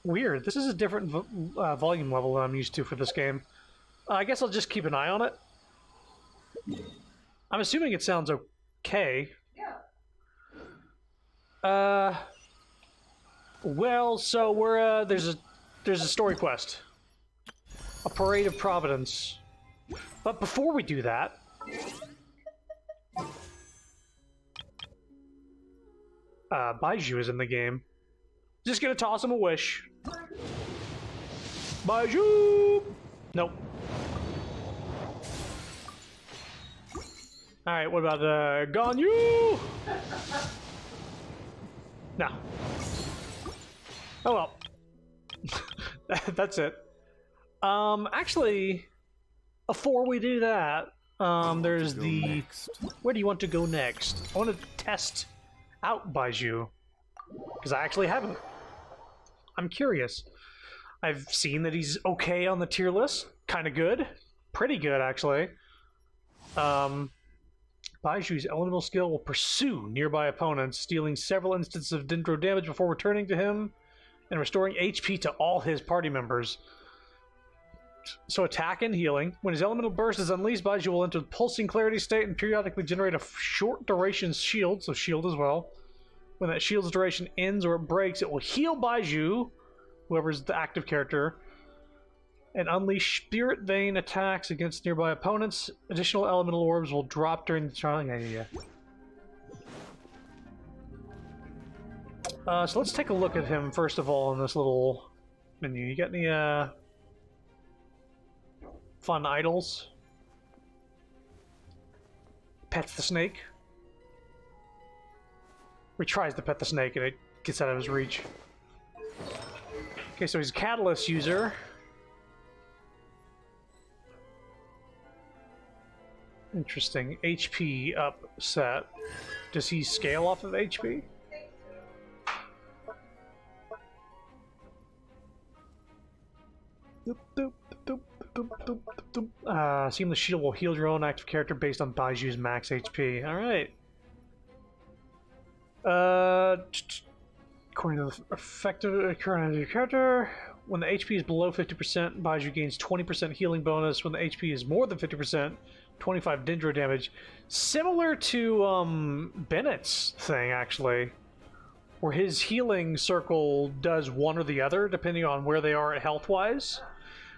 Weird. This is a different volume level than I'm used to for this game. I guess I'll just keep an eye on it. I'm assuming it sounds okay. Yeah. Well, so we're there's a story quest, a parade of Providence. But before we do that, Baiju is in the game. Just gonna toss him a wish. Baiju. Nope. All right. What about Ganyu? No. Oh well. That's it. Actually, before we do that, there's the... Next. Where do you want to go next? I want to test out Baiju, because I actually haven't. I'm curious. I've seen that he's okay on the tier list. Kind of good. Pretty good, actually. Baiju's elemental skill will pursue nearby opponents, dealing several instances of dendro damage before returning to him and restoring HP to all his party members. So attack and healing. When his elemental burst is unleashed, Baiju will enter the pulsing clarity state and periodically generate a short duration shield, so shield as well. When that shield's duration ends or it breaks, it will heal Baiju, whoever's the active character, and unleash Spirit Vein attacks against nearby opponents. Additional elemental orbs will drop during the trial. Yeah. So let's take a look at him first of all in this little menu. You got any fun idols? Pets the snake. He tries to pet the snake and it gets out of his reach. Okay, so he's a catalyst user. Interesting. HP up set. Does he scale off of HP? Seem the shield will heal your own active character based on Baiju's max HP. Alright. According to the effective current active character, when the HP is below 50%, Baiju gains 20% healing bonus. When the HP is more than 50%, 25 dendro damage. Similar to Bennett's thing, actually, where his healing circle does one or the other, depending on where they are health-wise.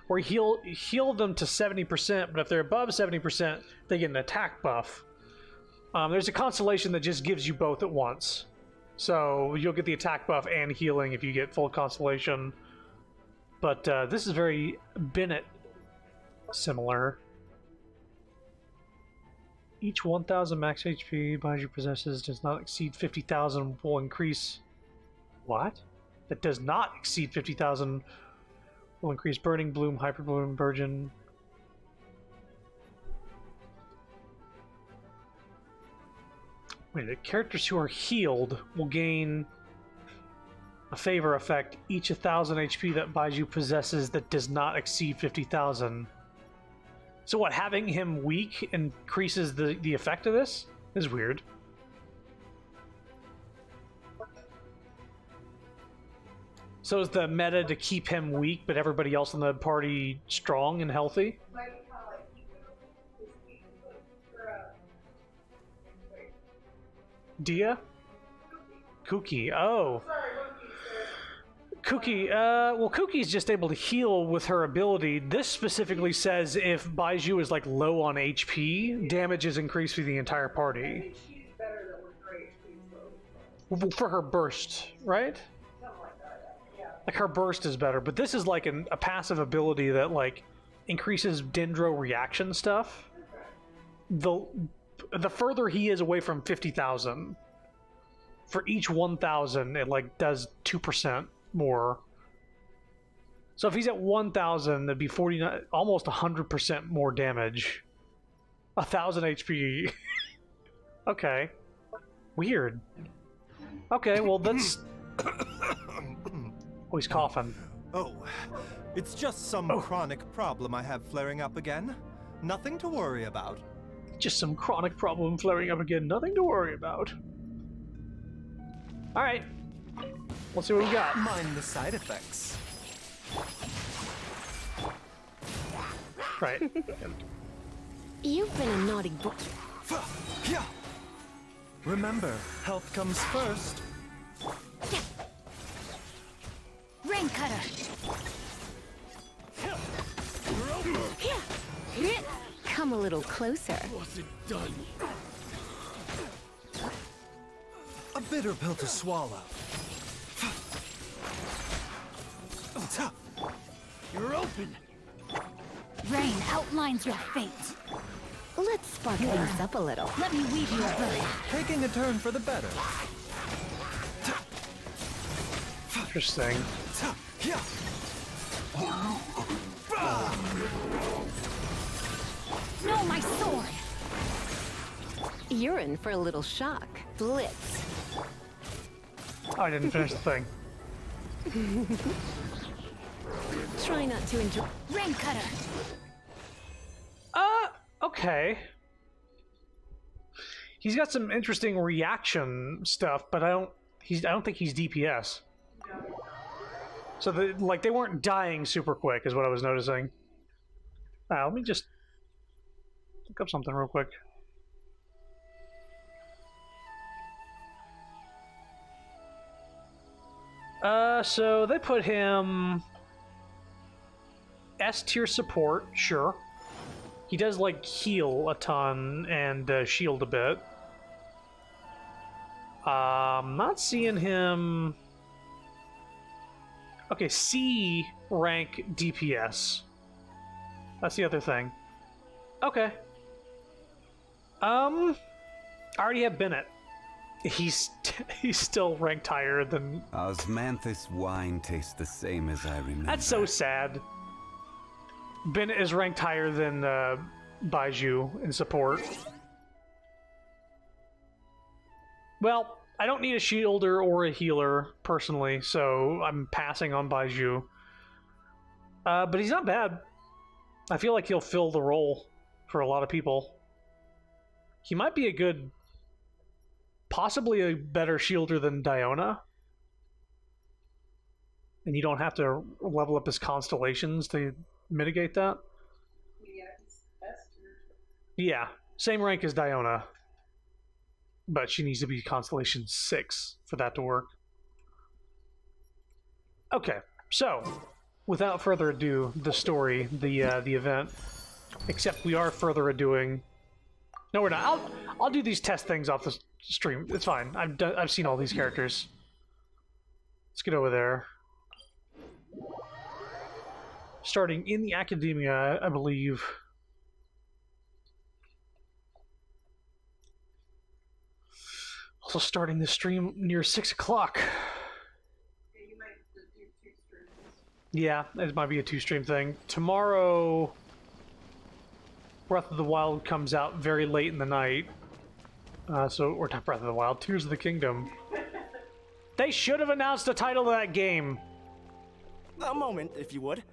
Where heal them to 70%, but if they're above 70%, they get an attack buff. There's a constellation that just gives you both at once. So you'll get the attack buff and healing if you get full constellation. But this is very Bennett similar. Each 1,000 max HP Baiju possesses does not exceed 50,000 will increase... What? That does not exceed 50,000 will increase Burning Bloom, Hyper Bloom, Virgin... Wait, the characters who are healed will gain a favor effect each 1,000 HP that Baiju possesses that does not exceed 50,000. So what, having him weak increases the effect of this? Is weird. So is the meta to keep him weak, but everybody else in the party strong and healthy? Dia? Kuki. Oh. Kuki, well, Kuki's just able to heal with her ability. This specifically says if Baiju is, like, low on HP, damage is increased for the entire party. For her burst, right? Like, her burst is better, but this is, like, a passive ability that, like, increases dendro reaction stuff. The further he is away from 50,000, for each 1,000, it, like, does 2% more. So if he's at 1,000, that'd be 49, almost 100% more damage. 1,000 HP. Okay. Weird. Okay, well, that's... Oh, he's coughing. Oh, it's just some chronic problem I have flaring up again. Nothing to worry about. Just some chronic problem flaring up again. Nothing to worry about. Alright. Let's see what we got. Mind the side effects. Right. You've been a naughty boy. Remember, health comes first. Rain cutter. Come a little closer. A bitter pill to swallow. You're open. Rain outlines your fate. Let's spark things up a little. Let me weave you a bow. Taking a turn for the better. Interesting. No, my sword! You're in for a little shock. Blitz. Oh, I didn't finish the thing. Try not to enjoy. Rain cutter! Okay. He's got some interesting reaction stuff, but I don't think he's DPS. So they weren't dying super quick is what I was noticing. Let me just look up something real quick. So they put him S tier support, sure. He does like heal a ton and shield a bit. Not seeing him. Okay, C rank DPS. That's the other thing. Okay. I already have Bennett. He's still ranked higher than. Osmanthus wine tastes the same as I remember. That's so sad. Bennett is ranked higher than Baiju in support. Well, I don't need a shielder or a healer personally, so I'm passing on Baiju. But he's not bad. I feel like he'll fill the role for a lot of people. He might be a good, possibly a better shielder than Diona. And you don't have to level up his constellations to mitigate that. Yeah, same rank as Diona. But she needs to be Constellation 6 for that to work. Okay, so without further ado, the story, the event. Except we are further adoing. No, we're not. I'll do these test things off the stream. It's fine. I've seen all these characters. Let's get over there. Starting in the Academia, I believe. Also starting the stream near 6 o'clock. Yeah, you might just do 2 streams. Yeah, it might be a 2-stream thing. Tomorrow, Breath of the Wild comes out very late in the night. Or not Breath of the Wild, Tears of the Kingdom. They should have announced the title of that game. A moment, if you would.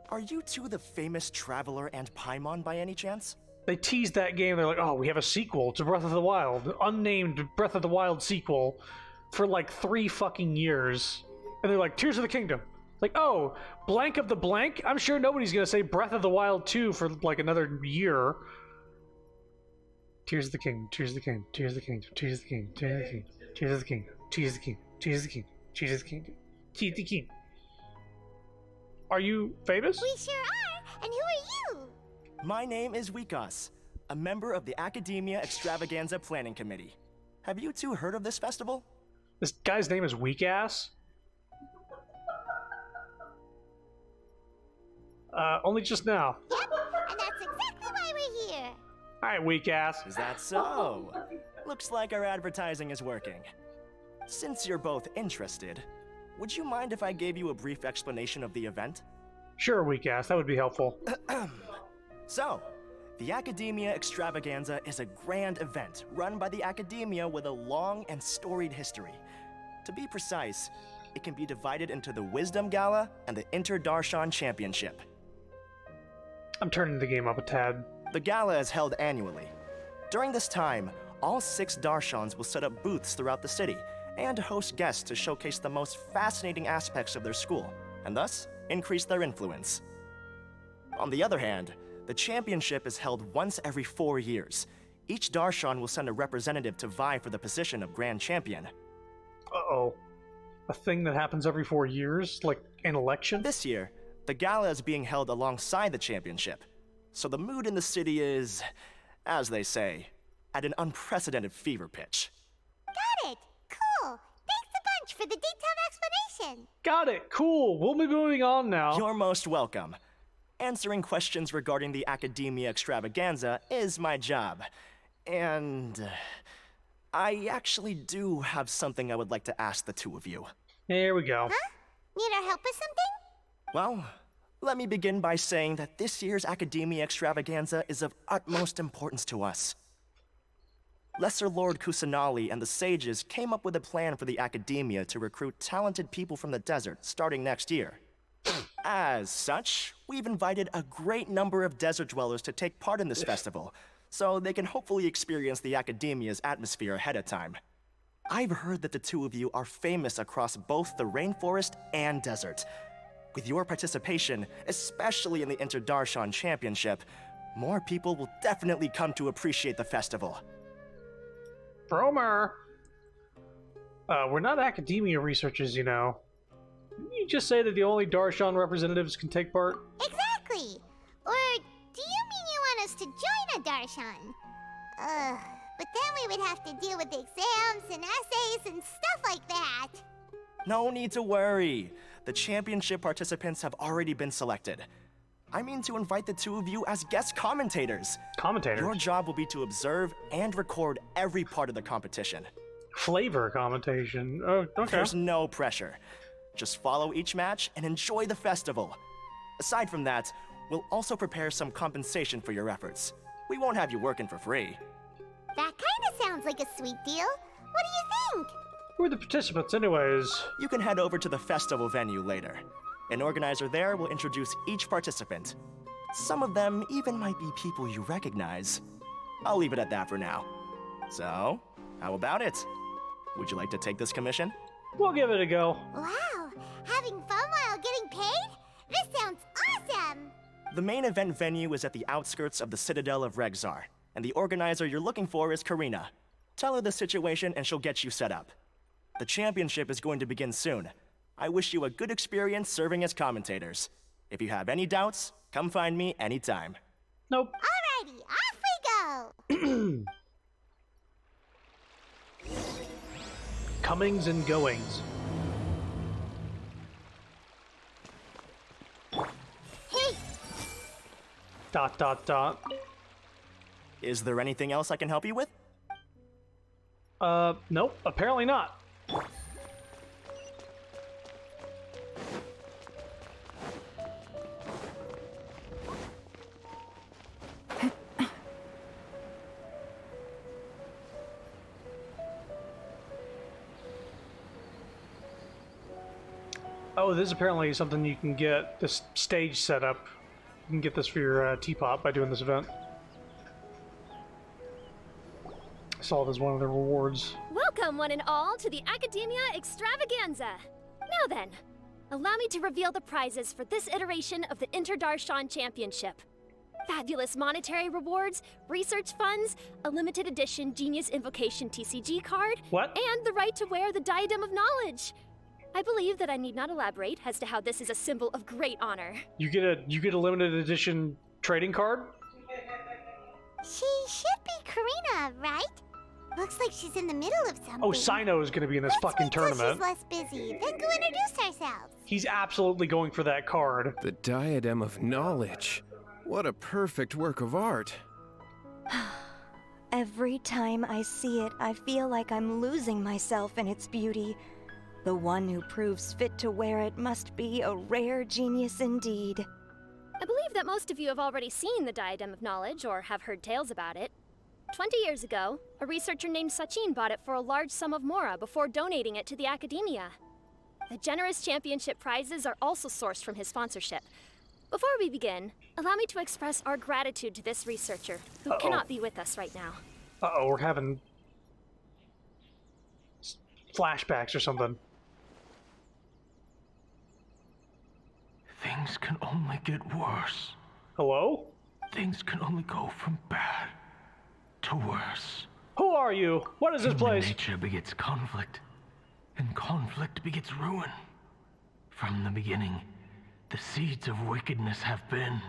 Are you two the famous Traveler and Paimon by any chance? They teased that game. They're like, oh, we have a sequel to Breath of the Wild. Unnamed Breath of the Wild sequel for like 3 fucking years. And they're like, Tears of the Kingdom. Like, oh, blank of the blank? I'm sure nobody's going to say Breath of the Wild 2 for like another year. Tears of the Kingdom, Tears of the Kingdom, Tears of the Kingdom, Tears of the Kingdom, Tears of the Kingdom, Tears of the Kingdom, Tears of the Kingdom, Tears of the Kingdom, Tears of the Kingdom, Tears of the Kingdom. Are you famous? We sure are. And who are you? My name is Wikas, a member of the Academia Extravaganza Planning Committee. Have you two heard of this festival? This guy's name is Weak Ass? Only just now. Yep, and that's exactly why we're here. Alright, Weak Ass. Is that so? Looks like our advertising is working. Since you're both interested, would you mind if I gave you a brief explanation of the event? Sure, Weak Ass. That would be helpful. So, the Academia Extravaganza is a grand event run by the Academia with a long and storied history. To be precise, it can be divided into the Wisdom Gala and the Inter-Darshan Championship. I'm turning the game up a tad. The gala is held annually. During this time, all 6 Darshans will set up booths throughout the city and host guests to showcase the most fascinating aspects of their school, and thus increase their influence. On the other hand, the championship is held once every 4 years. Each Darshan will send a representative to vie for the position of Grand Champion. Uh-oh. A thing that happens every 4 years? Like an election? This year, the gala is being held alongside the championship, so the mood in the city is, as they say, at an unprecedented fever pitch. Got it! Cool! Thanks a bunch for the detailed explanation! Got it! Cool! We'll be moving on now. You're most welcome. Answering questions regarding the Academia Extravaganza is my job. And I actually do have something I would like to ask the two of you. Here we go. Huh? Need our help with something? Well, let me begin by saying that this year's Academia Extravaganza is of utmost importance to us. Lesser Lord Kusanali and the sages came up with a plan for the Academia to recruit talented people from the desert starting next year. As such, we've invited a great number of desert dwellers to take part in this festival, so they can hopefully experience the Academia's atmosphere ahead of time. I've heard that the two of you are famous across both the rainforest and desert. With your participation, especially in the Inter-Darshan Championship, more people will definitely come to appreciate the festival. Bromer! We're not academia researchers, you know. Didn't you just say that the only Darshan representatives can take part? Exactly! Or do you mean you want us to join a Darshan? But then we would have to deal with exams and essays and stuff like that. No need to worry. The championship participants have already been selected. I mean to invite the two of you as guest commentators. Commentators? Your job will be to observe and record every part of the competition. Flavor commentation. Oh, okay. There's no pressure. Just follow each match and enjoy the festival. Aside from that, we'll also prepare some compensation for your efforts. We won't have you working for free. That kinda sounds like a sweet deal. What do you think? Who are the participants anyways? You can head over to the festival venue later. An organizer there will introduce each participant. Some of them even might be people you recognize. I'll leave it at that for now. So, how about it? Would you like to take this commission? We'll give it a go. Wow! Having fun while getting paid? This sounds awesome! The main event venue is at the outskirts of the Citadel of Regzar, and the organizer you're looking for is Karina. Tell her the situation and she'll get you set up. The championship is going to begin soon. I wish you a good experience serving as commentators. If you have any doubts, come find me anytime. Nope. Alrighty, off we go! Comings and goings. Hey! Dot, dot, dot. Is there anything else I can help you with? Nope, apparently not. Oh, this is apparently something you can get, this stage setup. You can get this for your teapot by doing this event. I saw it as one of the rewards. Welcome, one and all, to the Academia Extravaganza. Now then, allow me to reveal the prizes for this iteration of the Inter-Darshan Championship. Fabulous monetary rewards, research funds, a limited edition Genius Invocation TCG card, What? and the right to wear the Diadem of Knowledge. I believe that I need not elaborate as to how this is a symbol of great honor. You get a limited edition trading card? She should be Karina, right? Looks like she's in the middle of something. Oh, Sino is going to be in this fucking Wait till tournament. she's less busy, then go introduce ourselves. He's absolutely going for that card. The Diadem of Knowledge. What a perfect work of art. Every time I see it, I feel like I'm losing myself in its beauty. The one who proves fit to wear it must be a rare genius indeed. I believe that most of you have already seen the Diadem of Knowledge or have heard tales about it. 20 years ago, a researcher named Sachin bought it for a large sum of mora before donating it to the Academia. The generous championship prizes are also sourced from his sponsorship. Before we begin, allow me to express our gratitude to this researcher, who cannot be with us right now. Uh-oh, we're having flashbacks or something. Things can only get worse. Hello? Things can only go from bad to worse. Who are you? What is this Human place? nature begets conflict, and conflict begets ruin. From the beginning, the seeds of wickedness have been.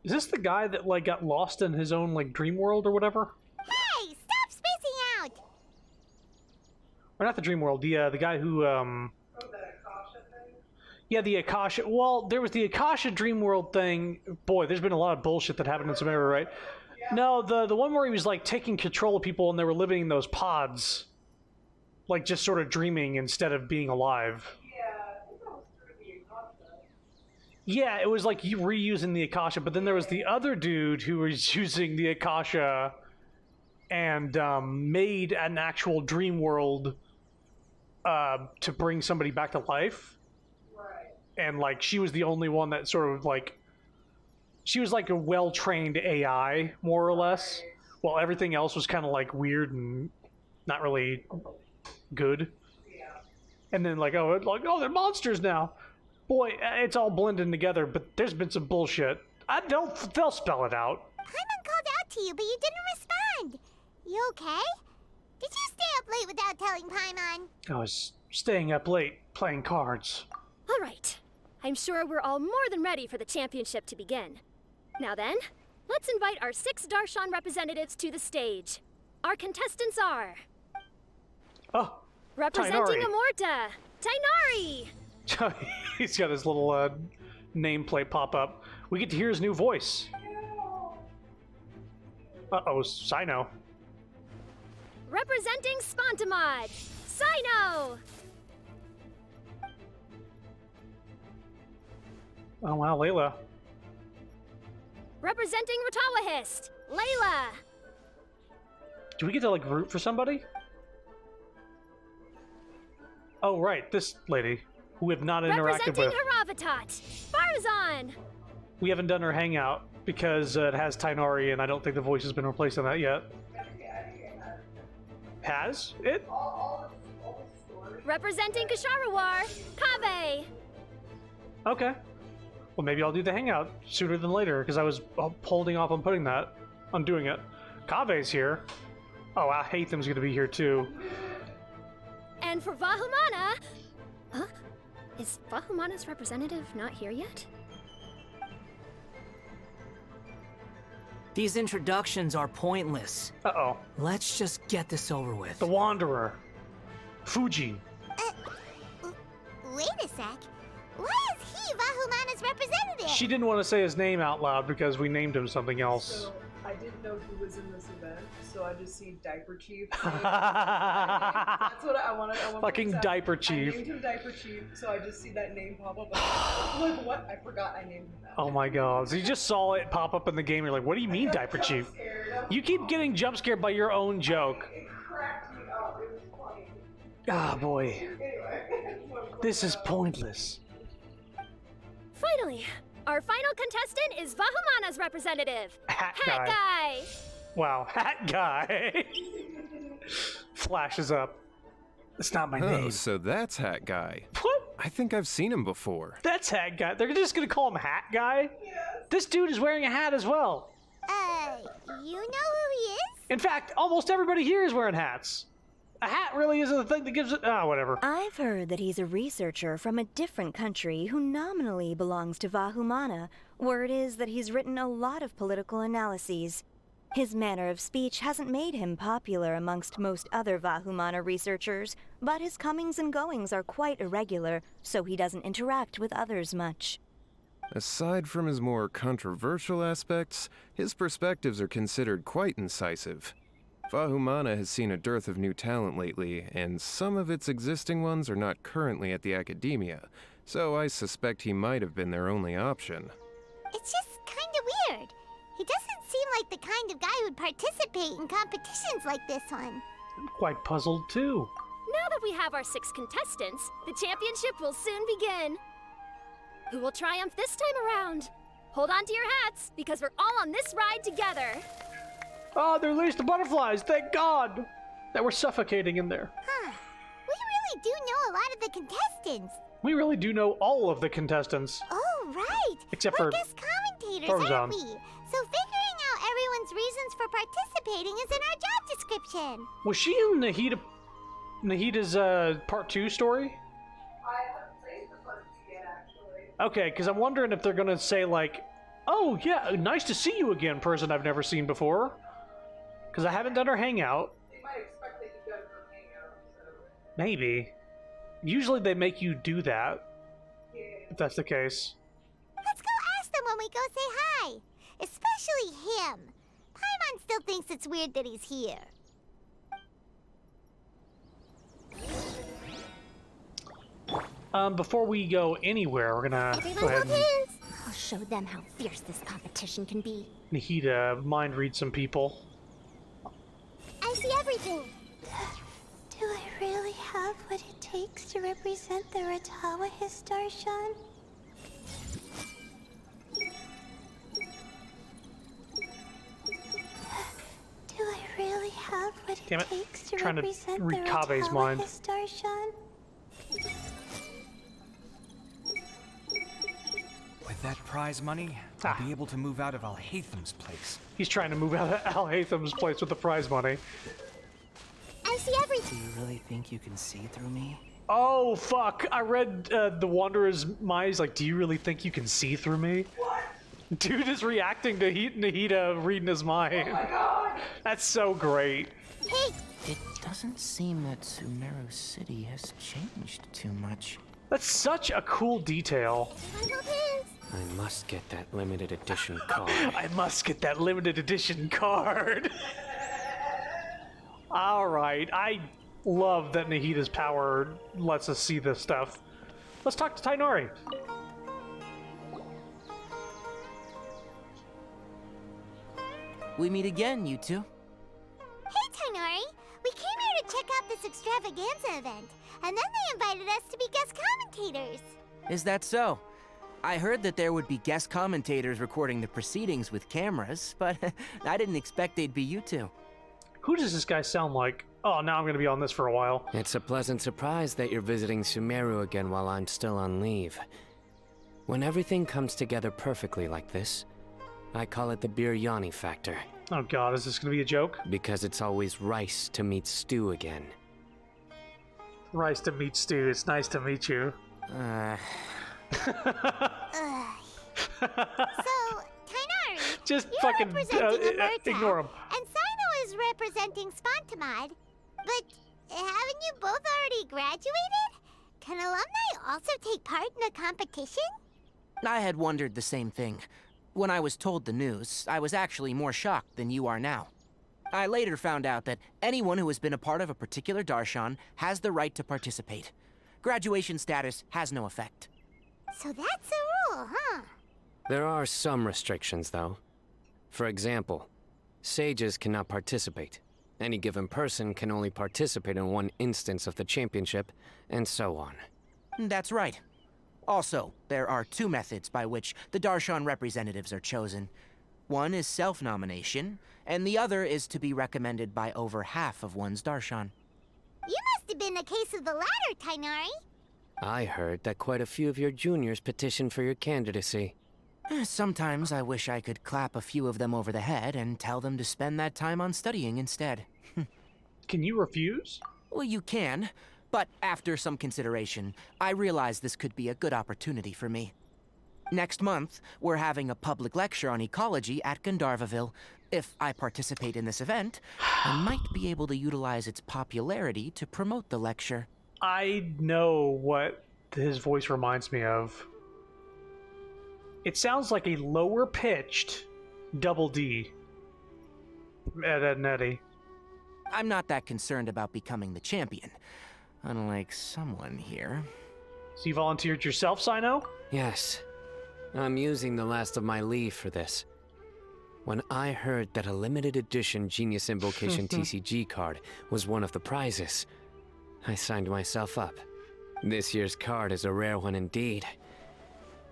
Is this the guy that like got lost in his own like dream world or whatever? Hey, stop spacing out! Or not the dream world, the guy who yeah, the Akasha. Well, there was the Akasha dream world thing. Boy, there's been a lot of bullshit that happened in some area, right? No, the one where he was like taking control of people and they were living in those pods, like just sort of dreaming instead of being alive. Yeah, it was like reusing the Akasha, but then there was the other dude who was using the Akasha and made an actual dream world to bring somebody back to life. Right. And like she was the only one that sort of like, she was like a well-trained AI, more or less. While everything else was kind of like weird and not really good. Yeah. And then like, they're monsters now. Boy, it's all blending together, but there's been some bullshit. They'll spell it out. Paimon called out to you, but you didn't respond. You okay? Did you stay up late without telling Paimon? I was staying up late, playing cards. All right. I'm sure we're all more than ready for the championship to begin. Now then, let's invite our 6 Darshan representatives to the stage. Our contestants are... Oh, representing Tainari. Amorta, Tainari! He's got his little nameplate pop up. We get to hear his new voice. Uh-oh, Sino. Representing Spontamod, Sino! Oh wow, Layla. Representing Ratawahist, Layla! Do we get to like root for somebody? Oh right, this lady. Who we have not interacted with. Representing Haravatat, Farazan! We haven't done her hangout because it has Tainari and I don't think the voice has been replaced on that yet. Has it? Representing Kasharawar, Kave! Okay. Well, maybe I'll do the hangout sooner than later because I was holding off on doing it. Kave's here. Oh, Hatham's gonna be here too. And for Vahumana... Huh? Is Vahumana's representative not here yet? These introductions are pointless. Uh-oh. Let's just get this over with. The Wanderer. Fuji. Wait a sec. Why is he Vahumana's representative? She didn't want to say his name out loud because we named him something else. So I didn't know he was in this event, so I just see Diaper Chief. That's what I wanted. Fucking Diaper Chief. I named him Diaper Chief, so I just see that name pop up. I'm like, what? I forgot I named him that. Oh my god. So you just saw it pop up in the game, you're like, what do you mean, Diaper Chief? You keep getting jump scared by your own joke. It cracked me up. It was funny. Ah, boy. Anyway. This is pointless. Finally, our final contestant is Vahumana's representative, Hat Guy. Wow, Hat Guy. Flashes up. That's not my name. Oh, so that's Hat Guy. What? I think I've seen him before. That's Hat Guy. They're just gonna call him Hat Guy? Yes. This dude is wearing a hat as well. You know who he is? In fact, almost everybody here is wearing hats. A hat really isn't the thing that gives it... Ah, whatever. I've heard that he's a researcher from a different country who nominally belongs to Vahumana. Word is that he's written a lot of political analyses. His manner of speech hasn't made him popular amongst most other Vahumana researchers, but his comings and goings are quite irregular, so he doesn't interact with others much. Aside from his more controversial aspects, his perspectives are considered quite incisive. Vahumana has seen a dearth of new talent lately, and some of its existing ones are not currently at the academia, so I suspect he might have been their only option. It's just kinda weird. He doesn't seem like the kind of guy who'd participate in competitions like this one. I'm quite puzzled, too. Now that we have our 6 contestants, the championship will soon begin. Who will triumph this time around? Hold on to your hats, because we're all on this ride together. Oh, they released the butterflies, thank God! that were suffocating in there. Huh. We really do know a lot of the contestants. We really do know all of the contestants. Oh, right. Except We're for guest commentators, Frozen. aren't we? So figuring out everyone's reasons for participating is in our job description. Was she in Nahida's part 2 story? I haven't played the part 2 yet, actually. Okay, because I'm wondering if they're gonna say like, "Oh yeah, nice to see you again, person I've never seen before." Because I haven't done her hangout. They might expect that you go for a hangout, so. Maybe. Usually they make you do that. Yeah. If that's the case. Let's go ask them when we go say hi. Especially him. Paimon still thinks it's weird that he's here. Before we go anywhere, we're gonna go ahead and I'll show them how fierce this competition can be. Nahida mind read some people. I see everything. Do I really have what it takes to represent the Ratawa Darshan? Do I really have what Damn it it. takes to Trying to represent the read Kabe's Ratawa mind. Darshan? With that prize money, I'll be able to move out of Alhatham's place. He's trying to move out of Alhatham's place with the prize money. I see Do everything. you really think you can see through me? Oh fuck! I read the Wanderer's mind. He's like, "Do you really think you can see through me?" What? Dude is reacting to Nahida reading his mind. Oh my god! That's so great. Hey, It doesn't seem that Sumeru City has changed too much. That's such a cool detail. I know this. I must get that limited edition card. I must get that limited edition card. All right, I love that Nahida's power lets us see this stuff. Let's talk to Tainari. We meet again, you two. Hey, Tainari. We came here to check out this extravaganza event, and then they invited us to be guest commentators. Is that so? I heard that there would be guest commentators recording the proceedings with cameras, but I didn't expect they'd be you two. Who does this guy sound like? Oh, now I'm going to be on this for a while. It's a pleasant surprise that you're visiting Sumeru again while I'm still on leave. When everything comes together perfectly like this, I call it the biryani factor. Oh god, is this going to be a joke? Because it's always rice to meet stew again. Rice to meet stew. It's nice to meet you. Ugh. So, Tainari, Just you're fucking representing Amerta, ignore him. and Sino is representing Spontamod. But haven't you both already graduated? Can alumni also take part in a competition? I had wondered the same thing. When I was told the news, I was actually more shocked than you are now. I later found out that anyone who has been a part of a particular Darshan has the right to participate. Graduation status has no effect. So that's a rule, huh? There are some restrictions, though. For example, sages cannot participate. Any given person can only participate in one instance of the championship, and so on. That's right. Also, there are two methods by which the Darshan representatives are chosen. One is self-nomination, and the other is to be recommended by over half of one's Darshan. You must have been a case of the latter, Tainari. I heard that quite a few of your juniors petitioned for your candidacy. Sometimes I wish I could clap a few of them over the head and tell them to spend that time on studying instead. Can you refuse? Well, you can, but after some consideration, I realize this could be a good opportunity for me. Next month, we're having a public lecture on ecology at Gandharvaville. If I participate in this event, I might be able to utilize its popularity to promote the lecture. I know what his voice reminds me of. It sounds like a lower pitched Double D. Ed, Ed, and Eddie. I'm not that concerned about becoming the champion, unlike someone here. So you volunteered yourself, Sino? Yes. I'm using the last of my leave for this. When I heard that a limited edition Genius Invocation TCG card was one of the prizes, I signed myself up. This year's card is a rare one indeed.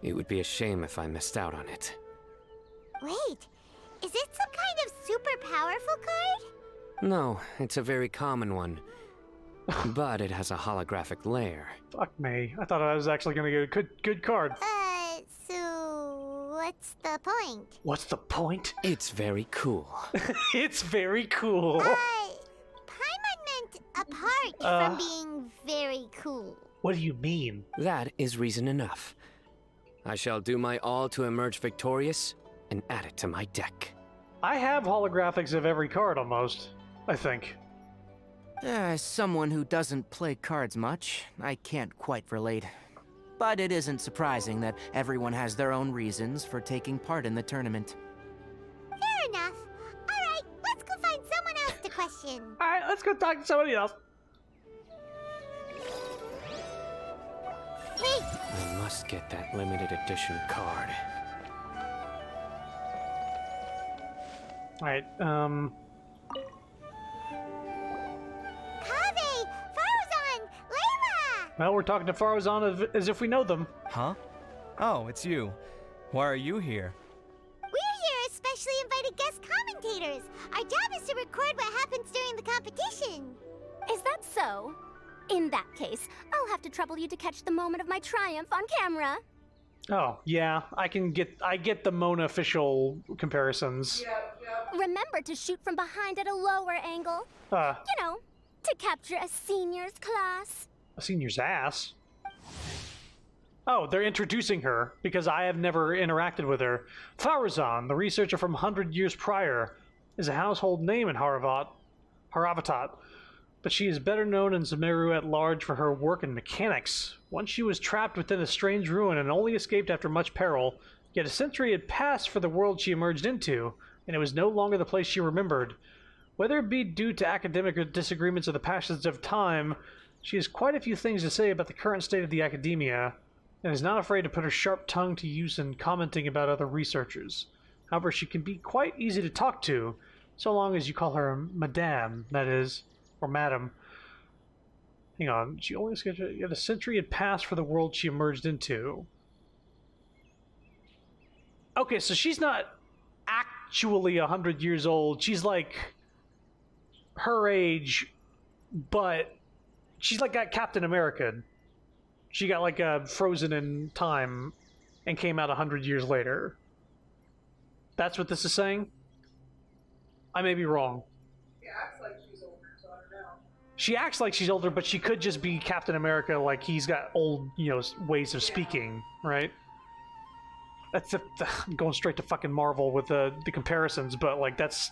It would be a shame if I missed out on it. Wait, is it some kind of super powerful card? No, it's a very common one. But it has a holographic layer. Fuck me. I thought I was actually gonna get a good card. So what's the point? What's the point? It's very cool. It's very cool. Paimon meant apart from being very cool. What do you mean? That is reason enough. I shall do my all to emerge victorious and add it to my deck. I have holographics of every card almost, I think. As someone who doesn't play cards much, I can't quite relate. But it isn't surprising that everyone has their own reasons for taking part in the tournament. Fair enough. Alright, let's go find someone else to question. Alright, let's go talk to somebody else. Hey! I must get that limited edition card. Alright, Kaveh! Faruzan! Layla! well, we're talking to Faruzan as if we know them. Huh? Oh, it's you. Why are you here? We're here as specially invited guest commentators. Our job is to record what happens during the competition. Is that so? In that case, I'll have to trouble you to catch the moment of my triumph on camera. Oh, yeah, I get the Mona official comparisons. Remember to shoot from behind at a lower angle. You know, to capture a senior's class. A senior's ass? Oh, they're introducing her, because I have never interacted with her. Faruzan, the researcher from 100 years prior, is a household name in Haravatat, but she is better known in Zemeru at large for her work in mechanics. Once she was trapped within a strange ruin and only escaped after much peril, yet a century had passed for the world she emerged into, and it was no longer the place she remembered. Whether it be due to academic disagreements or the passions of time, she has quite a few things to say about the current state of the academia, and is not afraid to put her sharp tongue to use in commenting about other researchers. However, she can be quite easy to talk to, so long as you call her Madame, that is, or Madam. Hang on, she only scheduled, yet a century had passed for the world she emerged into. Okay, so she's not actually 100 years old. She's like her age, but she's like got Captain America. She got like frozen in time and came out 100 years later. That's what this is saying? I may be wrong. She acts like she's older, so I don't know. She acts like she's older, but she could just be Captain America, like he's got old, ways of speaking, right? That's I'm going straight to fucking Marvel with the comparisons, but like that's,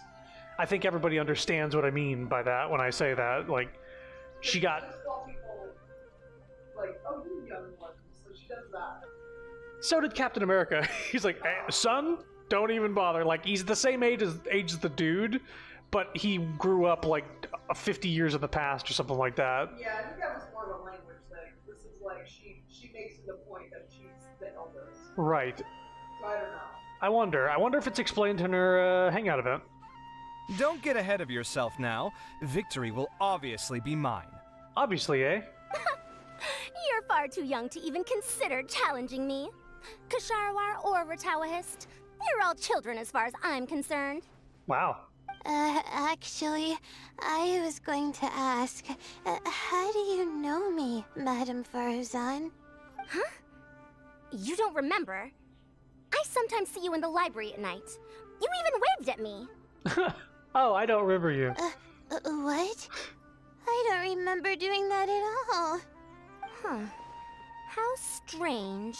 I think everybody understands what I mean by that when I say that. Like, she got. Just call people like, oh, you young ones, so she does that. So did Captain America. He's like, hey, son, don't even bother. Like, he's the same age as the dude, but he grew up like 50 years in the past or something like that. Yeah, I think that was more of a language thing. This is like she makes the point that she's the eldest. Right. So I don't know. I wonder if it's explained in her hangout event. Don't get ahead of yourself now. Victory will obviously be mine. Obviously, eh? You're far too young to even consider challenging me. Kasharawar or Ratawahist, you're all children as far as I'm concerned. Wow. Actually, I was going to ask, how do you know me, Madame Faruzan? Huh? You don't remember? I sometimes see you in the library at night. You even waved at me. Oh, I don't remember you. What? I don't remember doing that at all. Huh. How strange.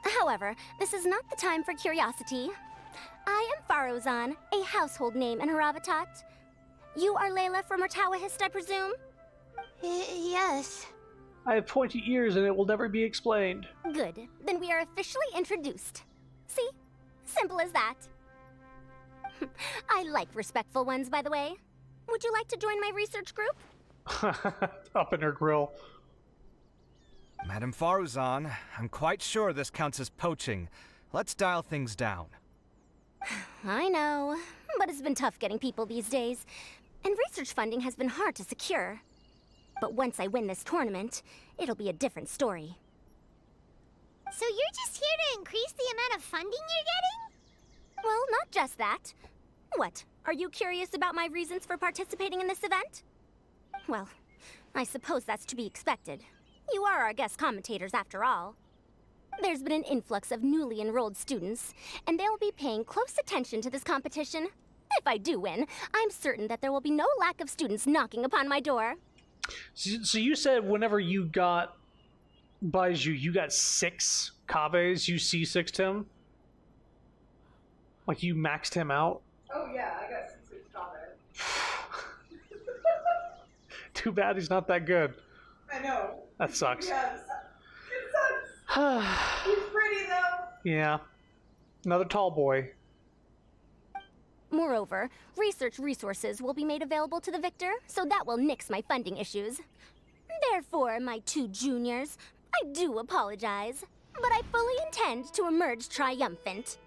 However, this is not the time for curiosity. I am Faruzan, a household name in Haravatat. You are Layla from Ratawahist, I presume? Yes. I have pointy ears and it will never be explained. Good. Then we are officially introduced. See? Simple as that. I like respectful ones, by the way. Would you like to join my research group? Up in her grill. Madame Faruzan, I'm quite sure this counts as poaching. Let's dial things down. I know, but it's been tough getting people these days, and research funding has been hard to secure. But once I win this tournament, it'll be a different story. So you're just here to increase the amount of funding you're getting? Well, not just that. What, Are you curious about my reasons for participating in this event? Well, I suppose that's to be expected. You are our guest commentators after all. There's been an influx of newly enrolled students, and they'll be paying close attention to this competition. If I do win, I'm certain that there will be no lack of students knocking upon my door. So you said whenever you got Baiju, you got 6 Kaves, you C6'd him? Like you maxed him out? Oh yeah, I got 6 comments. Too bad he's not that good. I know. That sucks. Yes. It sucks. He's pretty though. Yeah. Another tall boy. Moreover, research resources will be made available to the victor, so that will nix my funding issues. Therefore, my 2 juniors, I do apologize, but I fully intend to emerge triumphant.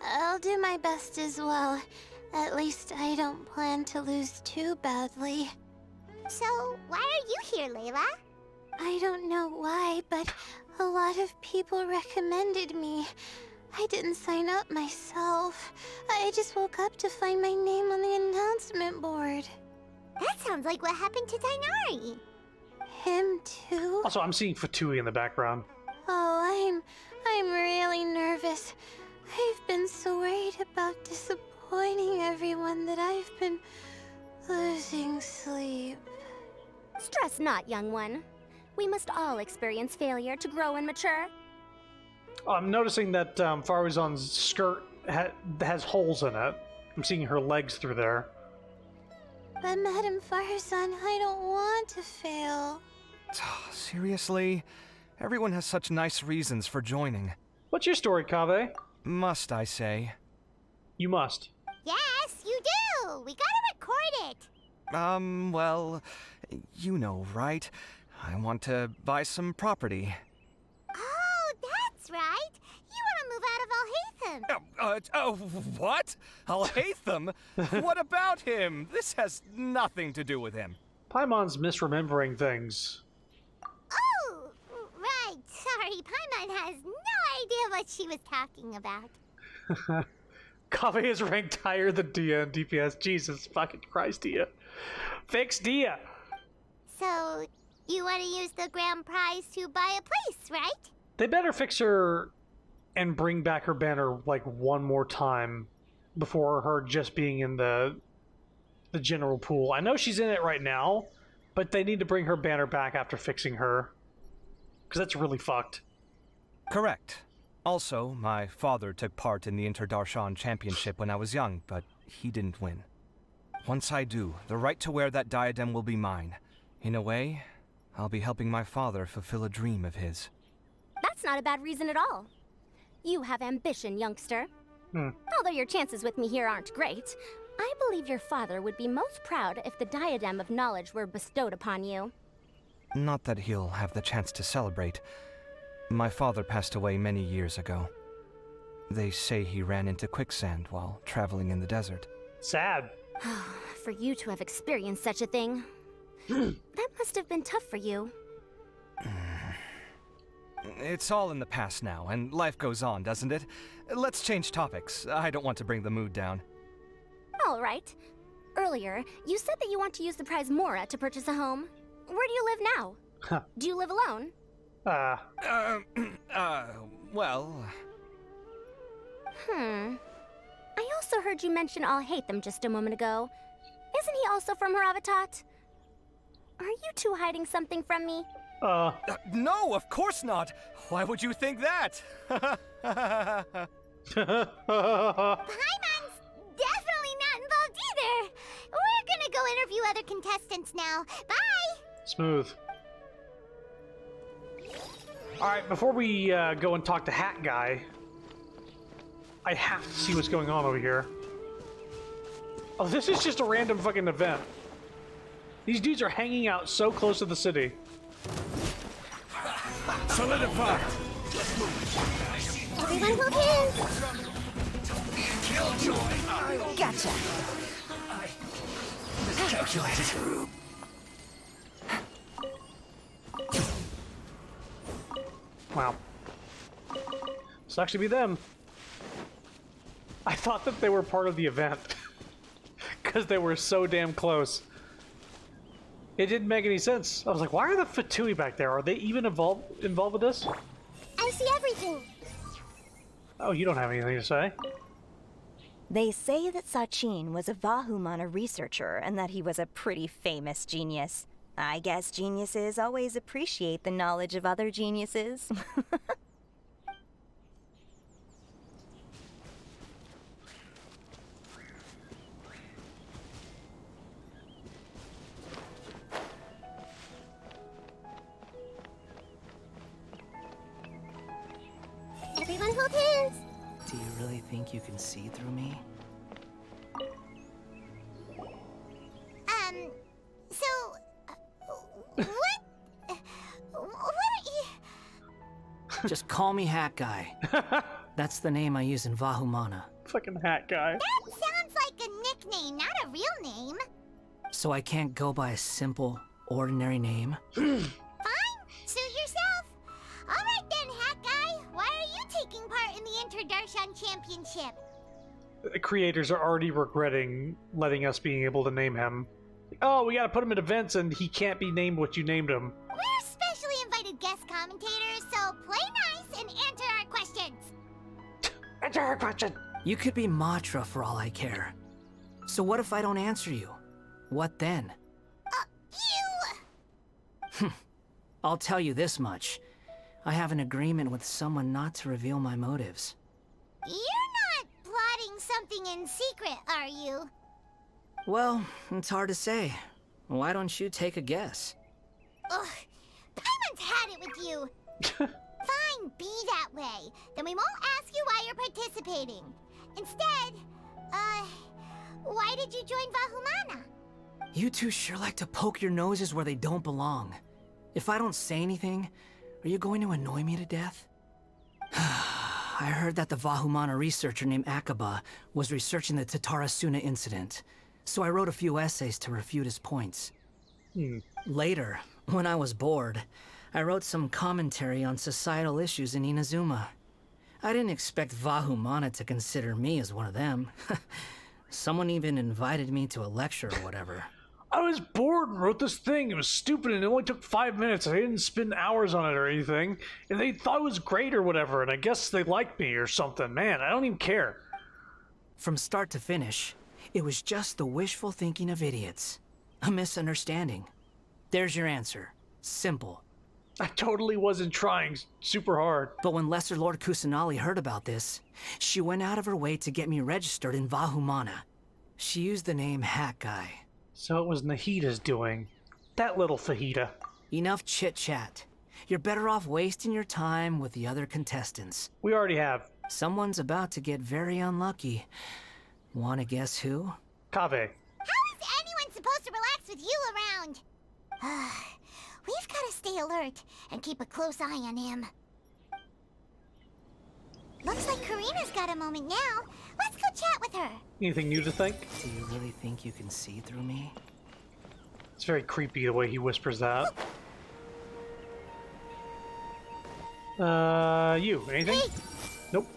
I'll do my best as well. At least I don't plan to lose too badly. So, why are you here, Layla? I don't know why, but a lot of people recommended me. I didn't sign up myself. I just woke up to find my name on the announcement board. That sounds like what happened to Dainari. Him too? Also, I'm seeing Fatui in the background. Oh, I'm really nervous. I've been so worried about disappointing everyone that I've been losing sleep. Stress not, young one. We must all experience failure to grow and mature. I'm noticing that Faruzan's skirt has holes in it. I'm seeing her legs through there. But Madame Farzan, I don't want to fail. Seriously? Everyone has such nice reasons for joining. What's your story, Kaveh? Must I say? You must. Yes, you do! We gotta record it! Well, you know, right? I want to buy some property. Oh, that's right! You wanna move out of Alhaitham! What? Alhaitham? What about him? This has nothing to do with him. Paimon's misremembering things. Oh, right. Sorry, Paimon has no idea what she was talking about. Kaveh is ranked higher than Dia in DPS. Jesus fucking Christ, Dia. Fix Dia! So, you want to use the grand prize to buy a place, right? They better fix her and bring back her banner like one more time before her just being in the general pool. I know she's in it right now, but they need to bring her banner back after fixing her. Because that's really fucked. Correct. Also, my father took part in the Inter-Darshan Championship when I was young, but he didn't win. Once I do, the right to wear that diadem will be mine. In a way, I'll be helping my father fulfill a dream of his. That's not a bad reason at all. You have ambition, youngster. Although your chances with me here aren't great, I believe your father would be most proud if the diadem of knowledge were bestowed upon you. Not that he'll have the chance to celebrate. My father passed away many years ago. They say he ran into quicksand while traveling in the desert. Sad. For you to have experienced such a thing, that must have been tough for you. It's all in the past now, and life goes on, doesn't it? Let's change topics. I don't want to bring the mood down. All right. Earlier, you said that you want to use the prize Mora to purchase a home. Where do you live now? Do you live alone? Well... I also heard you mention Alhaitham just a moment ago. Isn't he also from Haravatat? Are you two hiding something from me? No, of course not! Why would you think that? Paimon's definitely not involved either! We're gonna go interview other contestants now. Bye! Smooth. Alright, before we go and talk to Hat Guy, I have to see what's going on over here. Oh, this is just a random fucking event. These dudes are hanging out so close to the city. Solidify! Everyone hold hands! Gotcha. Miscalculated. Wow. Sucks to be them. I thought that they were part of the event because they were so damn close. It didn't make any sense. I was like, why are the Fatui back there? Are they even involved with this? I see everything. Oh, you don't have anything to say? They say that Sachin was a Vahumana researcher and that he was a pretty famous genius. I guess geniuses always appreciate the knowledge of other geniuses. Everyone hold hands. Do you really think you can see through me? So, what are you... Just call me Hat Guy. That's the name I use in Vahumana. Fucking Hat Guy. That sounds like a nickname, not a real name. So I can't go by a simple, ordinary name? Fine, suit yourself. Alright then, Hat Guy. Why are you taking part in the Inter-Darshan Championship? The creators are already regretting letting us being able to name him. Oh, we gotta put him in events and he can't be named what you named him. We're specially invited guest commentators, so play nice and answer our questions. Answer our question. You could be Matra for all I care. So what if I don't answer you? What then? I'll tell you this much. I have an agreement with someone not to reveal my motives. You're not plotting something in secret, are you? Well, it's hard to say. Why don't you take a guess? Ugh, Paimon's had it with you. Fine, be that way. Then we won't ask you why you're participating. Instead, why did you join Vahumana? You two sure like to poke your noses where they don't belong. If I don't say anything, are you going to annoy me to death? I heard that the Vahumana researcher named Akaba was researching the Tatarasuna incident, so I wrote a few essays to refute his points. Later, when I was bored, I wrote some commentary on societal issues in Inazuma. I didn't expect Vahumana to consider me as one of them. Someone even invited me to a lecture or whatever. I was bored and wrote this thing. It was stupid and it only took 5 minutes. I didn't spend hours on it or anything. And they thought it was great or whatever, and I guess they liked me or something. Man, I don't even care. From start to finish, it was just the wishful thinking of idiots. A misunderstanding. There's your answer. Simple. I totally wasn't trying super hard. But when Lesser Lord Kusanali heard about this, she went out of her way to get me registered in Vahumana. She used the name Hat Guy. So it was Nahida's doing. That little fajita. Enough chit-chat. You're better off wasting your time with the other contestants. We already have. Someone's about to get very unlucky. Wanna guess who? Kave. How is anyone supposed to relax with you around? We've gotta stay alert and keep a close eye on him. Looks like Karina's got a moment now. Let's go chat with her. Anything new to think? Do you really think you can see through me? It's very creepy the way he whispers that. You, anything? Hey. Nope.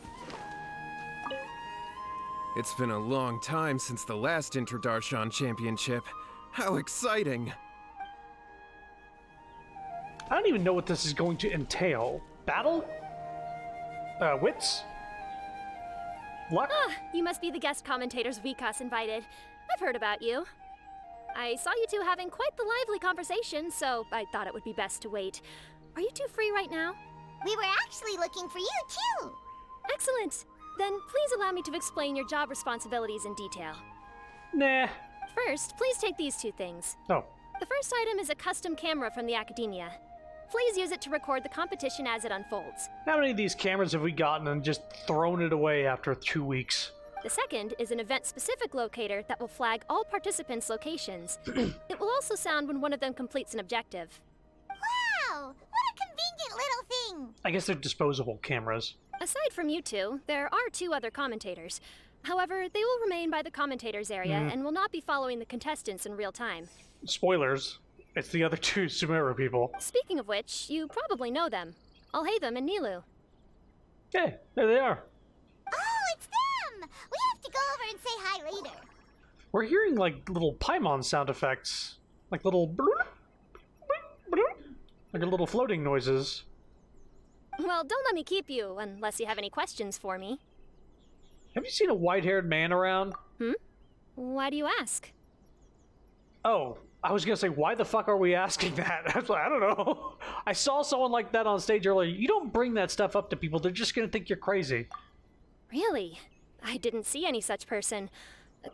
It's been a long time since the last Inter-Darshan Championship. How exciting! I don't even know what this is going to entail. Battle? Wits? Luck? Ah, you must be the guest commentators Vikas invited. I've heard about you. I saw you two having quite the lively conversation, so I thought it would be best to wait. Are you two free right now? We were actually looking for you, too. Excellent. Then please allow me to explain your job responsibilities in detail. Nah. First, please take these two things. Oh. The first item is a custom camera from the Academia. Please use it to record the competition as it unfolds. How many of these cameras have we gotten and just thrown it away after 2 weeks? The second is an event-specific locator that will flag all participants' locations. It will also sound when one of them completes an objective. Wow! What a convenient little thing! I guess they're disposable cameras. Aside from you two, there are 2 other commentators. However, they will remain by the commentators area and will not be following the contestants in real time. Spoilers. It's the other 2 Sumeru people. Speaking of which, you probably know them. Alhaitham and Nilu. Hey, there they are. Oh, it's them! We go over and say hi later. We're hearing like little Paimon sound effects, like little bloop, bloop, bloop, like little floating noises. Well, don't let me keep you unless you have any questions for me. Have you seen a white-haired man around? Why do you ask? Oh, I was gonna say, why the fuck are we asking that? I was like, I don't know. I saw someone like that on stage earlier. You don't bring that stuff up to people. They're just gonna think you're crazy. Really? I didn't see any such person.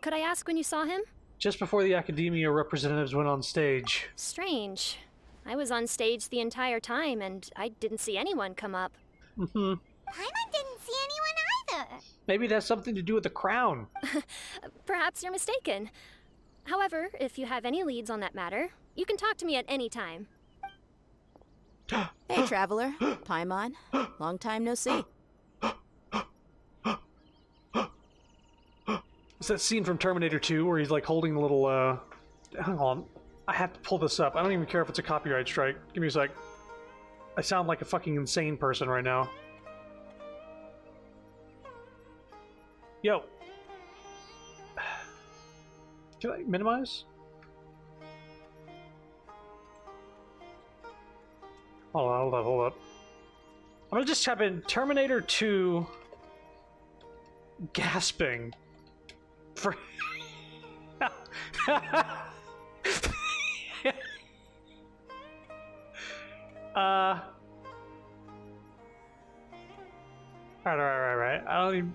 Could I ask when you saw him? Just before the academia representatives went on stage. Strange. I was on stage the entire time, and I didn't see anyone come up. Paimon didn't see anyone either. Maybe that's something to do with the crown. Perhaps you're mistaken. However, if you have any leads on that matter, you can talk to me at any time. Hey, Traveler. Paimon. Long time no see. It's that scene from Terminator 2 where he's like holding the little, hang on. I have to pull this up. I don't even care if it's a copyright strike. Give me a sec. I sound like a fucking insane person right now. Yo. Can I minimize? Hold up. I'm gonna just type in Terminator 2 gasping for Alright. I don't even...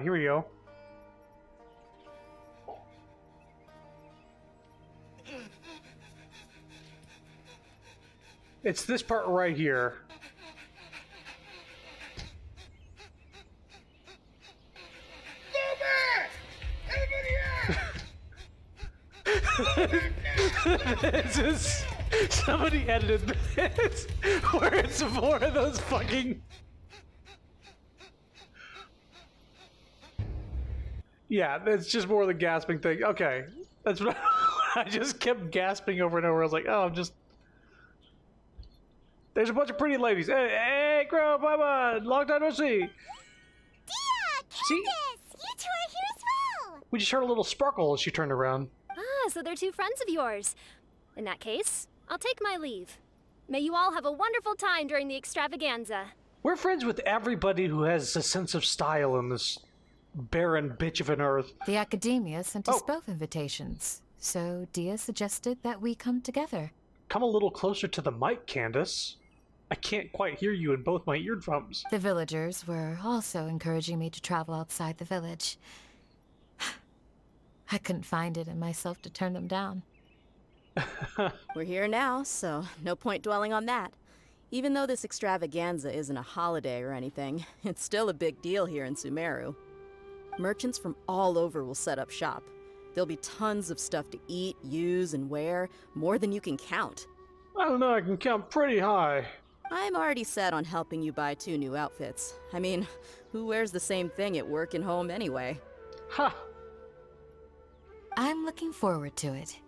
here we go. It's this part right here. This is... Somebody edited this where it's more of those fucking... Yeah, it's just more of the gasping thing. Okay. That's what I just kept gasping over and over. I was like, oh, I'm just... There's a bunch of pretty ladies. Hey, Crow, bye-bye. Long time no see. Dia! Candace! See? You two are here as well! We just heard a little sparkle as she turned around. Ah, so they're two friends of yours. In that case, I'll take my leave. May you all have a wonderful time during the extravaganza. We're friends with everybody who has a sense of style in this barren bitch of an earth. The academia sent us both invitations, so Dia suggested that we come together. Come a little closer to the mic, Candace. I can't quite hear you in both my eardrums. The villagers were also encouraging me to travel outside the village. I couldn't find it in myself to turn them down. We're here now, so no point dwelling on that. Even though this extravaganza isn't a holiday or anything, it's still a big deal here in Sumeru. Merchants from all over will set up shop. There'll be tons of stuff to eat, use, and wear, more than you can count. I don't know, I can count pretty high. I'm already set on helping you buy 2 new outfits. I mean, who wears the same thing at work and home anyway? Ha! I'm looking forward to it.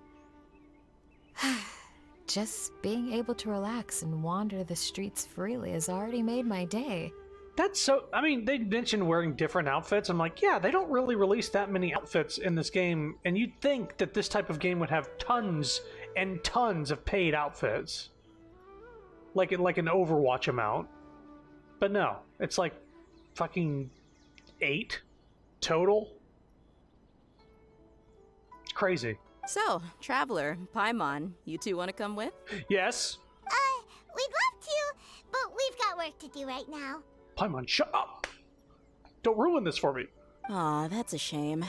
Just being able to relax and wander the streets freely has already made my day. That's so... I mean, they mentioned wearing different outfits. I'm like, yeah, they don't really release that many outfits in this game, and you'd think that this type of game would have tons and tons of paid outfits. Like an Overwatch amount. But no, it's like fucking 8 total. It's crazy. So, Traveler, Paimon, you two want to come with? Yes. We'd love to, but we've got work to do right now. Paimon, shut up! Don't ruin this for me. Aw, that's a shame.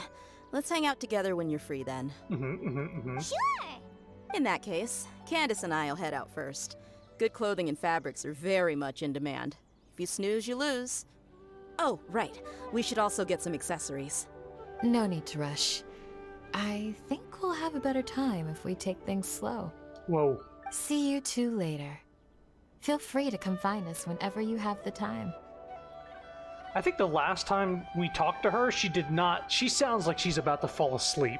Let's hang out together when you're free then. Sure! In that case, Candace and I'll head out first. Good clothing and fabrics are very much in demand. If you snooze, you lose. Oh, right. We should also get some accessories. No need to rush. I think we'll have a better time if we take things slow. Whoa. See you two later. Feel free to come find us whenever you have the time. I think the last time we talked to her, she did not... She sounds like she's about to fall asleep.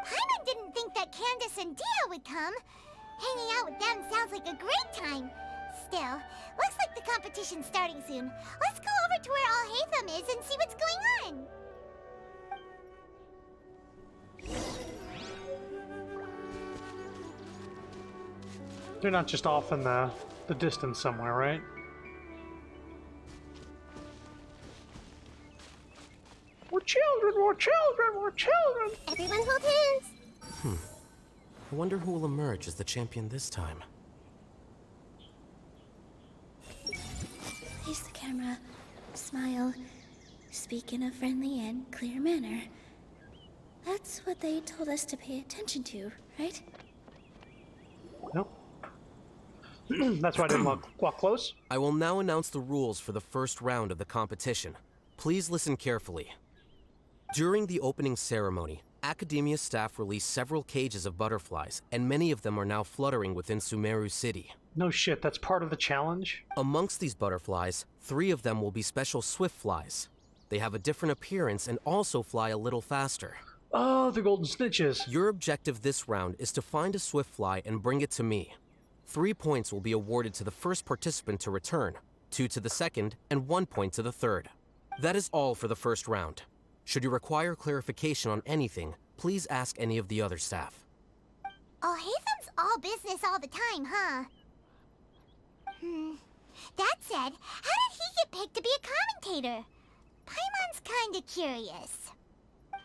Paimon didn't think that Candace and Dia would come. Hanging out with them sounds like a great time. Still, looks like the competition's starting soon. Let's go over to where Alhaitham is and see what's going on. They're not just off in the distance somewhere, right? More children, more children, more children! Everyone hold hands! I wonder who will emerge as the champion this time. Face the camera, smile, speak in a friendly and clear manner. That's what they told us to pay attention to, right? Nope. That's why I didn't walk close. I will now announce the rules for the first round of the competition. Please listen carefully. During the opening ceremony, Academia staff released several cages of butterflies, and many of them are now fluttering within Sumeru City. No shit, that's part of the challenge? Amongst these butterflies, 3 of them will be special swift flies. They have a different appearance and also fly a little faster. Oh, the golden snitches. Your objective this round is to find a swift fly and bring it to me. 3 points will be awarded to the first participant to return, 2 to the second, and 1 point to the third. That is all for the first round. Should you require clarification on anything, please ask any of the other staff. Alhaitham's all business all the time, huh? That said, how did he get picked to be a commentator? Paimon's kinda curious.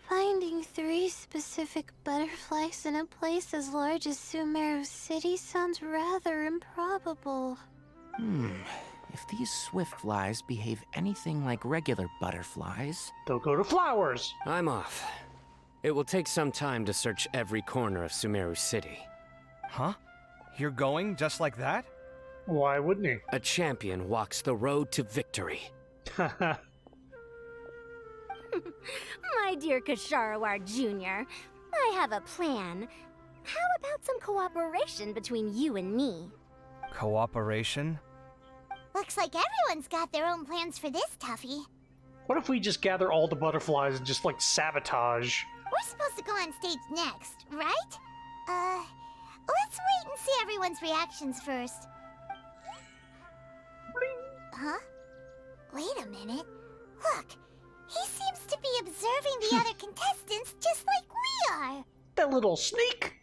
Finding 3 specific butterflies in a place as large as Sumeru City sounds rather improbable. If these swift flies behave anything like regular butterflies... They'll go to flowers. I'm off. It will take some time to search every corner of Sumeru City. Huh? You're going just like that? Why wouldn't he? A champion walks the road to victory. My dear Kasharawar Jr., I have a plan. How about some cooperation between you and me? Cooperation? Looks like everyone's got their own plans for this, Tuffy. What if we just gather all the butterflies and just, like, sabotage? We're supposed to go on stage next, right? Let's wait and see everyone's reactions first. Huh? Wait a minute. Look, he seems to be observing the other contestants just like we are. That little sneak!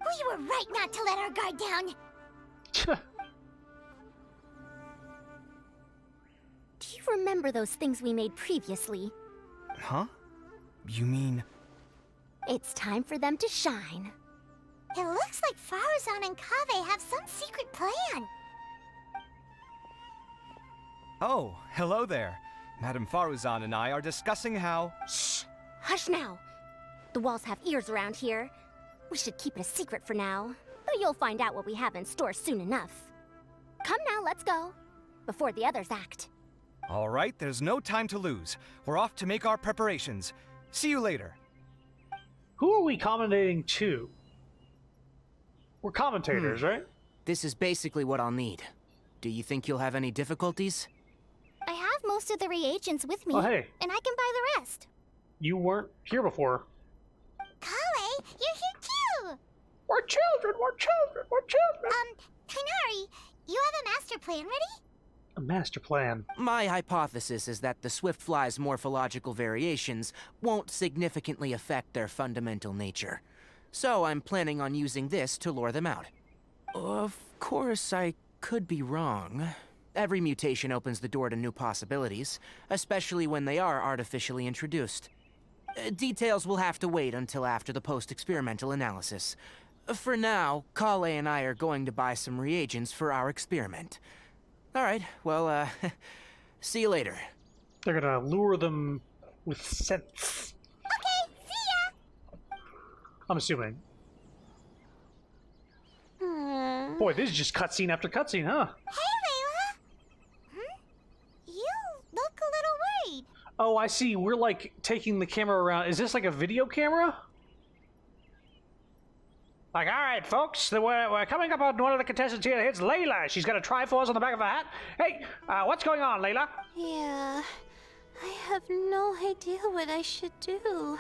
We were right not to let our guard down. Do you remember those things we made previously? Huh? You mean... It's time for them to shine. It looks like Faruzan and Kaveh have some secret plan. Oh, hello there. Madame Faruzan and I are discussing how... Shh! Hush now! The walls have ears around here. We should keep it a secret for now, though you'll find out what we have in store soon enough. Come now, let's go, before the others act. All right, there's no time to lose. We're off to make our preparations. See you later. Who are we commentating to? We're commentators, right? This is basically what I'll need. Do you think you'll have any difficulties? I have most of the reagents with me, Oh, hey. and I can buy the rest. You weren't here before. Kale, you're here too! More children, more children, more children! Kainari, you have a master plan ready? A master plan. My hypothesis is that the swift fly's morphological variations won't significantly affect their fundamental nature. So I'm planning on using this to lure them out. Of course, I could be wrong. Every mutation opens the door to new possibilities, especially when they are artificially introduced. Details will have to wait until after the post-experimental analysis. For now, Kale and I are going to buy some reagents for our experiment. Alright, well, see you later. They're gonna lure them with scents. Okay, see ya! I'm assuming. Hmm. Boy, this is just cutscene after cutscene, huh? Hey, Layla! You look a little worried. Oh, I see. We're, like, taking the camera around. Is this like a video camera? Like, all right, folks, we're coming up on one of the contestants here. It's Layla. She's got a Triforce on the back of her hat. Hey, what's going on, Layla? Yeah, I have no idea what I should do.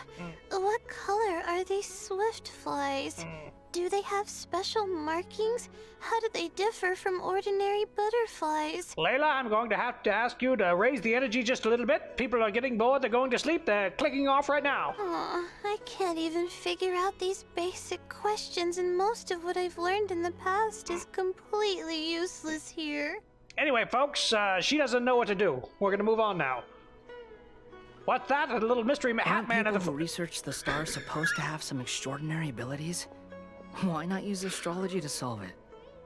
What color are these swift flies? Do they have special markings? How do they differ from ordinary butterflies? Layla, I'm going to have to ask you to raise the energy just a little bit. People are getting bored, they're going to sleep, they're clicking off right now. Aw, I can't even figure out these basic questions, and most of what I've learned in the past is completely useless here. Anyway, folks, she doesn't know what to do. We're gonna move on now. What's that? A little mystery hat man People who research the stars supposed to have some extraordinary abilities? Why not use astrology to solve it?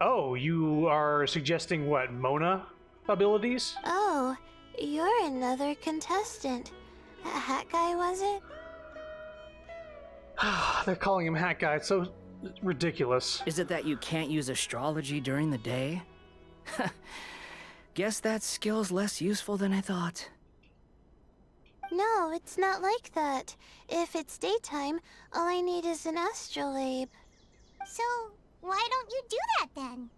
Oh, you are suggesting what, Mona abilities? Oh, you're another contestant. That hat guy, was it? They're calling him Hat Guy. It's so ridiculous. Is it that you can't use astrology during the day? Guess that skill's less useful than I thought. No, it's not like that. If it's daytime, all I need is an astrolabe. So, why don't you do that then?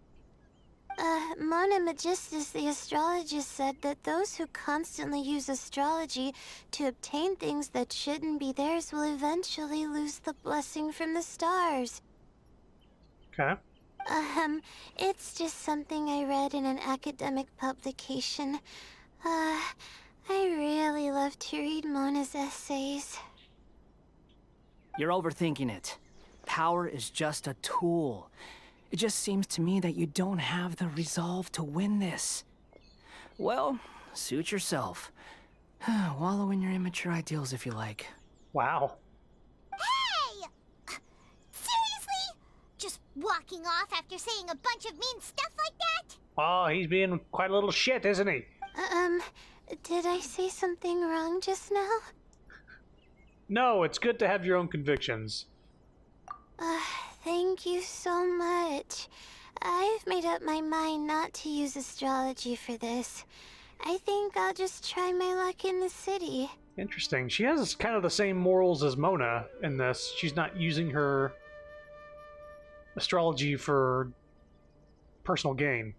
Mona Magistus, the astrologist, said that those who constantly use astrology to obtain things that shouldn't be theirs will eventually lose the blessing from the stars. Okay. It's just something I read in an academic publication. I really love to read Mona's essays. You're overthinking it. Power is just a tool. It just seems to me that you don't have the resolve to win this. Well, suit yourself. Wallow in your immature ideals if you like. Wow. Hey! Seriously? Just walking off after saying a bunch of mean stuff like that? Oh, he's being quite a little shit, isn't he? Did I say something wrong just now? No, it's good to have your own convictions. Thank you so much. I've made up my mind not to use astrology for this. I think I'll just try my luck in the city. Interesting. She has kind of the same morals as Mona in this. She's not using her astrology for personal gain.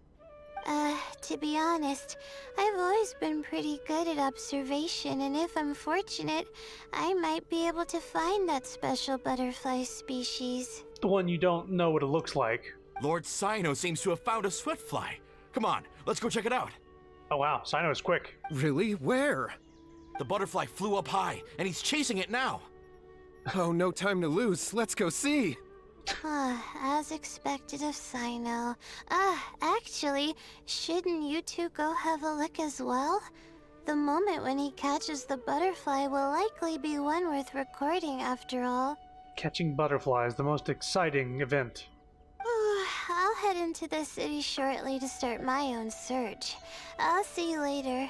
To be honest, I've always been pretty good at observation, and if I'm fortunate, I might be able to find that special butterfly species. The one you don't know what it looks like. Lord Sino seems to have found a swiftfly. Come on, let's go check it out. Oh wow, Sino is quick. Really? Where? The butterfly flew up high, and he's chasing it now. Oh, no time to lose. Let's go see. As expected of Sino. Actually, shouldn't you two go have a look as well? The moment when he catches the butterfly will likely be one worth recording after all. Catching butterflies, the most exciting event. I'll head into the city shortly to start my own search. I'll see you later.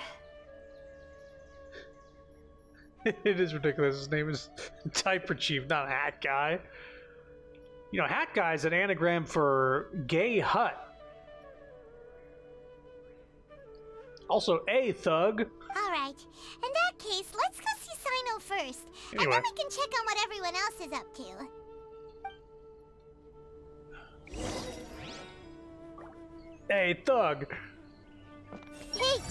It is ridiculous. His name is Diaper Chief, not Hat Guy. You know, Hat Guy is an anagram for gay hut. Also, a thug. Alright, in that case, let's go see Sino first. Anyway. And then we can check on what everyone else is up to. A thug. Hey!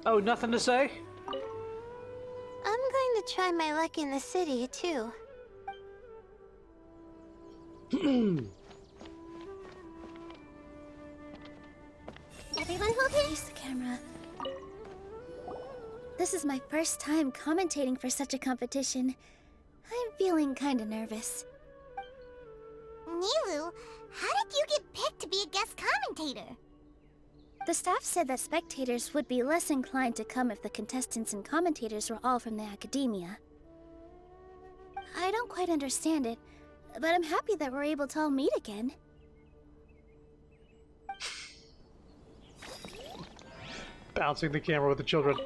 Oh, nothing to say? I'm going to try my luck in the city, too. Everyone okay? Use the camera. This is my first time commentating for such a competition. I'm feeling kinda nervous. Nilu, how did you get picked to be a guest commentator? The staff said that spectators would be less inclined to come if the contestants and commentators were all from the academia. I don't quite understand it, but I'm happy that we're able to all meet again. Bouncing the camera with the children.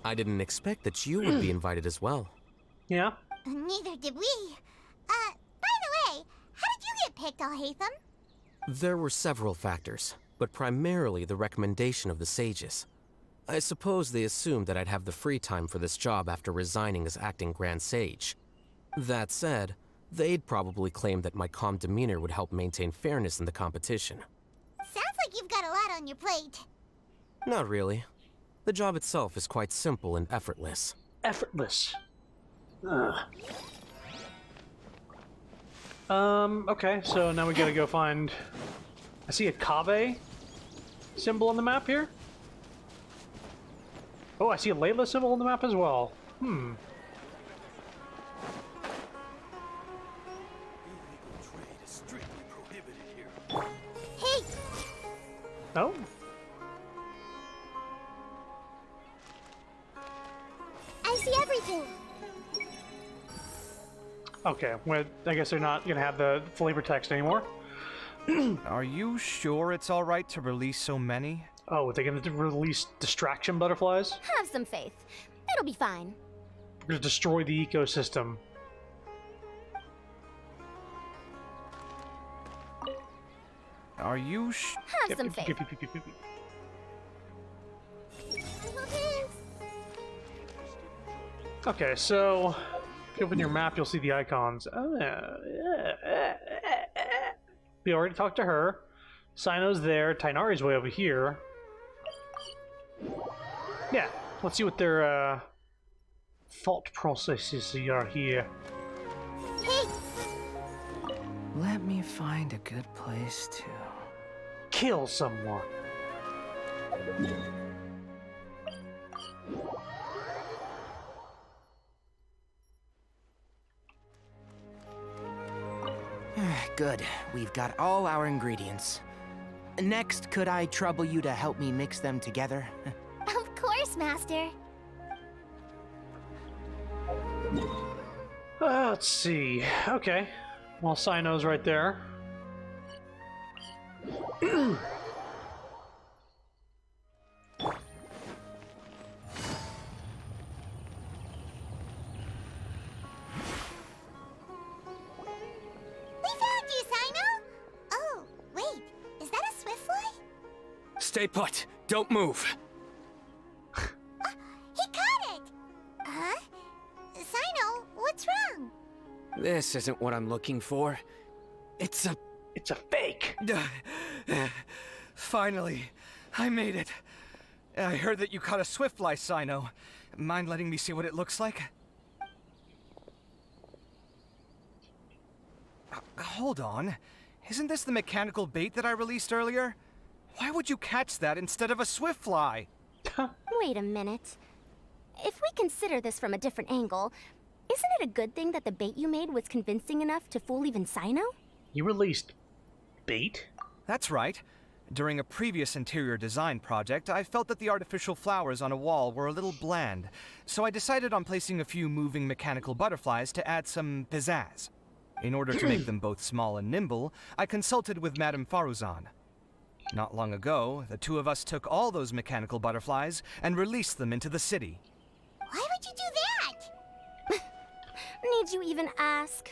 I didn't expect that you would be invited as well. Yeah? Neither did we. By the way, how did you get picked, Alhaitham? There were several factors, but primarily the recommendation of the sages. I suppose they assumed that I'd have the free time for this job after resigning as acting Grand Sage. That said, they'd probably claim that my calm demeanor would help maintain fairness in the competition. Sounds like you've got a lot on your plate. Not really. The job itself is quite simple and effortless. Effortless. Ugh. Okay, so now we gotta go find... I see a Kave symbol on the map here. Oh, I see a Layla symbol on the map as well. Hey! Oh? I see everything. Okay, well, I guess they're not gonna have the flavor text anymore. Are you sure it's alright to release so many? Oh, are they gonna release distraction butterflies? Have some faith. It'll be fine. We're gonna destroy the ecosystem. Are you Have some faith. Okay, so if you open your map, you'll see the icons. We already talked to her. Sino's there. Tainari's way over here. Yeah, let's see what their thought processes are here. Hey! Let me find a good place to... kill someone. Good. We've got all our ingredients. Next, could I trouble you to help me mix them together? Of course, Master. Let's see. Okay. Well, Sino's right there. Stay put. Don't move. He caught it! Huh? Sino, what's wrong? This isn't what I'm looking for. It's a fake. Finally, I made it. I heard that you caught a swiftfly, Sino. Mind letting me see what it looks like? Hold on. Isn't this the mechanical bait that I released earlier? Why would you catch that instead of a swiftfly? Wait a minute. If we consider this from a different angle, isn't it a good thing that the bait you made was convincing enough to fool even Sino? You released bait? That's right. During a previous interior design project, I felt that the artificial flowers on a wall were a little bland, so I decided on placing a few moving mechanical butterflies to add some pizzazz. In order to make them both small and nimble, I consulted with Madame Faruzan. Not long ago, the two of us took all those mechanical butterflies and released them into the city. Why would you do that? Need you even ask?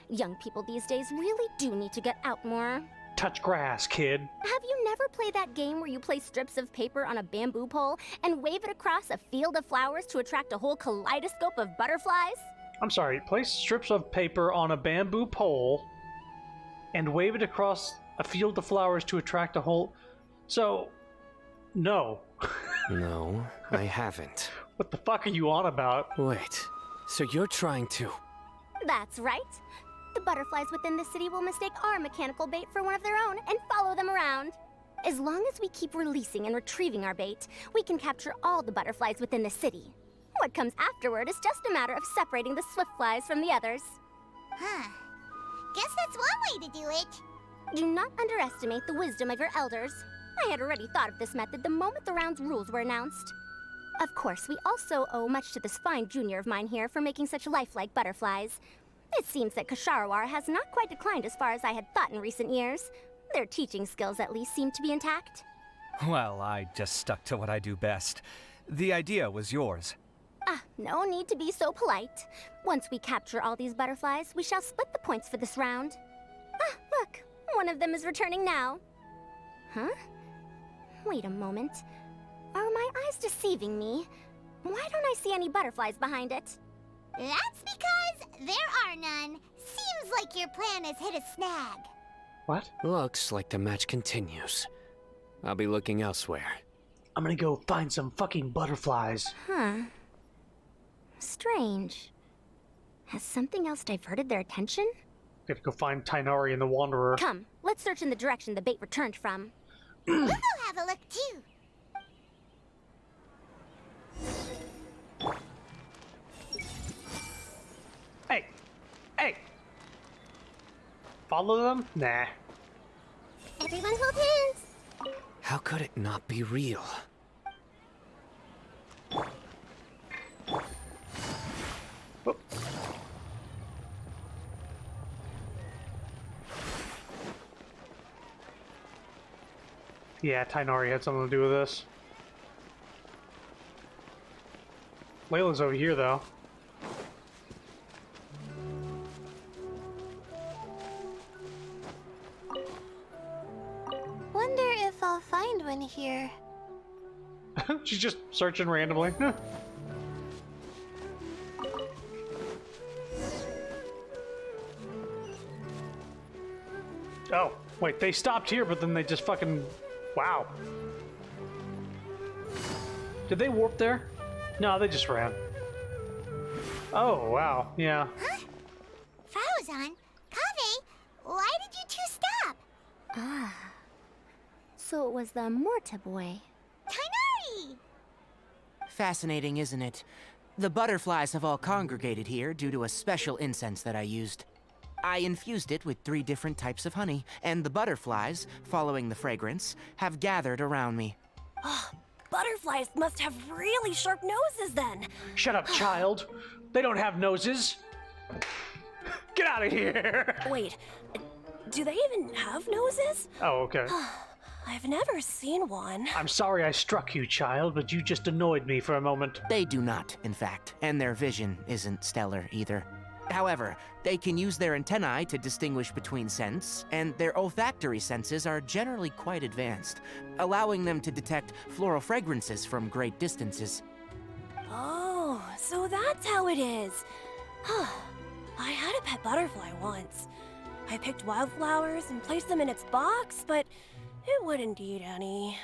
Young people these days really do need to get out more. Touch grass, kid. Have you never played that game where you place strips of paper on a bamboo pole and wave it across a field of flowers to attract a whole kaleidoscope of butterflies? I'm sorry, place strips of paper on a bamboo pole and wave it across a field of flowers to attract a whole... So, no. No, I haven't. What the fuck are you on about? Wait, so you're trying to... That's right. The butterflies within the city will mistake our mechanical bait for one of their own and follow them around. As long as we keep releasing and retrieving our bait, we can capture all the butterflies within the city. What comes afterward is just a matter of separating the swiftflies from the others. Huh. Guess that's one way to do it. Do not underestimate the wisdom of your elders. I had already thought of this method the moment the round's rules were announced. Of course, we also owe much to this fine junior of mine here for making such lifelike butterflies. It seems that Kasharawar has not quite declined as far as I had thought in recent years. Their teaching skills at least seem to be intact. Well, I just stuck to what I do best. The idea was yours. No need to be so polite. Once we capture all these butterflies, we shall split the points for this round. Look, one of them is returning now. Huh? Wait a moment. Are my eyes deceiving me? Why don't I see any butterflies behind it? That's because there are none. Seems like your plan has hit a snag. What? Looks like the match continues. I'll be looking elsewhere. I'm gonna go find some fucking butterflies. Huh. Strange. Has something else diverted their attention? Gotta go find Tainari and the Wanderer. Come, let's search in the direction the bait returned from. We'll go have a look too. Hey! Hey! Follow them? Nah. Everyone hold hands. How could it not be real? Yeah, Tainari had something to do with this. Layla's over here, though. Wonder if I'll find one here. She's just searching randomly. Oh, wait, they stopped here, but then they just fucking... Wow. Did they warp there? No, they just ran. Oh, wow, yeah. Huh? Faruzan? Kaveh? Why did you two stop? Ah. So it was the Morta boy. Tainari! Fascinating, isn't it? The butterflies have all congregated here due to a special incense that I used. I infused it with 3 different types of honey, and the butterflies, following the fragrance, have gathered around me. Butterflies must have really sharp noses then. Shut up, child. They don't have noses. Get out of here. Wait, do they even have noses? Oh, okay. I've never seen one. I'm sorry I struck you, child, but you just annoyed me for a moment. They do not, in fact, and their vision isn't stellar either. However, they can use their antennae to distinguish between scents, and their olfactory senses are generally quite advanced, allowing them to detect floral fragrances from great distances. Oh, so that's how it is. I had a pet butterfly once. I picked wildflowers and placed them in its box, but it wouldn't eat any.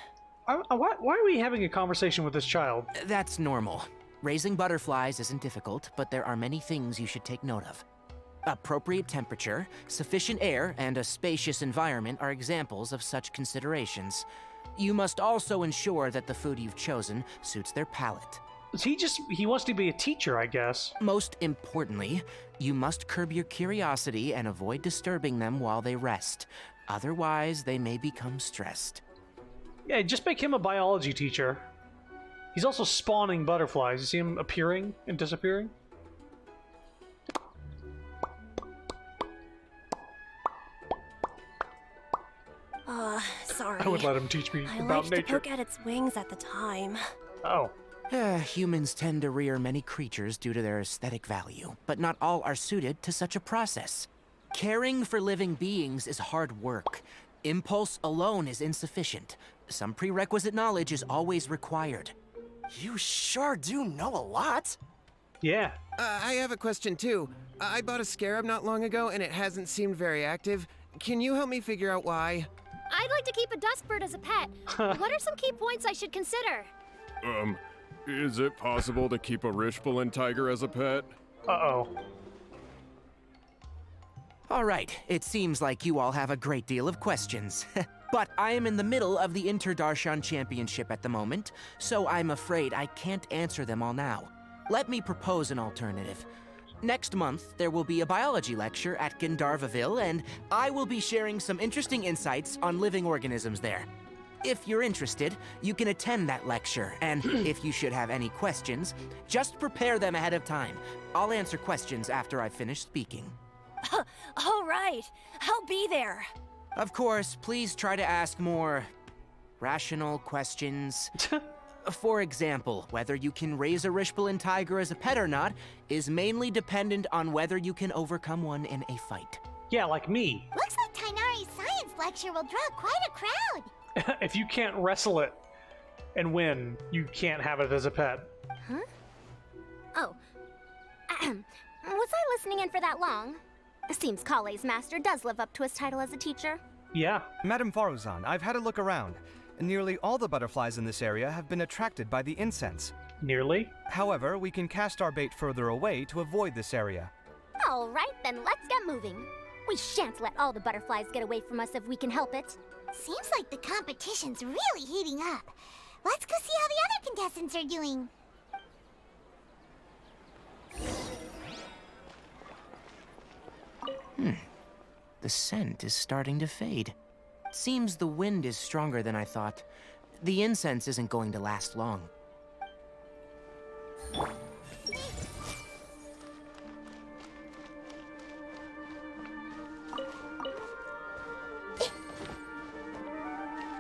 Why are we having a conversation with this child? That's normal. Raising butterflies isn't difficult, but there are many things you should take note of. Appropriate temperature, sufficient air, and a spacious environment are examples of such considerations. You must also ensure that the food you've chosen suits their palate. He wants to be a teacher, I guess. Most importantly, you must curb your curiosity and avoid disturbing them while they rest. Otherwise, they may become stressed. Yeah, just make him a biology teacher. He's also spawning butterflies. You see him appearing and disappearing? Sorry. I would let him teach me I about liked nature. to poke at its wings at the time. Oh. Humans tend to rear many creatures due to their aesthetic value, but not all are suited to such a process. Caring for living beings is hard work. Impulse alone is insufficient. Some prerequisite knowledge is always required. You sure do know a lot. Yeah. I have a question too. I bought a scarab not long ago and it hasn't seemed very active. Can you help me figure out why? I'd like to keep a dustbird as a pet. What are some key points I should consider? Is it possible to keep a Rishbalin tiger as a pet? Uh-oh. All right, it seems like you all have a great deal of questions. But I am in the middle of the Interdarshan Championship at the moment, so I'm afraid I can't answer them all now. Let me propose an alternative. Next month, there will be a biology lecture at Gandharvaville, and I will be sharing some interesting insights on living organisms there. If you're interested, you can attend that lecture, and if you should have any questions, just prepare them ahead of time. I'll answer questions after I've finished speaking. All right, I'll be there. Of course, please try to ask more rational questions. For example, whether you can raise a Rishbalin tiger as a pet or not is mainly dependent on whether you can overcome one in a fight. Yeah, like me. Looks like Tainari's science lecture will draw quite a crowd. If you can't wrestle it and win, you can't have it as a pet. Huh? Oh. Was I listening in for that long? Seems Kale's master does live up to his title as a teacher. Yeah. Madame Faruzan, I've had a look around. Nearly all the butterflies in this area have been attracted by the incense. Nearly? However, we can cast our bait further away to avoid this area. All right, then let's get moving. We shan't let all the butterflies get away from us if we can help it. Seems like the competition's really heating up. Let's go see how the other contestants are doing. The scent is starting to fade. Seems the wind is stronger than I thought. The incense isn't going to last long.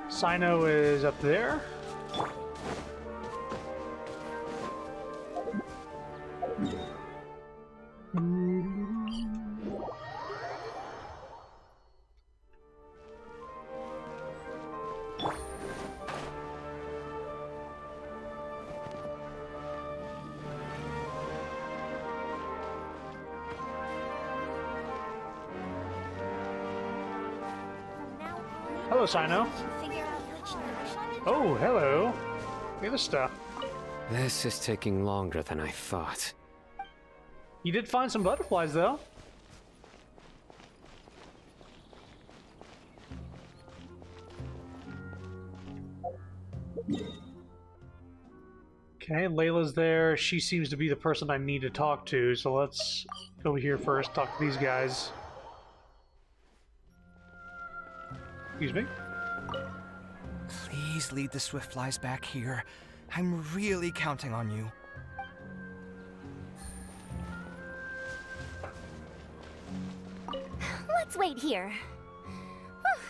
Sino is up there. Hello, Sino. Oh, hello. Look at this stuff. This is taking longer than I thought. You did find some butterflies, though. Okay, Layla's there. She seems to be the person I need to talk to, so let's go here first, talk to these guys. Excuse me? Please lead the Swiftflies back here. I'm really counting on you. Let's wait here. Whew.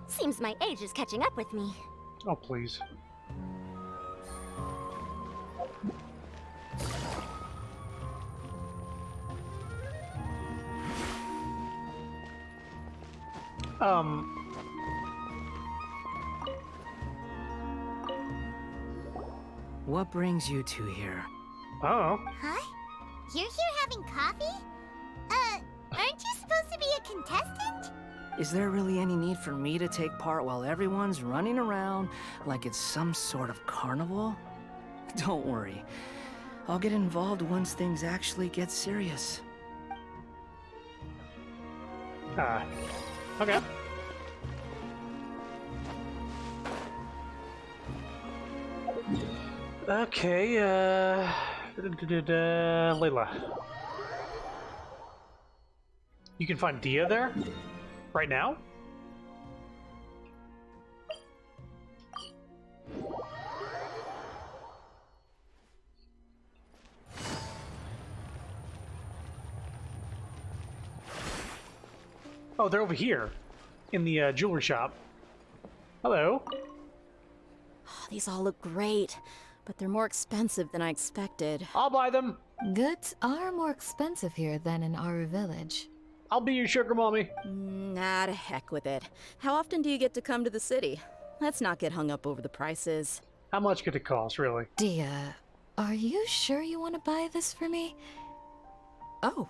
Seems my age is catching up with me. Oh, please. What brings you two here? Oh. Huh? You're here having coffee? Aren't you supposed to be a contestant? Is there really any need for me to take part while everyone's running around like it's some sort of carnival? Don't worry. I'll get involved once things actually get serious. Okay. Okay, Layla. You can find Dia there? Right now? Oh, they're over here. In the jewelry shop. Hello. Oh, these all look great, but they're more expensive than I expected. I'll buy them. Goods are more expensive here than in our village. I'll be your sugar mommy. Nah, to heck with it. How often do you get to come to the city? Let's not get hung up over the prices. How much could it cost, really? Dia, are you sure you want to buy this for me? Oh,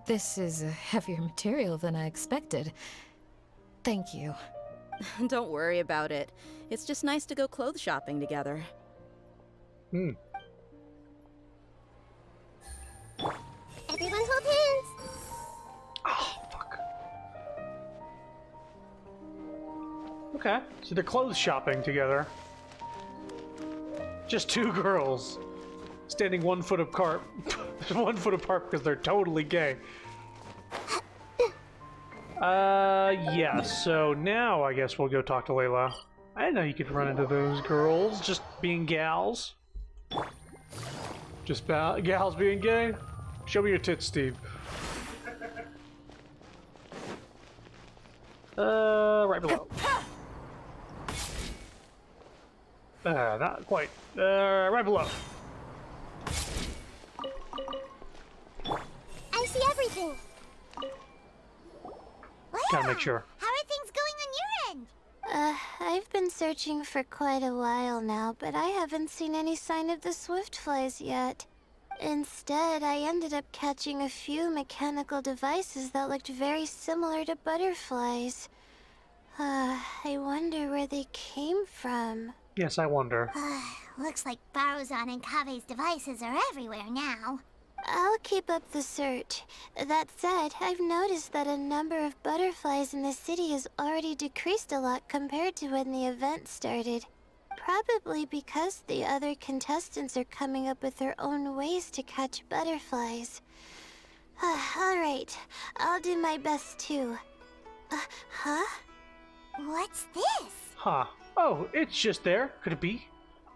this is a heavier material than I expected. Thank you. Don't worry about it. It's just nice to go clothes shopping together. Everyone hold hands! Oh, fuck. Okay, so they're clothes shopping together. Just two girls standing 1 foot apart. 1 foot apart because they're totally gay. Yeah, so now I guess we'll go talk to Layla. I didn't know you could run into those girls just being gals. Just gals being gay? Show me your tits, Steve. Right below. Not quite. Right below. I see everything. Gotta make sure. How are things going on your end? I've been searching for quite a while now, but I haven't seen any sign of the Swiftflies yet. Instead, I ended up catching a few mechanical devices that looked very similar to butterflies. I wonder where they came from. Yes, I wonder. Looks like Baruzan and Kave's devices are everywhere now. I'll keep up the search. That said, I've noticed that a number of butterflies in the city has already decreased a lot compared to when the event started. Probably because the other contestants are coming up with their own ways to catch butterflies. Alright, I'll do my best too. Huh? What's this? Huh. Oh, it's just there. Could it be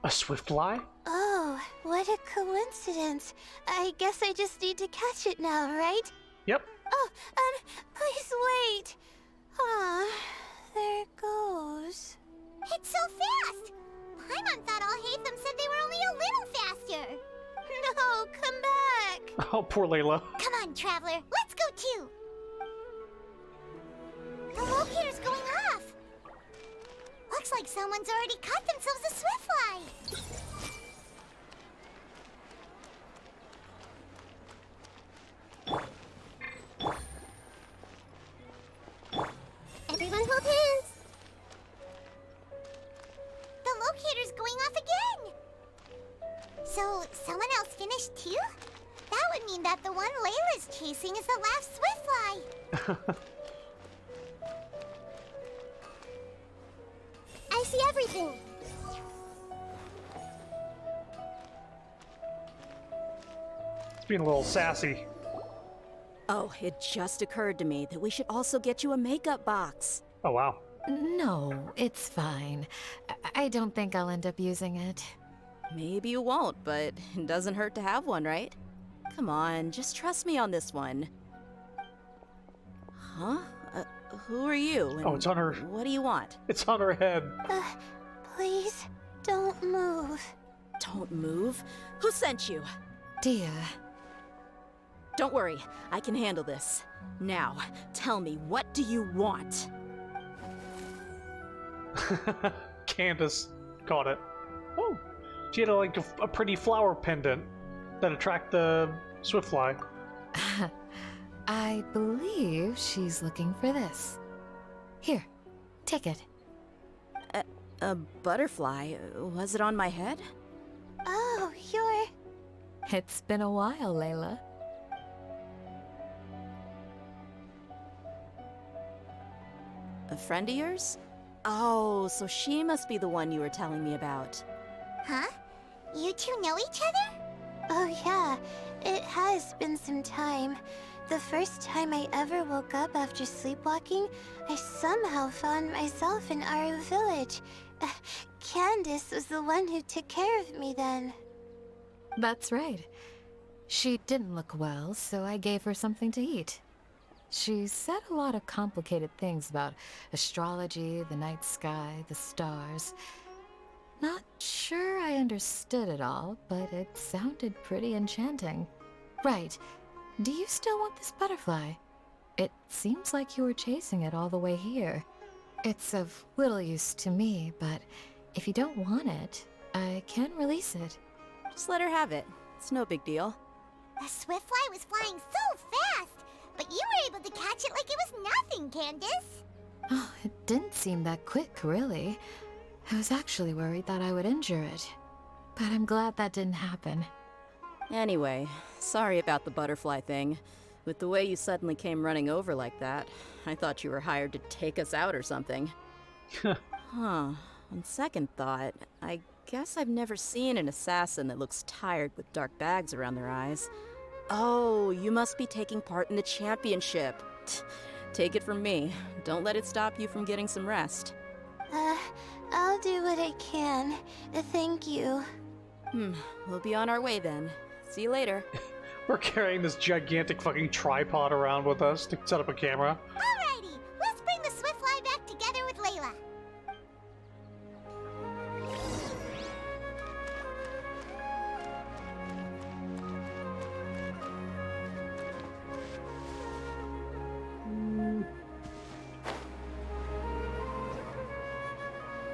a swift fly? Oh, what a coincidence. I guess I just need to catch it now, right? Yep. Oh, please wait. Ah, there it goes. It's so fast! Paimon thought all Hatham said they were only a little faster. No, come back. Oh, poor Layla. Come on, Traveler. Let's go too. The locator's going off. Looks like someone's already caught themselves a swift fly. Everyone hold hands. The locator's going off again. So, someone else finished too? That would mean that the one Layla's chasing is the last swift fly. I see everything. It's being a little sassy. Oh, it just occurred to me that we should also get you a makeup box. Oh, wow. No, it's fine. I don't think I'll end up using it. Maybe you won't, but it doesn't hurt to have one, right? Come on, just trust me on this one. Huh? Who are you? Oh, it's on her. What do you want? It's on her head. Please, don't move. Don't move? Who sent you? Dia. Don't worry, I can handle this. Now, tell me, what do you want? Candace caught it. Oh, she had like a pretty flower pendant that attract the swiftfly. I believe she's looking for this. Here, take it. A butterfly? Was it on my head? Oh, you're... It's been a while, Layla. A friend of yours? Oh, so she must be the one you were telling me about. Huh? You two know each other? Oh yeah, it has been some time. The first time I ever woke up after sleepwalking, I somehow found myself in Aru village. Candace was the one who took care of me then. That's right. She didn't look well, so I gave her something to eat. She said a lot of complicated things about astrology, the night sky, the stars. Not sure I understood it all, but it sounded pretty enchanting. Right. Do you still want this butterfly? It seems like you were chasing it all the way here. It's of little use to me, but if you don't want it, I can release it. Just let her have it. It's no big deal. The swiftfly was flying so fast, but you were able to catch it like it was nothing, Candace. Oh, it didn't seem that quick, really. I was actually worried that I would injure it. But I'm glad that didn't happen. Anyway, sorry about the butterfly thing. With the way you suddenly came running over like that, I thought you were hired to take us out or something. Huh. On second thought, I guess I've never seen an assassin that looks tired with dark bags around their eyes. Oh, you must be taking part in the championship. Take it from me. Don't let it stop you from getting some rest. I'll do what I can. Thank you. We'll be on our way then. See you later. We're carrying this gigantic fucking tripod around with us to set up a camera. Alrighty, let's bring the swiftfly back together with Layla.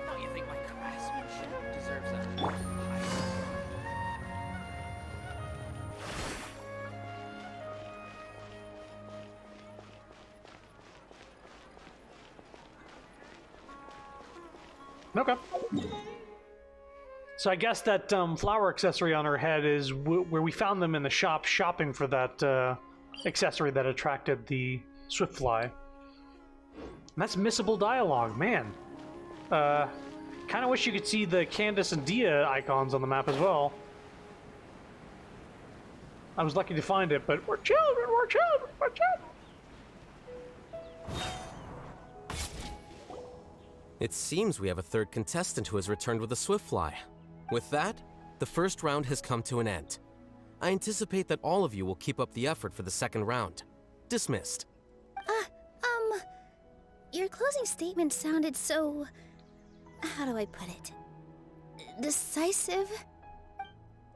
Don't you think my craftsmanship deserves a Okay. So I guess that flower accessory on her head is where we found them in the shop shopping for that accessory that attracted the Swiftfly. And that's missable dialogue, man. Kind of wish you could see the Candace and Dia icons on the map as well. I was lucky to find it, but we're children, we're children, we're children. It seems we have a third contestant who has returned with a Swiftfly. With that, the first round has come to an end. I anticipate that all of you will keep up the effort for the second round. Dismissed. Your closing statement sounded so... how do I put it? Decisive?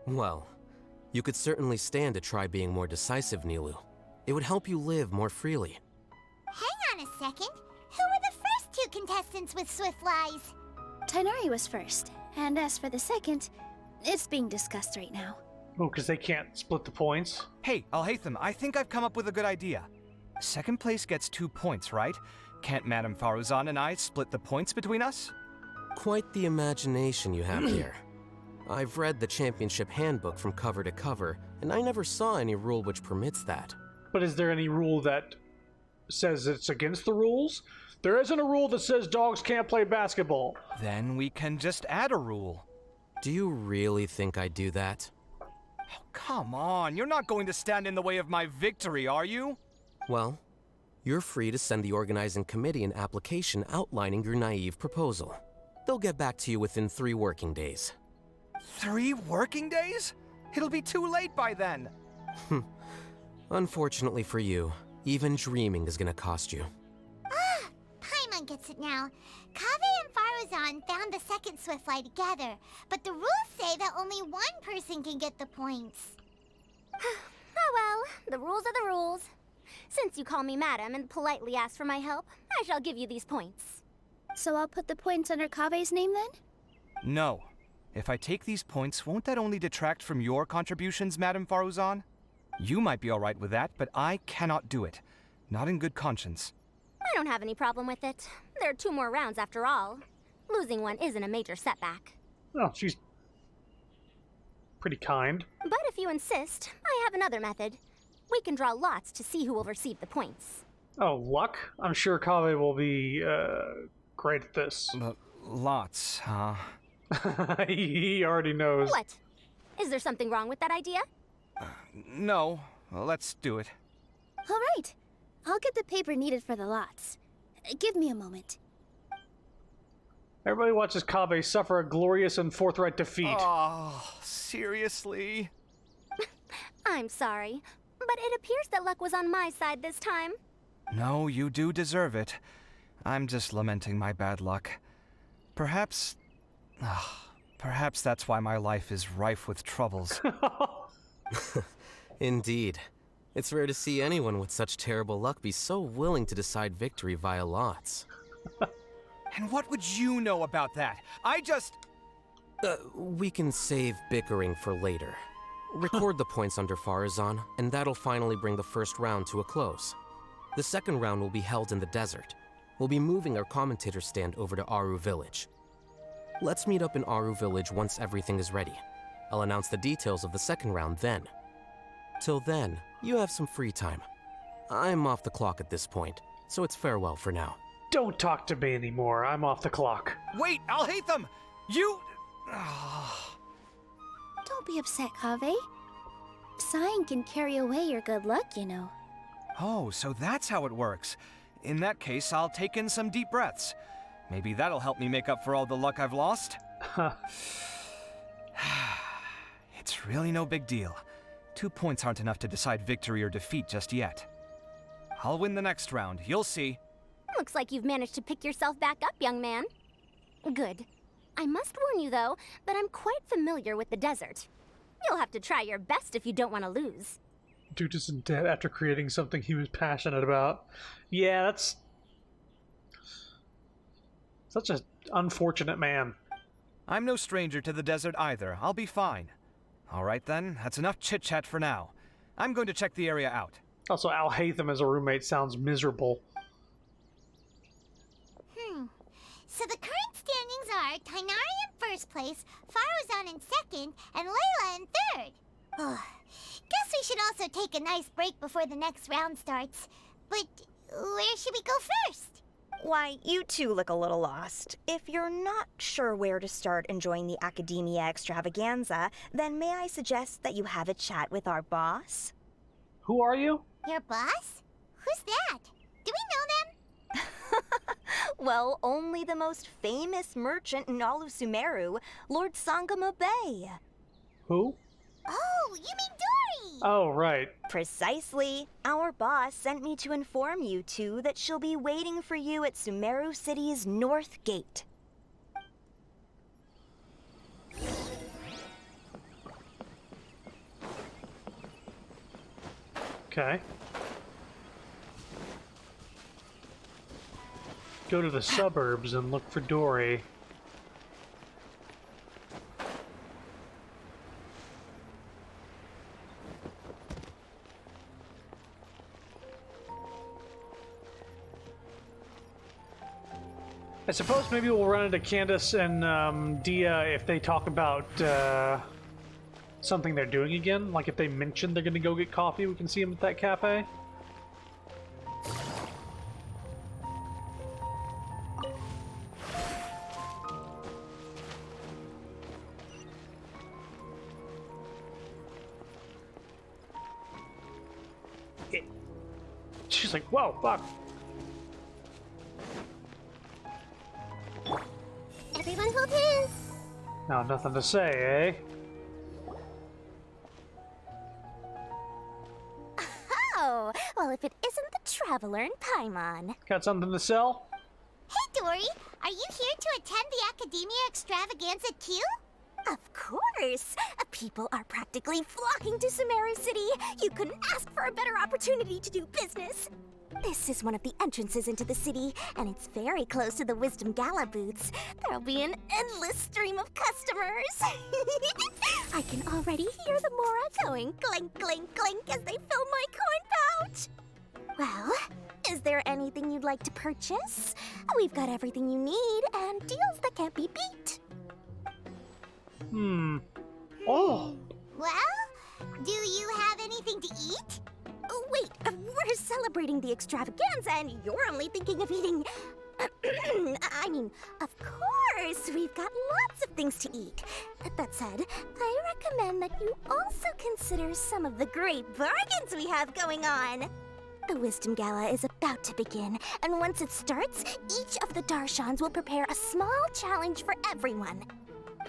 Well, you could certainly stand to try being more decisive, Nilu. It would help you live more freely. Hang on a second. Who were the first two contestants with Swiftflies? Tainari was first, and as for the second, it's being discussed right now. Oh, because they can't split the points? Hey, Alhaitham, I think I've come up with a good idea. Second place gets 2 points, right? Can't Madame Faruzan and I split the points between us? Quite the imagination you have here. I've read the championship handbook from cover to cover, and I never saw any rule which permits that. But is there any rule that says it's against the rules? There isn't a rule that says dogs can't play basketball. Then we can just add a rule. Do you really think I'd do that? Oh, come on, you're not going to stand in the way of my victory, are you? Well, you're free to send the organizing committee an application outlining your naive proposal. They'll get back to you within 3 working days. 3 working days? It'll be too late by then. Unfortunately for you, even dreaming is gonna cost you. Ah, Paimon gets it now. Kaveh and Faruzan found the second Swiftfly together, but the rules say that only one person can get the points. Oh well, the rules are the rules. Since you call me madam and politely ask for my help, I shall give you these points. So I'll put the points under Kaveh's name then? No. If I take these points, won't that only detract from your contributions, Madame Faruzan? You might be alright with that, but I cannot do it. Not in good conscience. I don't have any problem with it. There are 2 more rounds after all. Losing one isn't a major setback. Oh, she's pretty kind. But if you insist, I have another method. We can draw lots to see who will receive the points. Oh, luck? I'm sure Kaveh will be great at this. Lots, huh? He already knows. What? Is there something wrong with that idea? No. Well, let's do it. All right. I'll get the paper needed for the lots. Give me a moment. Everybody watches Kaveh suffer a glorious and forthright defeat. Oh, seriously? I'm sorry, but it appears that luck was on my side this time. No, you do deserve it. I'm just lamenting my bad luck. Perhaps that's why my life is rife with troubles. Indeed. It's rare to see anyone with such terrible luck be so willing to decide victory via lots. And what would you know about that? We can save bickering for later. Record the points under Faruzan, and that'll finally bring the first round to a close. The second round will be held in the desert. We'll be moving our commentator stand over to Aru Village. Let's meet up in Aru Village once everything is ready. I'll announce the details of the second round then. Till then, you have some free time. I'm off the clock at this point, so it's farewell for now. Don't talk to me anymore. I'm off the clock. Wait, Alhaitham! You... Don't be upset, Kaveh. Sighing can carry away your good luck, you know. Oh, so that's how it works. In that case, I'll take in some deep breaths. Maybe that'll help me make up for all the luck I've lost. It's really no big deal. 2 points aren't enough to decide victory or defeat just yet. I'll win the next round, you'll see. Looks like you've managed to pick yourself back up, young man. Good. I must warn you, though, that I'm quite familiar with the desert. You'll have to try your best if you don't want to lose. Dude is in debt after creating something he was passionate about. Yeah, that's... such an unfortunate man. I'm no stranger to the desert either. I'll be fine. All right then, that's enough chit-chat for now. I'm going to check the area out. Also, Alhaitham as a roommate sounds miserable. So the current standings are Tainari in first place, Faruzan in second, and Layla in third. Guess we should also take a nice break before the next round starts. But where should we go first? Why, you two look a little lost. If you're not sure where to start enjoying the Academia Extravaganza, then may I suggest that you have a chat with our boss? Who are you? Your boss? Who's that? Do we know them? Well, only the most famous merchant in all of Sumeru, Lord Sangama Bay. Who? Oh, you mean Dory! Oh, right. Precisely. Our boss sent me to inform you two that she'll be waiting for you at Sumeru City's North Gate. Okay. Go to the suburbs and look for Dory. I suppose maybe we'll run into Candace and Dia if they talk about something they're doing again. Like if they mention they're going to go get coffee, we can see them at that cafe. She's like, whoa, fuck. Everyone hold hands. Now, nothing to say, eh? Oh, well, if it isn't the Traveler in Paimon. Got something to sell? Hey, Dory, are you here to attend the Academia Extravaganza too? Of course! People are practically flocking to Sumeru City. You couldn't ask for a better opportunity to do business. This is one of the entrances into the city, and it's very close to the Wisdom Gala booths. There'll be an endless stream of customers. I can already hear the Mora going clink, clink, clink as they fill my coin pouch. Well, is there anything you'd like to purchase? We've got everything you need and deals that can't be beat. Oh! Well, do you have anything to eat? Oh, wait, we're celebrating the extravaganza and you're only thinking of eating... I mean, of course, we've got lots of things to eat. That said, I recommend that you also consider some of the great bargains we have going on. The Wisdom Gala is about to begin, and once it starts, each of the Darshans will prepare a small challenge for everyone.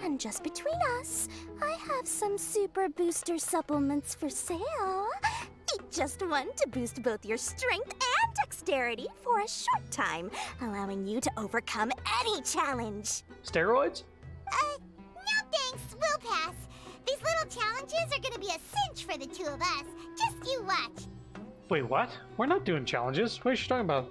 And just between us, I have some super booster supplements for sale. Eat just one to boost both your strength and dexterity for a short time, allowing you to overcome any challenge. Steroids? No thanks, we'll pass. These little challenges are gonna be a cinch for the two of us. Just you watch. Wait, what? We're not doing challenges. What are you talking about?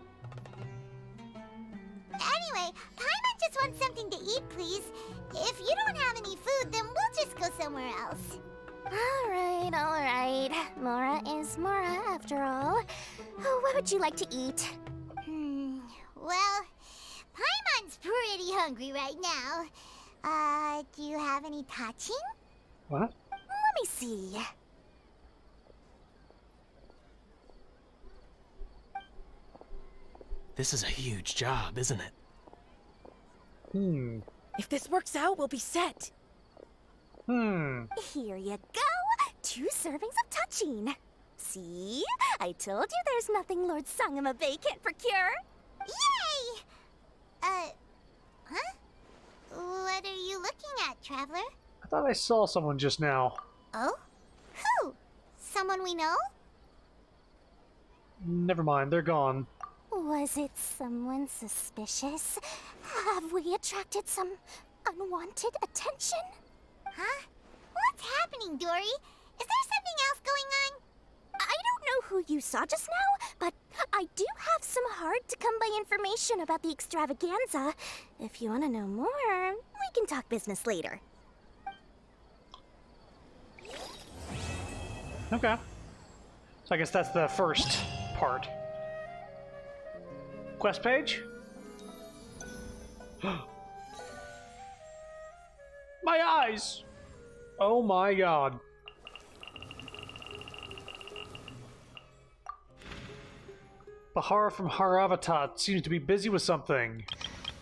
Anyway, Paimon just wants something to eat, please. If you don't have any food, then we'll just go somewhere else. All right. Mora is Mora, after all. Oh, what would you like to eat? Well, Paimon's pretty hungry right now. Do you have any tachin? What? Let me see. This is a huge job, isn't it? If this works out, we'll be set. Here you go. 2 servings of touching. See? I told you there's nothing Lord Sangama Bay can't procure. Yay! Huh? What are you looking at, Traveler? I thought I saw someone just now. Oh? Who? Someone we know? Never mind, they're gone. Was it someone suspicious? Have we attracted some unwanted attention? Huh? What's happening, Dory? Is there something else going on? I don't know who you saw just now, but I do have some hard-to-come-by information about the extravaganza. If you want to know more, we can talk business later. Okay. So I guess that's the first part. Quest page? My eyes! Oh my god. Bahar from Haravatat seems to be busy with something.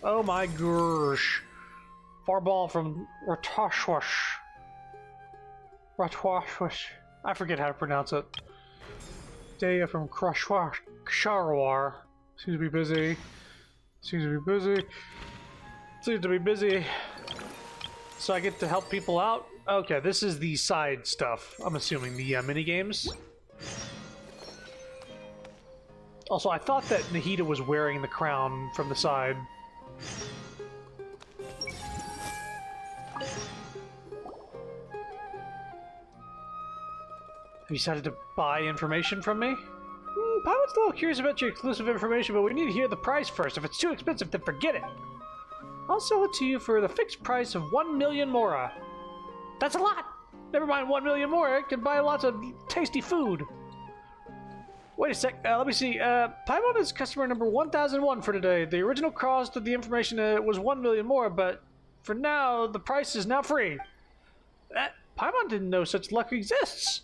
Oh my gosh. Farball from Ratashwash. Ratwashwash. I forget how to pronounce it. Daya from Sharwar. Seems to be busy. Seems to be busy. Seems to be busy. So I get to help people out? Okay, this is the side stuff. I'm assuming the mini games. Also, I thought that Nahida was wearing the crown from the side. You decided to buy information from me? Pilot's a little curious about your exclusive information, but we need to hear the price first. If it's too expensive, then forget it. I'll sell it to you for the fixed price of 1 million mora. That's a lot! Never mind 1 million mora, it can buy lots of tasty food. Wait a sec, let me see. Paimon is customer number 1001 for today. The original cost of the information was 1 million mora, but for now, the price is now free. Paimon didn't know such luck exists.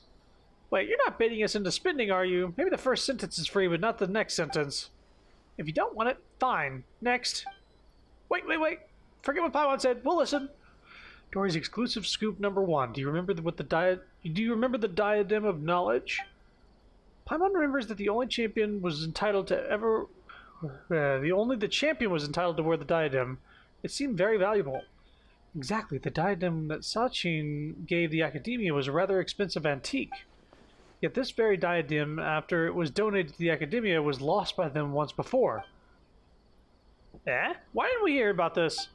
Wait, you're not baiting us into spending, are you? Maybe the first sentence is free, but not the next sentence. If you don't want it, fine. Next. Wait. Forget what Paimon said. We'll listen. Dory's exclusive scoop number 1. Do you remember the diadem of knowledge? Paimon remembers that the only champion was entitled to ever... the champion was entitled to wear the diadem. It seemed very valuable. Exactly. The diadem that Sachin gave the Academia was a rather expensive antique. Yet this very diadem, after it was donated to the Academia, was lost by them once before. Why didn't we hear about this?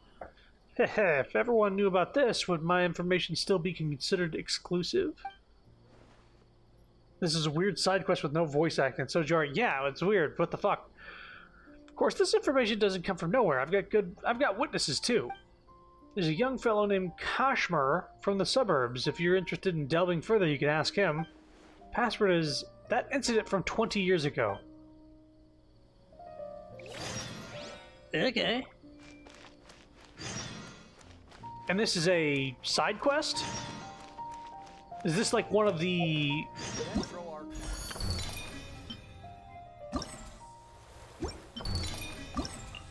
If everyone knew about this, would my information still be considered exclusive? This is a weird side quest with no voice acting. So jarring. Yeah, it's weird. What the fuck? Of course, this information doesn't come from nowhere. I've got witnesses too. There's a young fellow named Kashmir from the suburbs. If you're interested in delving further, you can ask him. Password is that incident from 20 years ago. Okay. And this is a side quest? Is this like one of the...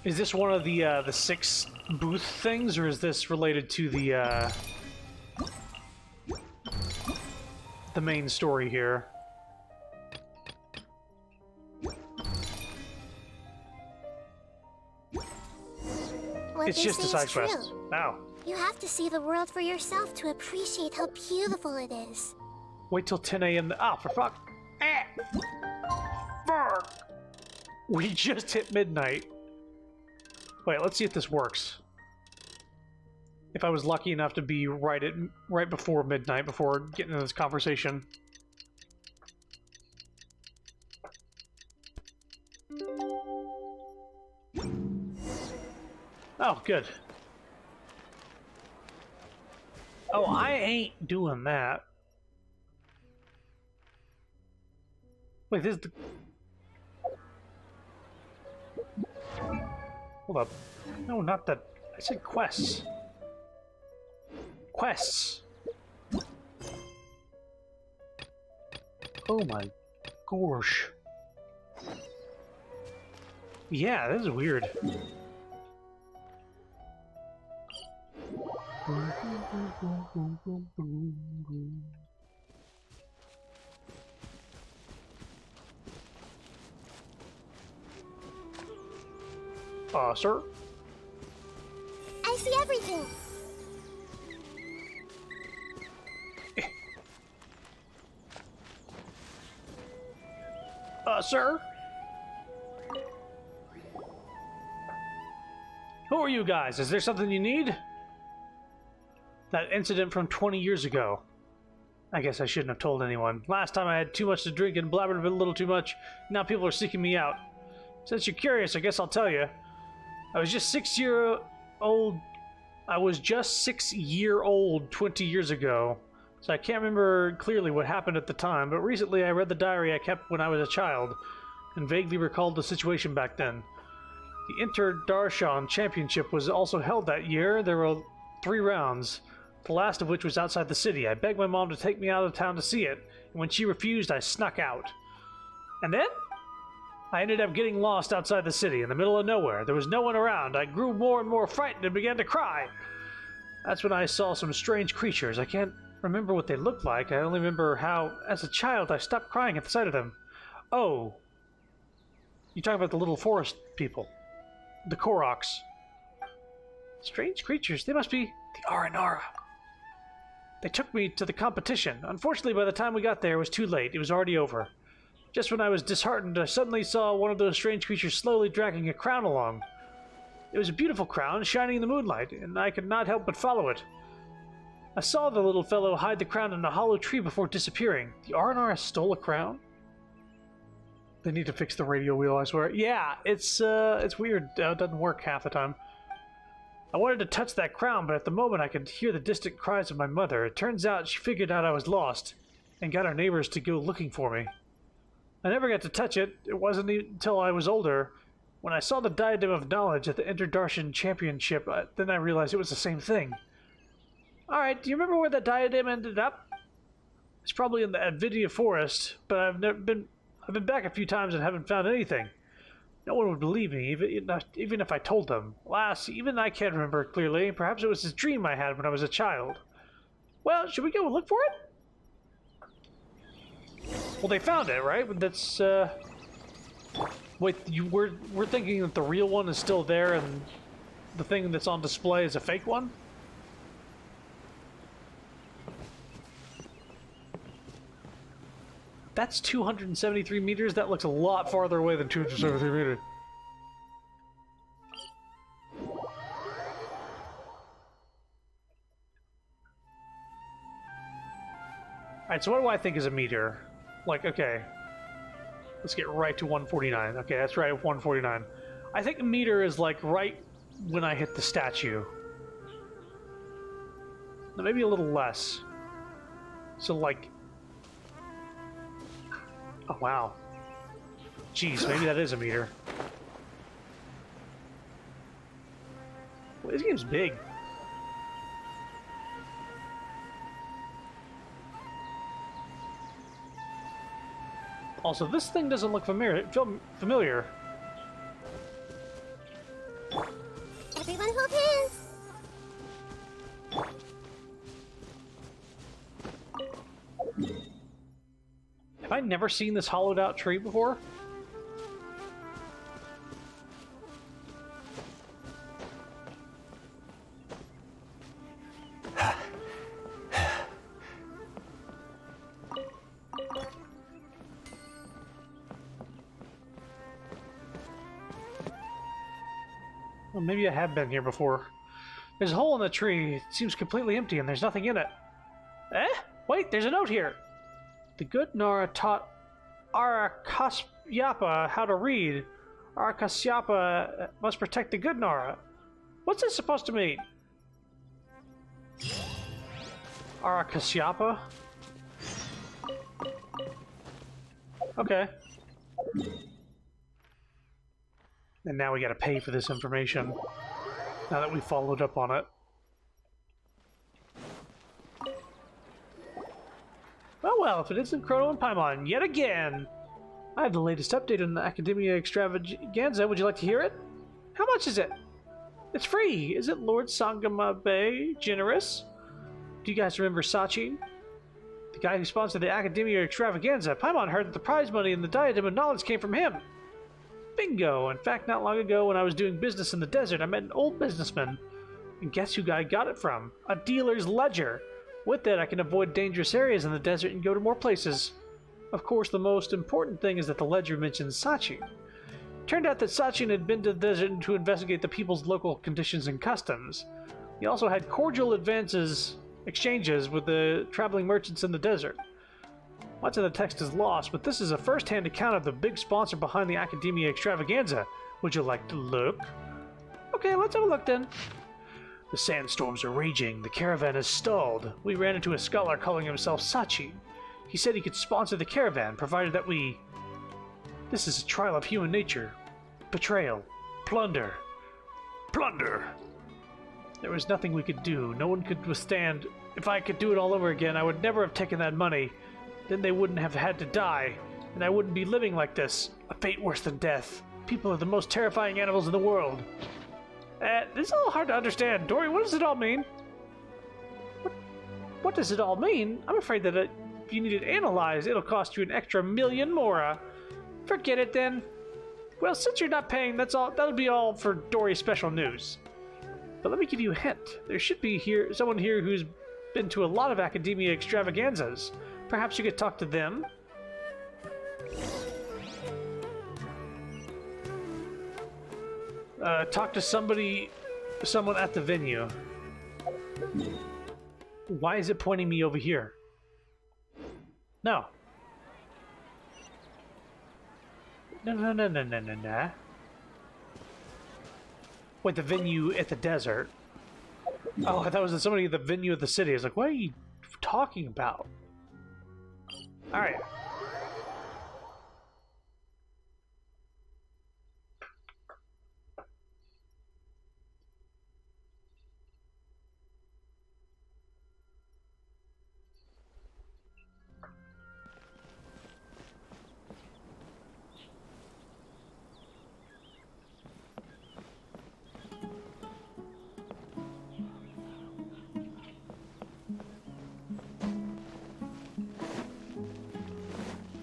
Is this one of the 6 booth things, or is this related to the main story here? What it's they just a say side is quest. true. Wow. You have to see the world for yourself to appreciate how beautiful it is. Wait till 10 a.m. Ah, for fuck. Fuck. We just hit midnight. Wait, let's see if this works. If I was lucky enough to be right before midnight, before getting into this conversation. Oh, good. Oh, I ain't doing that. Wait, this is the... Hold up. No, not that. I said quests. Quests. Oh my gosh. Yeah, this is weird. Sir? I see everything. Sir? Who are you guys? Is there something you need? That incident from 20 years ago. I guess I shouldn't have told anyone. Last time I had too much to drink and blabbered a little too much. Now people are seeking me out. Since you're curious, I guess I'll tell you. I was just 6 year old 20 years ago. So I can't remember clearly what happened at the time, but recently I read the diary I kept when I was a child, and vaguely recalled the situation back then. The Inter-Darshan Championship was also held that year. There were 3 rounds. the last of which was outside the city. I begged my mom to take me out of town to see it, and when she refused, I snuck out. And then? I ended up getting lost outside the city, in the middle of nowhere. There was no one around. I grew more and more frightened and began to cry. That's when I saw some strange creatures. I can't remember what they looked like. I only remember how, as a child, I stopped crying at the sight of them. Oh. You talking about the little forest people. The Koroks. Strange creatures. They must be the Aranara. They took me to the competition. Unfortunately, by the time we got there, it was too late. It was already over. Just when I was disheartened, I suddenly saw one of those strange creatures slowly dragging a crown along. It was a beautiful crown, shining in the moonlight, and I could not help but follow it. I saw the little fellow hide the crown in a hollow tree before disappearing. The Aranara stole a crown? They need to fix the radio wheel, I swear. Yeah, it's weird. It doesn't work half the time. I wanted to touch that crown, but at the moment I could hear the distant cries of my mother. It turns out she figured out I was lost, and got our neighbors to go looking for me. I never got to touch it. It wasn't until I was older. When I saw the Diadem of Knowledge at the Interdarshan Championship, then I realized it was the same thing. Alright, do you remember where that diadem ended up? It's probably in the Advidia Forest, but I've been back a few times and haven't found anything. No one would believe me, even if I told them. Alas, even I can't remember it clearly. Perhaps it was a dream I had when I was a child. Well, should we go look for it? Well, they found it, right? That's, Wait, we're thinking that the real one is still there and the thing that's on display is a fake one? That's 273 meters? That looks a lot farther away than 273 meters. Alright, so what do I think is a meter? Like, okay. Let's get right to 149. Okay, that's right, 149. I think a meter is like right when I hit the statue. No, maybe a little less. So like... Oh, wow. Jeez, maybe that is a meter. Well, this game's big. Also, this thing doesn't look familiar. Familiar. Everyone hold hands. Have I never seen this hollowed out tree before? Well, maybe I have been here before. There's a hole in the tree. It seems completely empty and there's nothing in it. Eh? Wait, there's a note here. The good Nara taught Arakasyapa how to read. Arakasyapa must protect the good Nara. What's this supposed to mean? Arakasyapa? Okay. And now we gotta pay for this information, now that we followed up on it. Well, if it isn't Chrono and Paimon, yet again! I have the latest update on the Academia Extravaganza. Would you like to hear it? How much is it? It's free! Isn't Lord Sangama Bay generous? Do you guys remember Sachin? The guy who sponsored the Academia Extravaganza. Paimon heard that the prize money and the Diadem of Knowledge came from him. Bingo! In fact, not long ago when I was doing business in the desert, I met an old businessman. And guess who I got it from? A dealer's ledger! With that, I can avoid dangerous areas in the desert and go to more places. Of course, the most important thing is that the ledger mentions Sachin. Turned out that Sachin had been to the desert to investigate the people's local conditions and customs. He also had cordial exchanges with the traveling merchants in the desert. Much of the text is lost, but this is a first-hand account of the big sponsor behind the Academia Extravaganza. Would you like to look? Okay, let's have a look then. The sandstorms are raging. The caravan is stalled. We ran into a scholar calling himself Sachin. He said he could sponsor the caravan, provided that we... This is a trial of human nature. Betrayal. Plunder. Plunder! There was nothing we could do. No one could withstand. If I could do it all over again, I would never have taken that money. Then they wouldn't have had to die, and I wouldn't be living like this. A fate worse than death. People are the most terrifying animals in the world. This is all hard to understand. Dory, what does it all mean? What does it all mean? I'm afraid that if you need it analyzed, it'll cost you an extra million mora. Forget it then. Well, since you're not paying, that'll be all for Dory's special news. But let me give you a hint. There should be someone here who's been to a lot of academia extravaganzas. Perhaps you could talk to them? Talk to someone at the venue. Why is it pointing me over here? No. No. Wait, the venue at the desert. Oh, I thought it was somebody at the venue at the city. I was like, what are you talking about? Alright.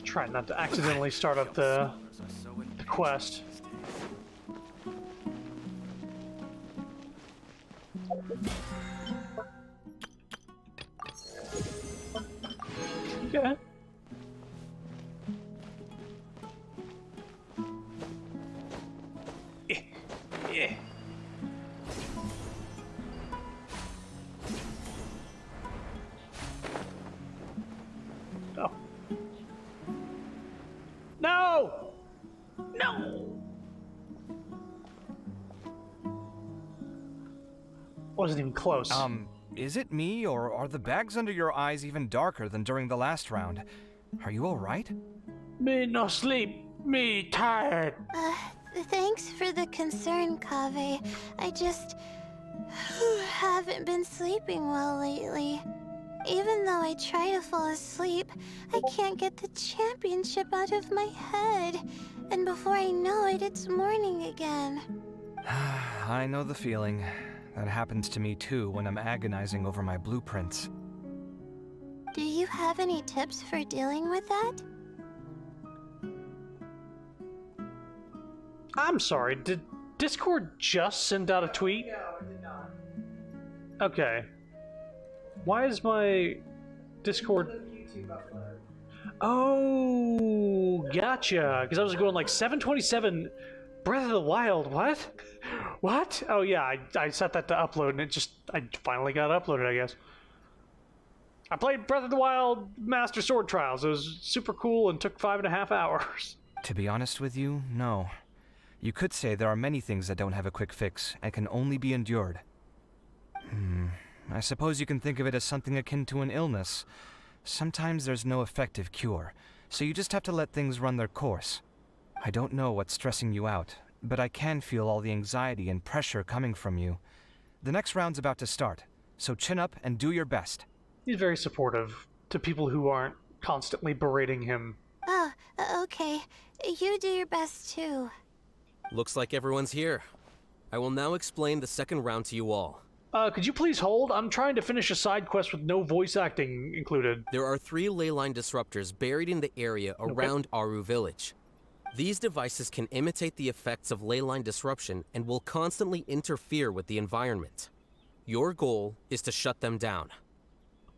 Try not to accidentally start up the quest. Okay. Yeah. Oh. No! No! Wasn't even close. Is it me, or are the bags under your eyes even darker than during the last round? Are you alright? Me no sleep. Me tired. Thanks for the concern, Kaveh. I just haven't been sleeping well lately. Even though I try to fall asleep, I can't get the championship out of my head. And before I know it, it's morning again. I know the feeling. That happens to me too when I'm agonizing over my blueprints. Do you have any tips for dealing with that? I'm sorry, did Discord just send out a tweet? No, it did not. Okay. Why is my Discord... YouTube upload. Oh, gotcha. Because I was going like 727 Breath of the Wild. What? What? Oh yeah, I set that to upload and I finally got uploaded, I guess. I played Breath of the Wild Master Sword Trials. It was super cool and took 5.5 hours. To be honest with you, no. You could say there are many things that don't have a quick fix and can only be endured. I suppose you can think of it as something akin to an illness. Sometimes there's no effective cure, so you just have to let things run their course. I don't know what's stressing you out, but I can feel all the anxiety and pressure coming from you. The next round's about to start, so chin up and do your best. He's very supportive to people who aren't constantly berating him. Oh, okay. You do your best too. Looks like everyone's here. I will now explain the second round to you all. Could you please hold? I'm trying to finish a side quest with no voice acting included. There are 3 leyline disruptors buried in the area around Aru Village. These devices can imitate the effects of leyline disruption and will constantly interfere with the environment. Your goal is to shut them down.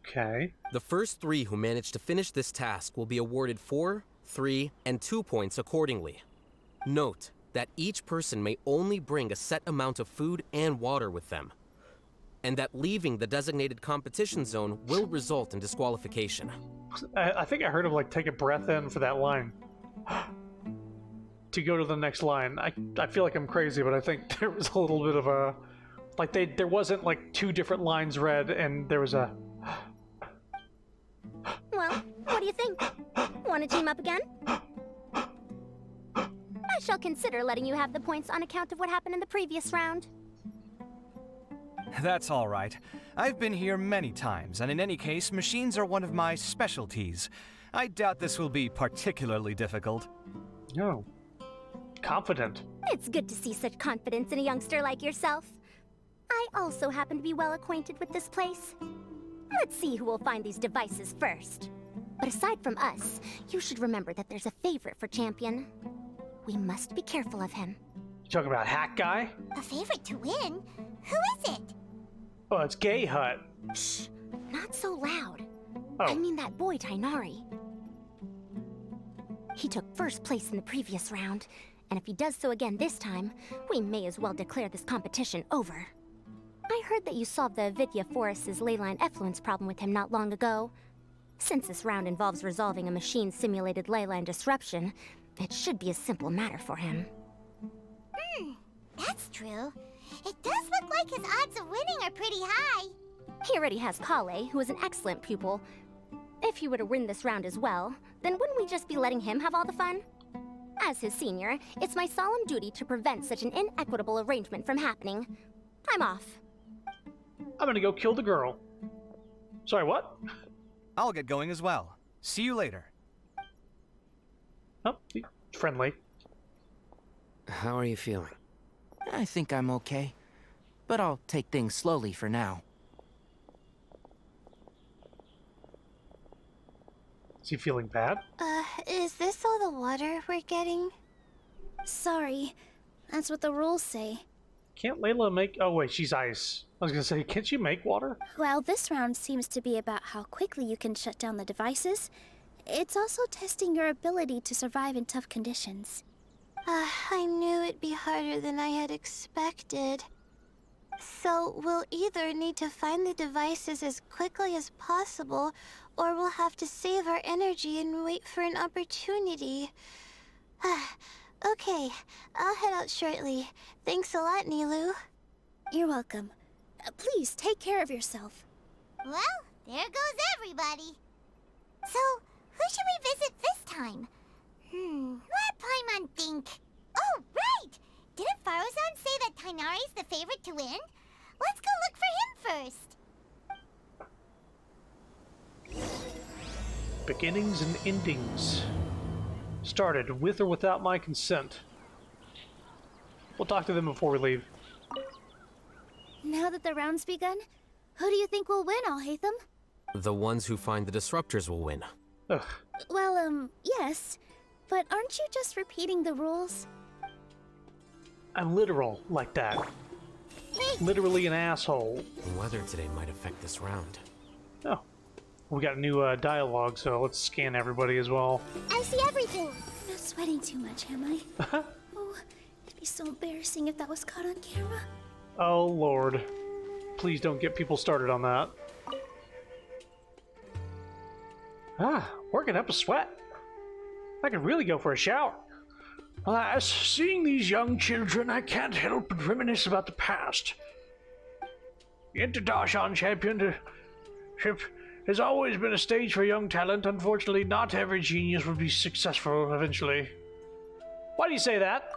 Okay. The first 3 who manage to finish this task will be awarded 4, 3, and 2 points accordingly. Note that each person may only bring a set amount of food and water with them, and that leaving the designated competition zone will result in disqualification. I think I heard him like take a breath in for that line. To go to the next line. I feel like I'm crazy, but I think there was a little bit of a... Like there wasn't like 2 different lines read and there was a... Well, what do you think? Want to team up again? I shall consider letting you have the points on account of what happened in the previous round. That's all right. I've been here many times, and in any case, machines are one of my specialties. I doubt this will be particularly difficult. No. Confident. It's good to see such confidence in a youngster like yourself. I also happen to be well acquainted with this place. Let's see who will find these devices first. But aside from us, you should remember that there's a favorite for Champion. We must be careful of him. You talking about Hack Guy? A favorite to win? Who is it? Oh, it's Gay Hut. Shh, not so loud. Oh. I mean that boy Tainari. He took first place in the previous round, and if he does so again this time, we may as well declare this competition over. I heard that you solved the Avidya Forest's leyline effluence problem with him not long ago. Since this round involves resolving a machine-simulated leyline disruption, it should be a simple matter for him. That's true. It does look like his odds of winning are pretty high. He already has Kale, who is an excellent pupil. If he were to win this round as well, then wouldn't we just be letting him have all the fun? As his senior, it's my solemn duty to prevent such an inequitable arrangement from happening. I'm off. I'm gonna go kill the girl. Sorry, what? I'll get going as well. See you later. Oh, friendly. How are you feeling? I think I'm okay. But I'll take things slowly for now. Is he feeling bad? Is this all the water we're getting? Sorry. That's what the rules say. Can't Layla make... Oh, wait, she's ice. I was gonna say, can't she make water? Well, this round seems to be about how quickly you can shut down the devices. It's also testing your ability to survive in tough conditions. I knew it'd be harder than I had expected. So we'll either need to find the devices as quickly as possible, or we'll have to save our energy and wait for an opportunity. Okay, I'll head out shortly. Thanks a lot, Nilu. You're welcome. Please, take care of yourself. Well, there goes everybody. So, who should we visit this time? Let Paimon think. Oh, right! Didn't Farozan say that Tainari's the favorite to win? Let's go look for him first. Beginnings and endings. Started with or without my consent. We'll talk to them before we leave. Now that the round's begun, who do you think will win, Alhaitham? The ones who find the disruptors will win. Ugh. Well, yes. But aren't you just repeating the rules? I'm literal like that. Literally an asshole. The weather today might affect this round. Oh. We got a new dialogue, so let's scan everybody as well. I see everything! I'm not sweating too much, am I? Oh, it'd be so embarrassing if that was caught on camera. Oh, Lord. Please don't get people started on that. Working up a sweat. I could really go for a shower. Alas, seeing these young children, I can't help but reminisce about the past. The Interdarshan Championship has always been a stage for young talent. Unfortunately, not every genius will be successful eventually. Why do you say that?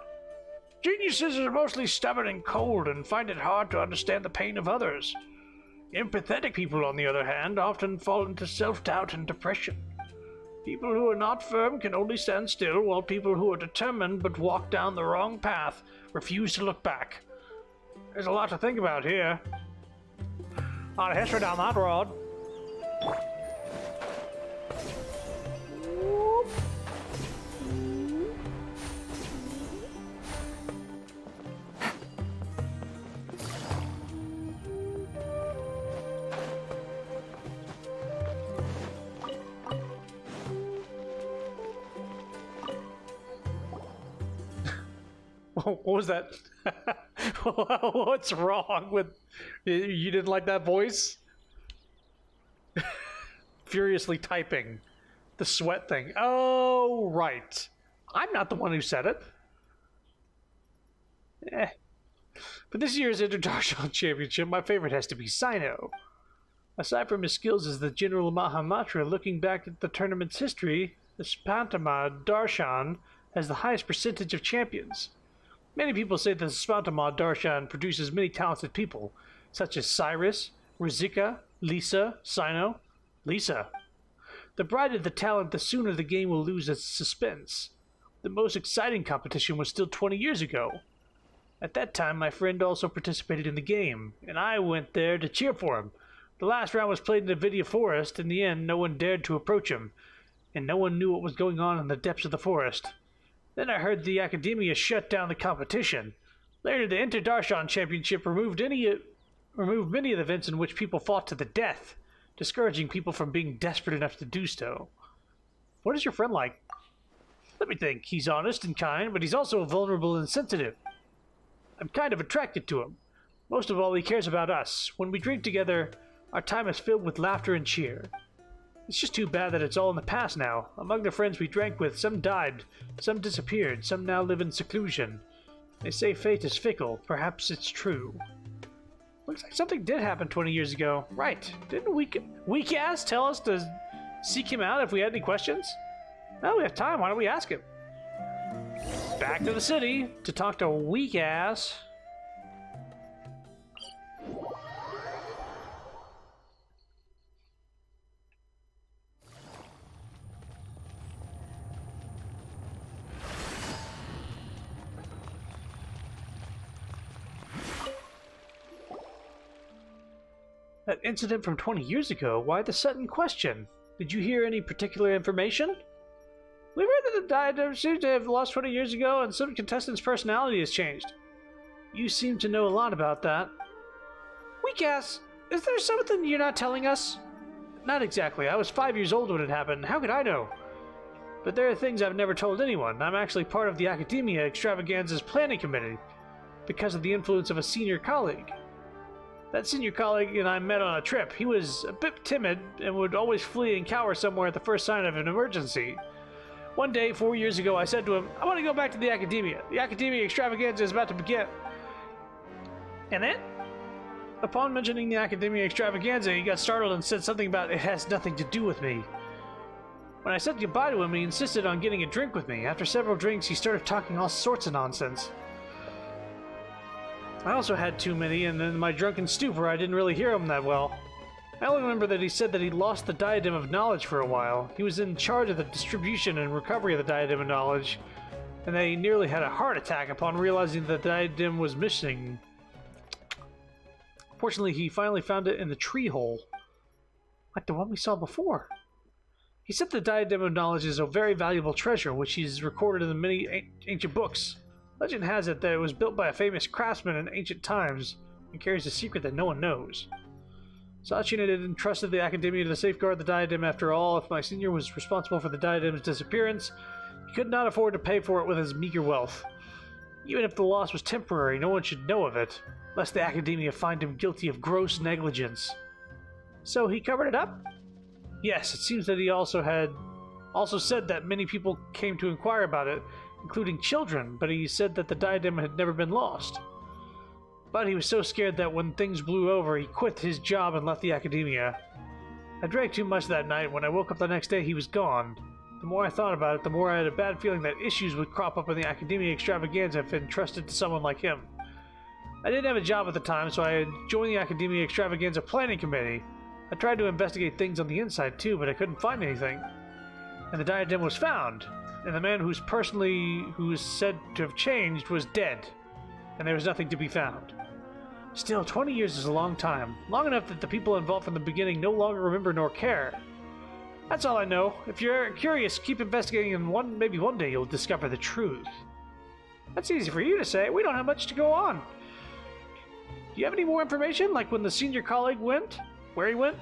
Geniuses are mostly stubborn and cold and find it hard to understand the pain of others. Empathetic people, on the other hand, often fall into self-doubt and depression. People who are not firm can only stand still, while people who are determined but walk down the wrong path refuse to look back. There's a lot to think about here. A lot of history down that road. What was that? What's wrong with... You didn't like that voice? Furiously typing. The sweat thing. Oh, right. I'm not the one who said it. But this year's Interdarshan Championship, my favorite has to be Sino. Aside from his skills as the General Mahamatra, looking back at the tournament's history, the Spantama Darshan has the highest percentage of champions. Many people say that the Spantama Darshan produces many talented people, such as Cyrus, Rizika, Lisa, Sino. Lisa. The brighter the talent, the sooner the game will lose its suspense. The most exciting competition was still 20 years ago. At that time, my friend also participated in the game, and I went there to cheer for him. The last round was played in the Vidia Forest. In the end, no one dared to approach him, and no one knew what was going on in the depths of the forest. Then I heard the Academia shut down the competition. Later, the Interdarshan Championship removed many of the events in which people fought to the death, discouraging people from being desperate enough to do so. What is your friend like? Let me think. He's honest and kind, but he's also vulnerable and sensitive. I'm kind of attracted to him. Most of all, he cares about us. When we drink together, our time is filled with laughter and cheer. It's just too bad that it's all in the past now. Among the friends we drank with, some died, some disappeared, some now live in seclusion. They say fate is fickle. Perhaps it's true. Looks like something did happen 20 years ago. Right. Didn't Weak Ass tell us to seek him out if we had any questions? Well, we have time. Why don't we ask him? Back to the city to talk to Weak Ass. That incident from 20 years ago, why the sudden question? Did you hear any particular information? We've heard that the diadem seems to have lost 20 years ago, and some contestants' personality has changed. You seem to know a lot about that. Weak Ass, is there something you're not telling us? Not exactly. I was 5 years old when it happened. How could I know? But there are things I've never told anyone. I'm actually part of the Academia Extravaganza's planning committee, because of the influence of a senior colleague. That senior colleague and I met on a trip. He was a bit timid and would always flee and cower somewhere at the first sign of an emergency. One day, 4 years ago, I said to him, I want to go back to the Academia. The Academia Extravaganza is about to begin. And then, upon mentioning the Academia Extravaganza, he got startled and said something about it has nothing to do with me. When I said goodbye to him, he insisted on getting a drink with me. After several drinks, he started talking all sorts of nonsense. I also had too many, and in my drunken stupor, I didn't really hear him that well. I only remember that he said that he lost the Diadem of Knowledge for a while. He was in charge of the distribution and recovery of the Diadem of Knowledge, and that he nearly had a heart attack upon realizing that the Diadem was missing. Fortunately, he finally found it in the tree hole, like the one we saw before. He said the Diadem of Knowledge is a very valuable treasure, which is recorded in the many ancient books. Legend has it that it was built by a famous craftsman in ancient times and carries a secret that no one knows. Sachin had entrusted the Academia to safeguard the diadem. After all, if my senior was responsible for the diadem's disappearance, he could not afford to pay for it with his meager wealth. Even if the loss was temporary, no one should know of it, lest the Academia find him guilty of gross negligence. So he covered it up? Yes, it seems that he also said that many people came to inquire about it, including children, but he said that the diadem had never been lost. But he was so scared that when things blew over, he quit his job and left the Academia. I drank too much that night. When I woke up the next day, he was gone. The more I thought about it, the more I had a bad feeling that issues would crop up in the Academia Extravaganza if entrusted to someone like him. I didn't have a job at the time, so I joined the Academia Extravaganza Planning Committee. I tried to investigate things on the inside too, but I couldn't find anything. And the diadem was found, and the man who is said to have changed was dead, and there was nothing to be found. Still, 20 years is a long time. Long enough that the people involved from the beginning no longer remember nor care. That's all I know. If you're curious, keep investigating and maybe one day you'll discover the truth. That's easy for you to say. We don't have much to go on. Do you have any more information? Like when the senior colleague went? Where he went?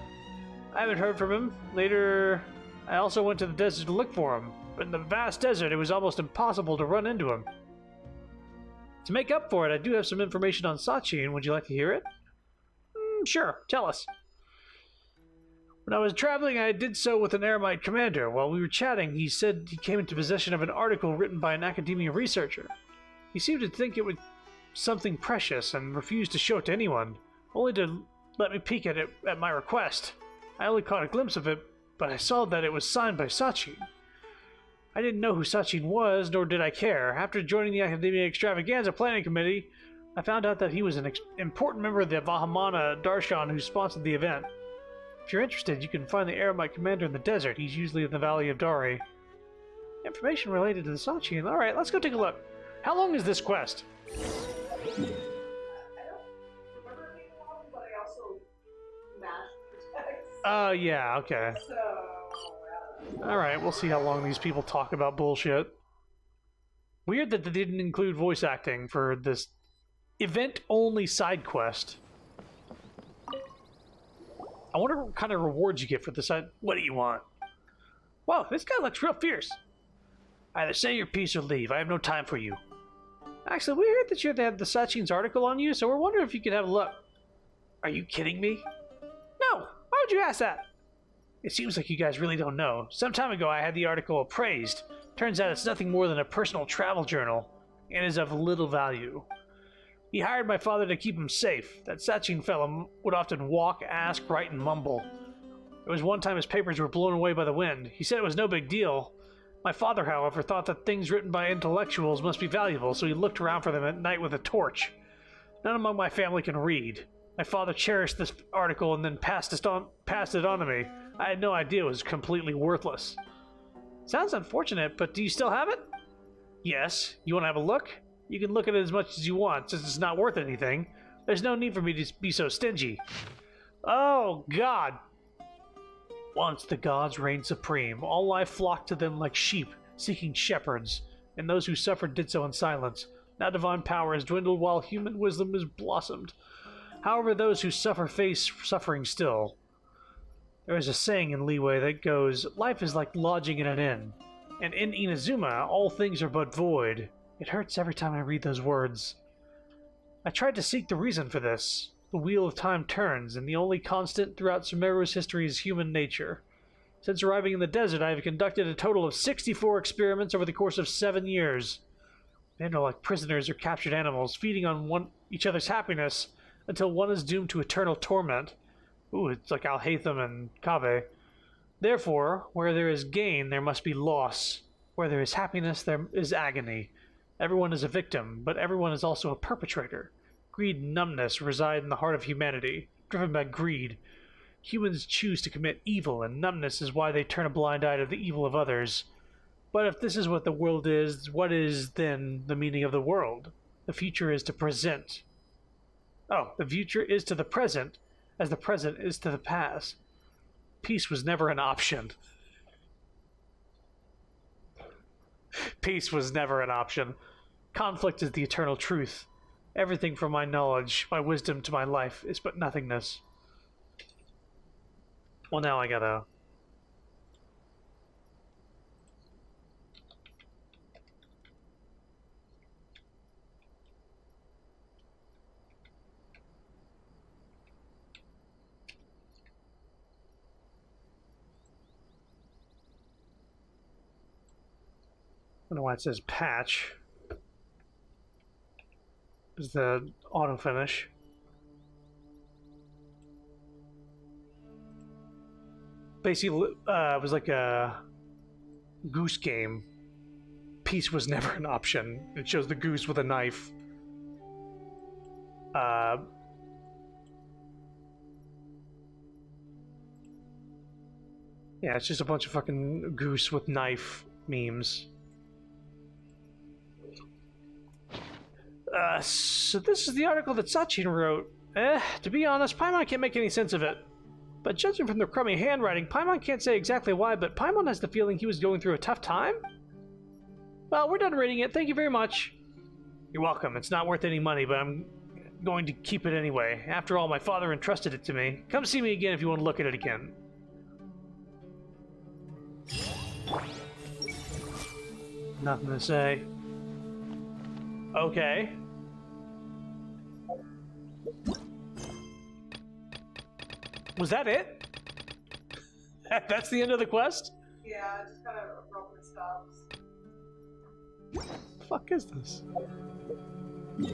I haven't heard from him. Later, I also went to the desert to look for him. But in the vast desert, it was almost impossible to run into him. To make up for it, I do have some information on Sachin. Would you like to hear it? Sure, tell us. When I was traveling, I did so with an Eremite commander. While we were chatting, he said he came into possession of an article written by an Academia researcher. He seemed to think it was something precious and refused to show it to anyone, only to let me peek at it at my request. I only caught a glimpse of it, but I saw that it was signed by Sachin. I didn't know who Sachin was, nor did I care. After joining the Academia Extravaganza Planning Committee, I found out that he was an important member of the Vahumana Darshan who sponsored the event. If you're interested, you can find the Eremite commander in the desert. He's usually in the Valley of Dari. Information related to the Sachin. Alright, let's go take a look. How long is this quest? Oh, yeah, okay. Alright, we'll see how long these people talk about bullshit. Weird that they didn't include voice acting for this event-only side quest. I wonder what kind of rewards you get for this side. What do you want? Whoa, this guy looks real fierce. Either say your piece or leave. I have no time for you. Actually, we heard that you had the Sachin's article on you, so we're wondering if you could have a look. Are you kidding me? No! Why would you ask that? It seems like you guys really don't know. Some time ago, I had the article appraised. Turns out it's nothing more than a personal travel journal, and is of little value. He hired my father to keep him safe. That Sachin fellow would often walk, ask, write, and mumble. There was one time his papers were blown away by the wind. He said it was no big deal. My father, however, thought that things written by intellectuals must be valuable, so he looked around for them at night with a torch. None among my family can read. My father cherished this article and then passed it on to me. I had no idea it was completely worthless. Sounds unfortunate, but do you still have it? Yes. You want to have a look? You can look at it as much as you want, since it's not worth anything. There's no need for me to be so stingy. Oh, God! Once the gods reigned supreme, all life flocked to them like sheep, seeking shepherds, and those who suffered did so in silence. Now divine power has dwindled while human wisdom has blossomed. However, those who suffer face suffering still. There is a saying in Liyue that goes, life is like lodging in an inn, and in Inazuma, all things are but void. It hurts every time I read those words. I tried to seek the reason for this. The wheel of time turns, and the only constant throughout Sumeru's history is human nature. Since arriving in the desert, I have conducted a total of 64 experiments over the course of 7 years. Men are like prisoners or captured animals, feeding on each other's happiness until one is doomed to eternal torment. Ooh, it's like Al-Haytham and Kabe. Therefore, where there is gain, there must be loss. Where there is happiness, there is agony. Everyone is a victim, but everyone is also a perpetrator. Greed and numbness reside in the heart of humanity, driven by greed. Humans choose to commit evil, and numbness is why they turn a blind eye to the evil of others. But if this is what the world is, what is then the meaning of the world? The future is to present. Oh, the future is to the present, as the present is to the past. Peace was never an option. Peace was never an option. Conflict is the eternal truth. Everything from my knowledge, my wisdom to my life is but nothingness. Well, now I gotta... I don't know why it says patch. Is the auto finish. Basically, it was like a goose game. Peace was never an option. It shows the goose with a knife. Yeah, it's just a bunch of fucking goose with knife memes. So this is the article that Sachin wrote. To be honest, Paimon can't make any sense of it. But judging from the crummy handwriting, Paimon can't say exactly why, but Paimon has the feeling he was going through a tough time? Well, we're done reading it. Thank you very much. You're welcome. It's not worth any money, but I'm going to keep it anyway. After all, my father entrusted it to me. Come see me again if you want to look at it again. Nothing to say. Okay. Was that it? That's the end of the quest? Yeah, it just kind of abruptly stops. What the fuck is this?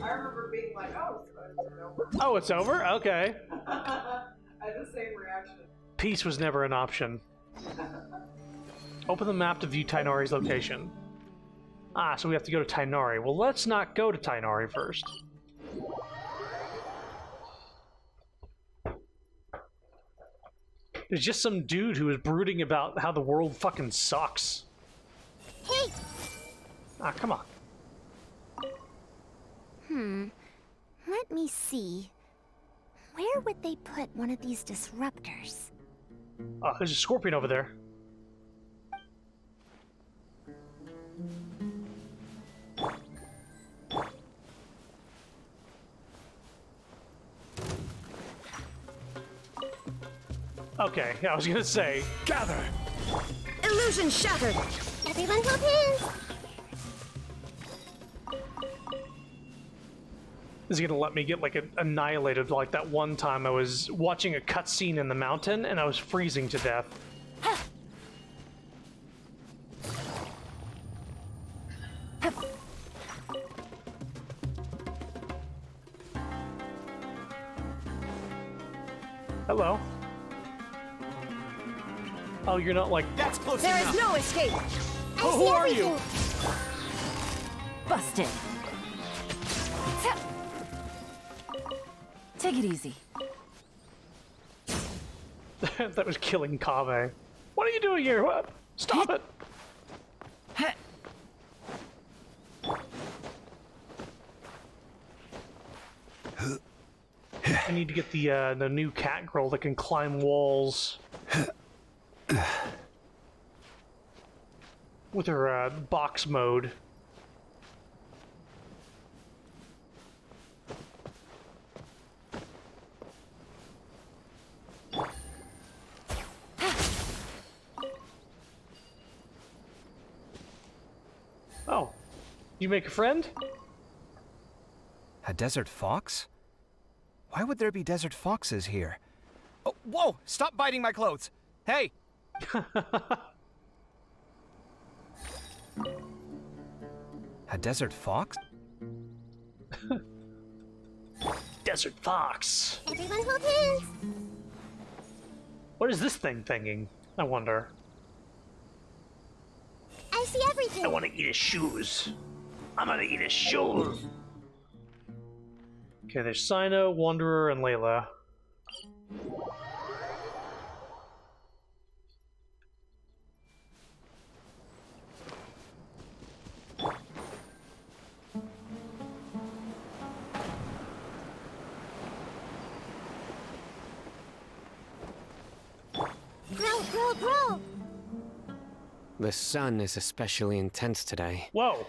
I remember being like, oh, it's over. Oh, it's over? Okay. I had the same reaction. Peace was never an option. Open the map to view Tainari's location. Ah, so we have to go to Tainari. Well, let's not go to Tainari first. There's just some dude who is brooding about how the world fucking sucks. Hey! Ah, come on. Let me see. Where would they put one of these disruptors? Oh, there's a scorpion over there. Okay, I was gonna say. Gather! Illusion shattered! Everyone hold hands! Is he gonna let me get like annihilated like that one time I was watching a cutscene in the mountain and I was freezing to death? Hello. Oh, you're not like... That's close There enough! is no escape! I see everything! Busted. Take it easy. That was killing Kave. What are you doing here? What? Stop it! I need to get the new cat girl that can climb walls with her box mode. Oh, you make a friend? A desert fox? Why would there be desert foxes here? Oh, whoa! Stop biting my clothes! Hey! A desert fox? Desert fox. Everyone hold hands! What is this thing thinking? I wonder. I see everything! I want to eat his shoes. I'm gonna eat his shoes. Okay, there's Sino, Wanderer, and Layla. Grow! The sun is especially intense today. Whoa!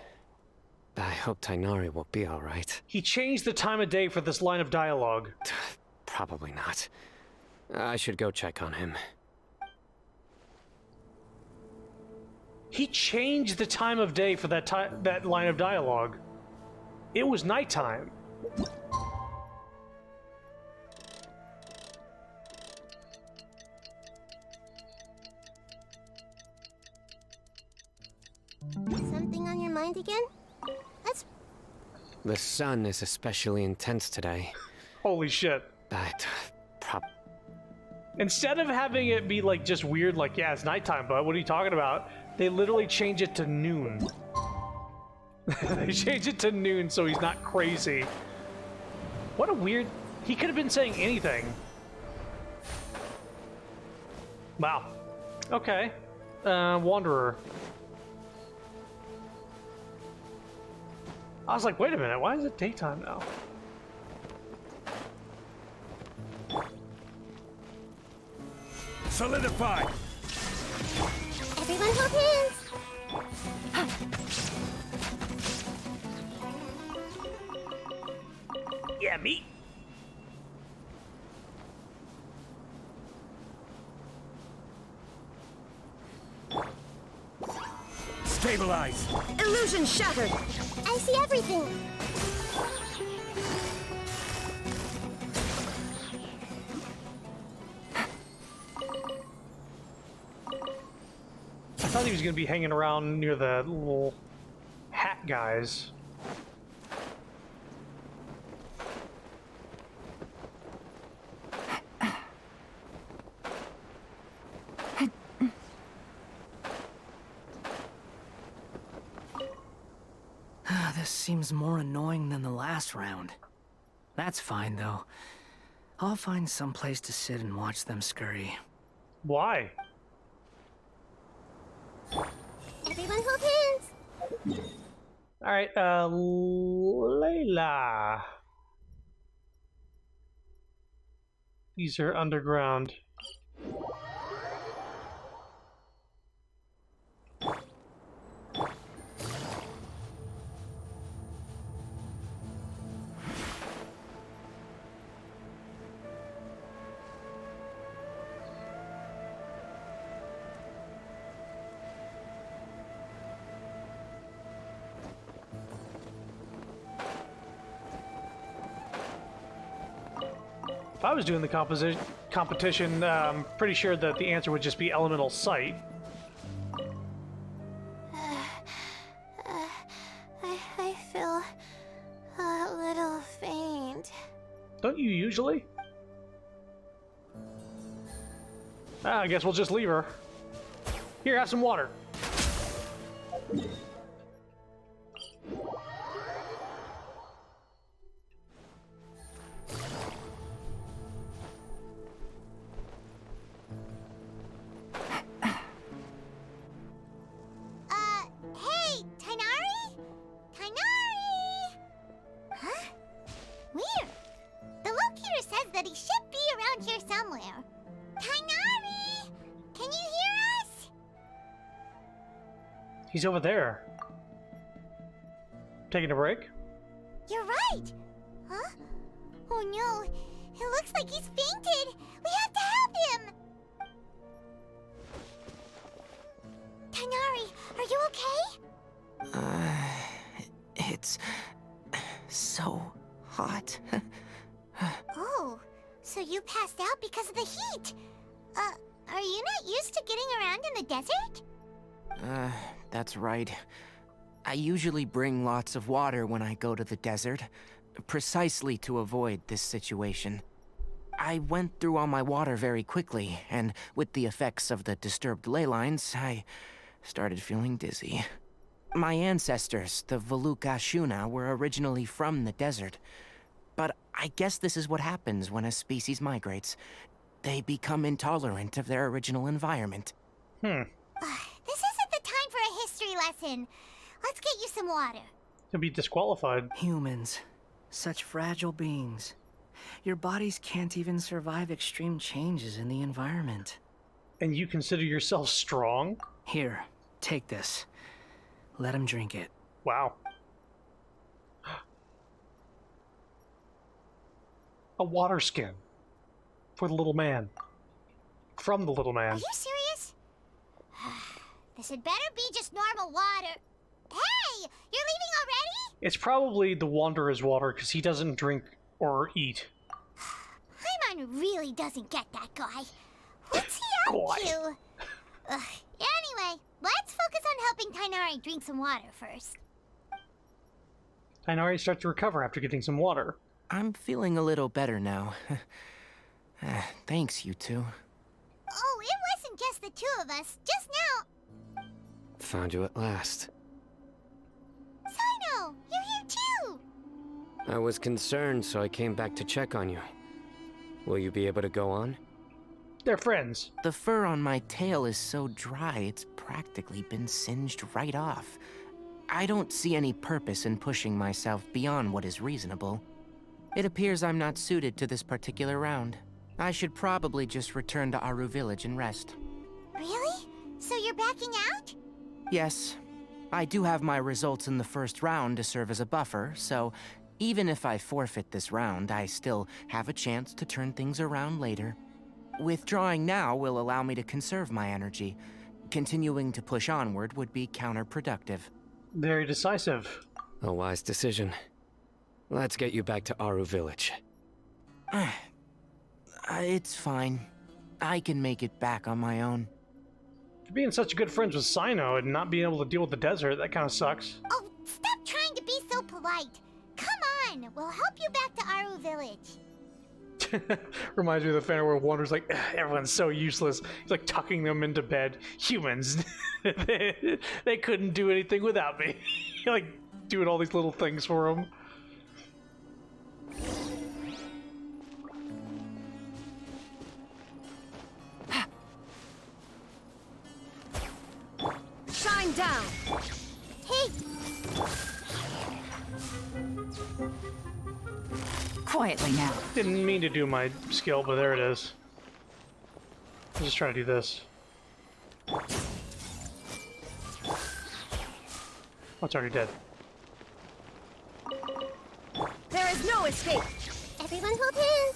I hope Tainari will be alright. He changed the time of day for this line of dialogue. Probably not. I should go check on him. He changed the time of day for that line of dialogue. It was nighttime. Something on your mind again? That's... The sun is especially intense today. Holy shit. Instead of having it be like just weird, like, yeah, it's nighttime, but what are you talking about? They literally change it to noon. They change it to noon so he's not crazy. What a weird... He could have been saying anything. Wow. Okay. Wanderer. I was like, wait a minute, why is it daytime now? Solidify! Everyone hold hands! Yeah, me. Stabilize! Illusion shattered! I see everything! I thought he was going to be hanging around near the little hat guys. This seems more annoying than the last round. That's fine, though. I'll find some place to sit and watch them scurry. Why? Everyone hold hands. Alright, Layla. These are underground. If I was doing the competition, I'm pretty sure that the answer would just be elemental sight. I feel a little faint. Don't you usually? I guess we'll just leave her. Here, have some water. Hey, Tainari? Tainari! Huh? Weird. The locator says that he should be around here somewhere. Tainari! Can you hear us? He's over there. Taking a break? You're right! Huh? Oh no, it looks like he's fainted! We have to help him! Tainari, are you okay? It's so hot. Oh, so you passed out because of the heat? Are you not used to getting around in the desert? That's right. I usually bring lots of water when I go to the desert, precisely to avoid this situation. I went through all my water very quickly, and with the effects of the disturbed ley lines, I started feeling dizzy. My ancestors, the Valuk-Ashuna, were originally from the desert. But I guess this is what happens when a species migrates. They become intolerant of their original environment. This isn't the time for a history lesson. Let's get you some water. To be disqualified. Humans. Such fragile beings. Your bodies can't even survive extreme changes in the environment. And you consider yourself strong? Here, take this. Let him drink it. Wow. A water skin. For the little man. From the little man. Are you serious? This had better be just normal water. Hey! You're leaving already? It's probably the Wanderer's water, because he doesn't drink or eat. Paimon really doesn't get that guy. What's he up to? Anyway, let's focus on helping Tainari drink some water first. Tainari starts to recover after getting some water. I'm feeling a little better now. Thanks, you two. Oh, it wasn't just the two of us. Just now. Found you at last. Sino, you're here too. I was concerned, so I came back to check on you. Will you be able to go on? They're friends. The fur on my tail is so dry, it's practically been singed right off. I don't see any purpose in pushing myself beyond what is reasonable. It appears I'm not suited to this particular round. I should probably just return to Aru Village and rest. Really? So you're backing out? Yes. I do have my results in the first round to serve as a buffer, so even if I forfeit this round, I still have a chance to turn things around later. Withdrawing now will allow me to conserve my energy. Continuing to push onward would be counterproductive. Very decisive. A wise decision. Let's get you back to Aru Village. It's fine. I can make it back on my own. Being such good friends with Sino and not being able to deal with the desert, that kind of sucks. Oh, stop trying to be so polite. Come on, we'll help you back to Aru Village. Reminds me of the fan where Wander's like, everyone's so useless. He's like tucking them into bed. Humans, they couldn't do anything without me. Like doing all these little things for them. Quietly now. Didn't mean to do my skill, but there it is. I'm just trying to do this. Oh, it's already dead. There is no escape. Everyone hold hands.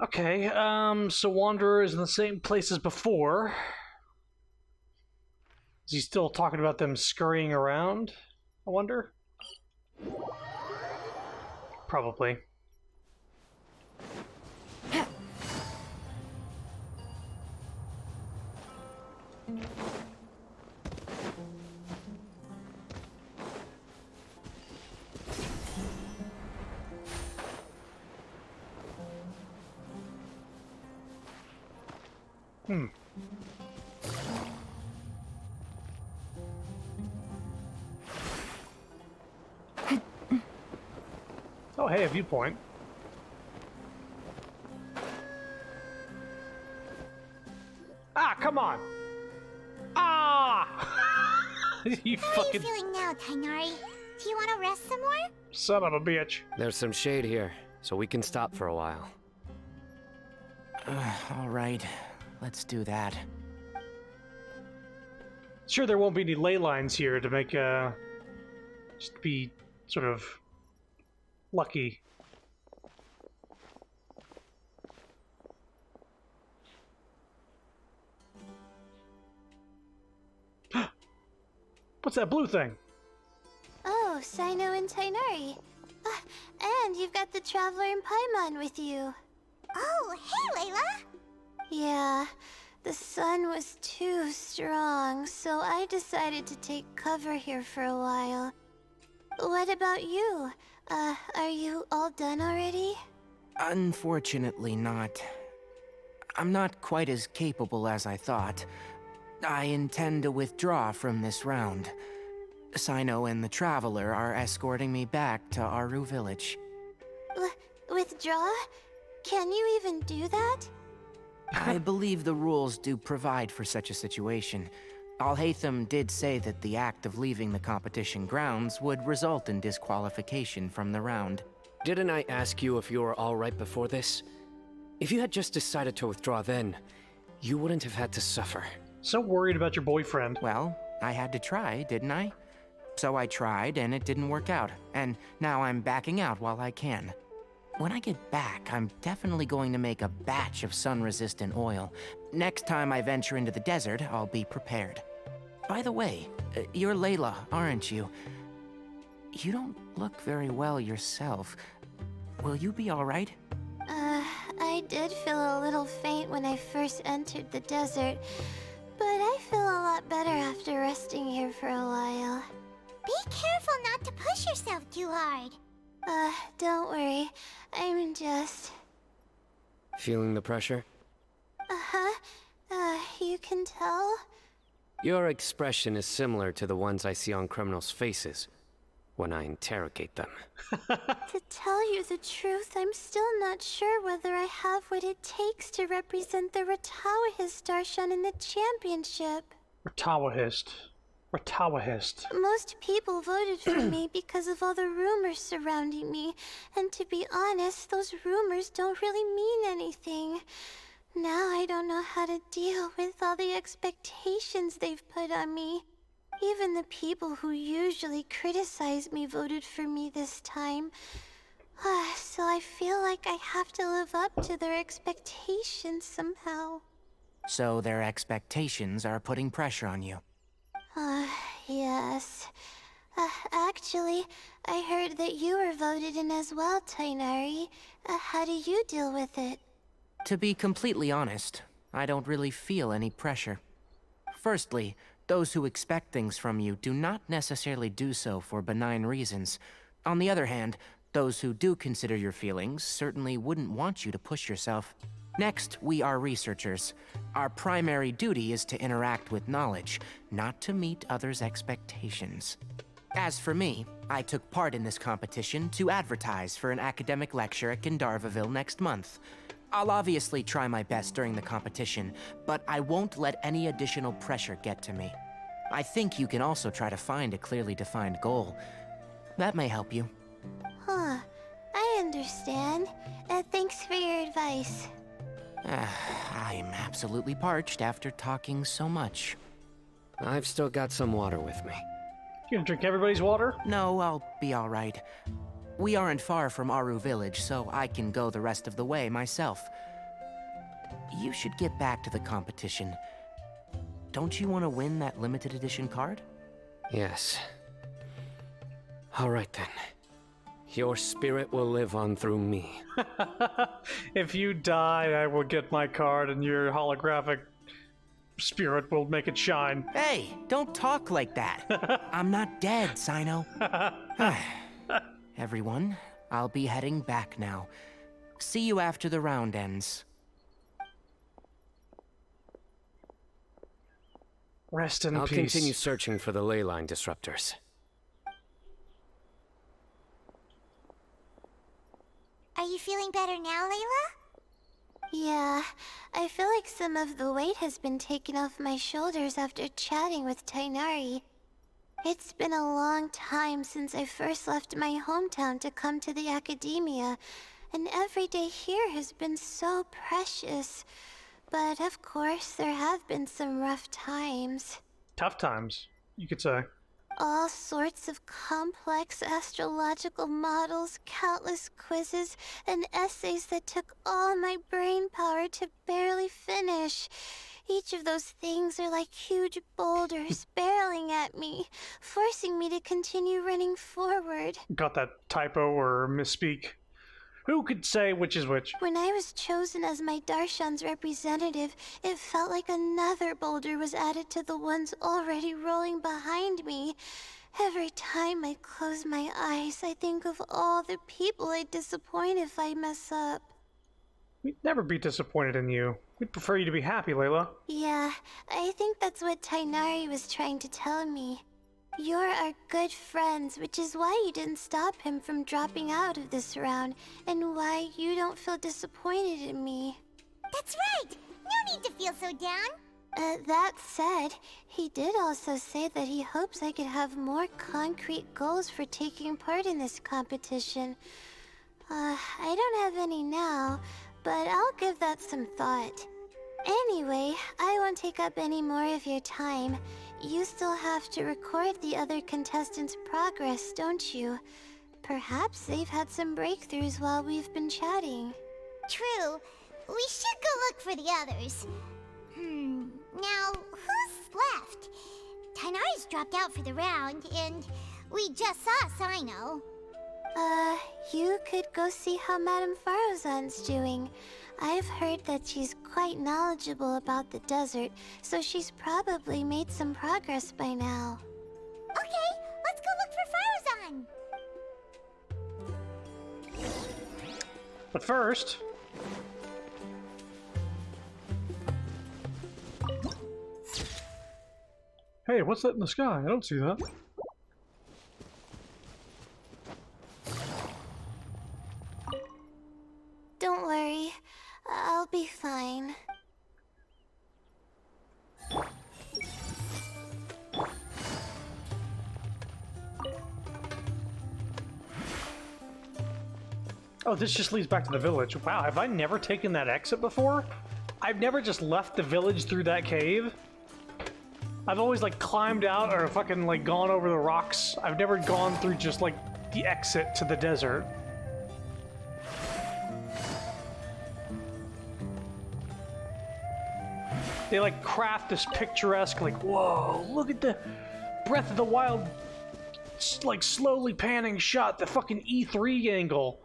Okay, so Wanderer is in the same place as before. Is he still talking about them scurrying around? I wonder? Probably. Oh, hey, a viewpoint. Ah, come on! Ah! You How fucking are you feeling now, Tainari? Do you want to rest some more? son of a bitch. There's some shade here, so we can stop for a while. All right, let's do that. Sure, there won't be any ley lines here to make, just be sort of lucky. What's that blue thing? Oh, Sino and Tainari. And you've got the Traveler and Paimon with you. Oh, hey, Layla! Yeah, the sun was too strong, so I decided to take cover here for a while. What about you? Are you all done already? Unfortunately not. I'm not quite as capable as I thought. I intend to withdraw from this round. Sino and the Traveler are escorting me back to Aru Village. Withdraw? Can you even do that? I believe the rules do provide for such a situation. Alhaitham did say that the act of leaving the competition grounds would result in disqualification from the round. Didn't I ask you if you were alright before this? If you had just decided to withdraw then, you wouldn't have had to suffer. So worried about your boyfriend. Well, I had to try, didn't I? So I tried, and it didn't work out. And now I'm backing out while I can. When I get back, I'm definitely going to make a batch of sun-resistant oil. Next time I venture into the desert, I'll be prepared. By the way, you're Layla, aren't you? You don't look very well yourself. Will you be all right? I did feel a little faint when I first entered the desert, but I feel a lot better after resting here for a while. Be careful not to push yourself too hard. Don't worry. I'm just... Feeling the pressure? You can tell? Your expression is similar to the ones I see on criminals' faces when I interrogate them. To tell you the truth, I'm still not sure whether I have what it takes to represent the Ratawahist Darshan in the championship. Ratawahist. Most people voted for me because of all the rumors surrounding me, and to be honest, those rumors don't really mean anything. Now I don't know how to deal with all the expectations they've put on me. Even the people who usually criticize me voted for me this time. So I feel like I have to live up to their expectations somehow. So their expectations are putting pressure on you. Yes. Actually, I heard that you were voted in as well, Tainari. How do you deal with it? To be completely honest, I don't really feel any pressure. Firstly, those who expect things from you do not necessarily do so for benign reasons. On the other hand, those who do consider your feelings certainly wouldn't want you to push yourself. Next, we are researchers. Our primary duty is to interact with knowledge, not to meet others' expectations. As for me, I took part in this competition to advertise for an academic lecture at Gandharvaville next month. I'll obviously try my best during the competition, but I won't let any additional pressure get to me. I think you can also try to find a clearly defined goal. That may help you. Huh. I understand. Thanks for your advice. I'm absolutely parched after talking so much. I've still got some water with me. You gonna drink everybody's water? No, I'll be all right. We aren't far from Aru Village, so I can go the rest of the way myself. You should get back to the competition. Don't you want to win that limited edition card? Yes. All right then. Your spirit will live on through me. If you die, I will get my card and your holographic spirit will make it shine. Hey, don't talk like that. I'm not dead, Sino. Everyone, I'll be heading back now. See you after the round ends. Rest in I'll peace. continue searching for the ley line disruptors. Are you feeling better now, Layla? Yeah, I feel like some of the weight has been taken off my shoulders after chatting with Tainari. It's been a long time since I first left my hometown to come to the academia, and every day here has been so precious. But of course, there have been some rough times. Tough times, you could say. All sorts of complex astrological models, countless quizzes, and essays that took all my brain power to barely finish. Each of those things are like huge boulders barreling at me, forcing me to continue running forward. Got that typo or misspeak? Who could say which is which? When I was chosen as my Darshan's representative, it felt like another boulder was added to the ones already rolling behind me. Every time I close my eyes, I think of all the people I'd disappoint if I mess up. We'd never be disappointed in you. We'd prefer you to be happy, Layla. Yeah, I think that's what Tainari was trying to tell me. You're our good friends, which is why you didn't stop him from dropping out of this round, and why you don't feel disappointed in me. That's right! No need to feel so down! That said, he did also say that he hopes I could have more concrete goals for taking part in this competition. I don't have any now, but I'll give that some thought. Anyway, I won't take up any more of your time. You still have to record the other contestants' progress, don't you? Perhaps they've had some breakthroughs while we've been chatting. True. We should go look for the others. Now, who's left? Tainari's dropped out for the round, and we just saw Sino. You could go see how Madame Farozan's doing. I've heard that she's quite knowledgeable about the desert, so she's probably made some progress by now. Okay, let's go look for Farozan! But first... Hey, what's that in the sky? I don't see that. Don't worry, I'll be fine. Oh, this just leads back to the village. Wow, have I never taken that exit before? I've never just left the village through that cave. I've always, like, climbed out or fucking, like, gone over the rocks. I've never gone through just, like, the exit to the desert. They, like, craft this picturesque, like, whoa, look at the Breath of the Wild, like, slowly panning shot, the fucking E3 angle.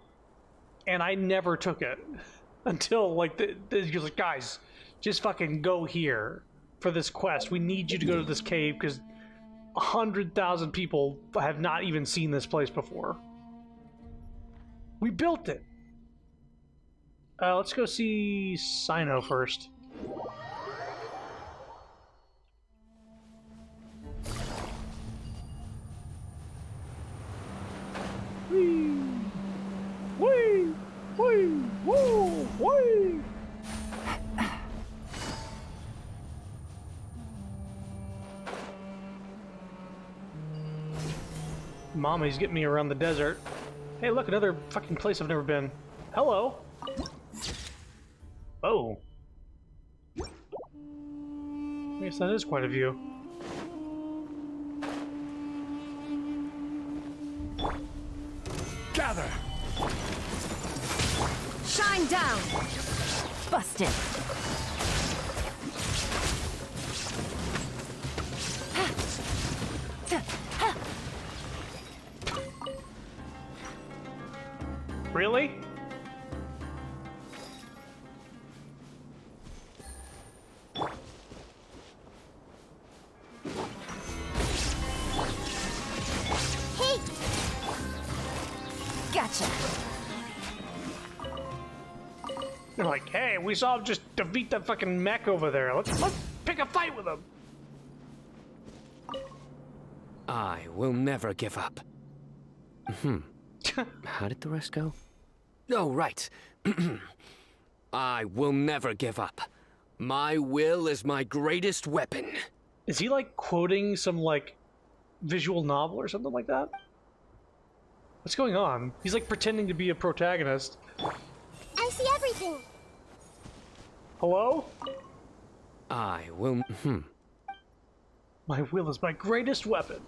And I never took it until, like, you're like, guys, just fucking go here for this quest. We need you to go to this cave because 100,000 people have not even seen this place before. We built it. Let's go see Sino first. Whee! Whee! Whee! Woo! Whee! Mommy's getting me around the desert. Hey, look, another fucking place I've never been. Hello. Oh. I guess that is quite a view. Gather! Shine down! Busted. Really? Hey! Gotcha. They're like, hey, we saw him just defeat that fucking mech over there. Let's pick a fight with him. I will never give up. How did the rest go? Oh, right. I will never give up. My will is my greatest weapon. Is he like quoting some like visual novel or something like that? What's going on? He's like pretending to be a protagonist. I see everything. Hello? I will. My will is my greatest weapon.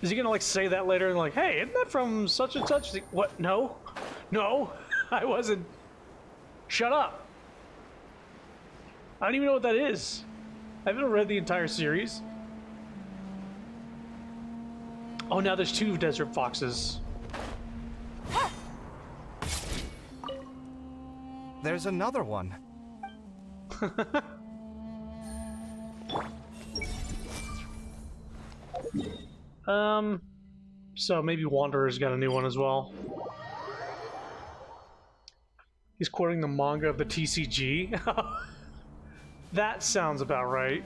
Is he gonna like say that later and like, hey, isn't that from such and such? Like, what? No, no, I wasn't. Shut up. I don't even know what that is. I haven't read the entire series. Oh, now there's 2 desert foxes. There's another one. So maybe Wanderer's got a new one as well. He's quoting the manga of the TCG. That sounds about right.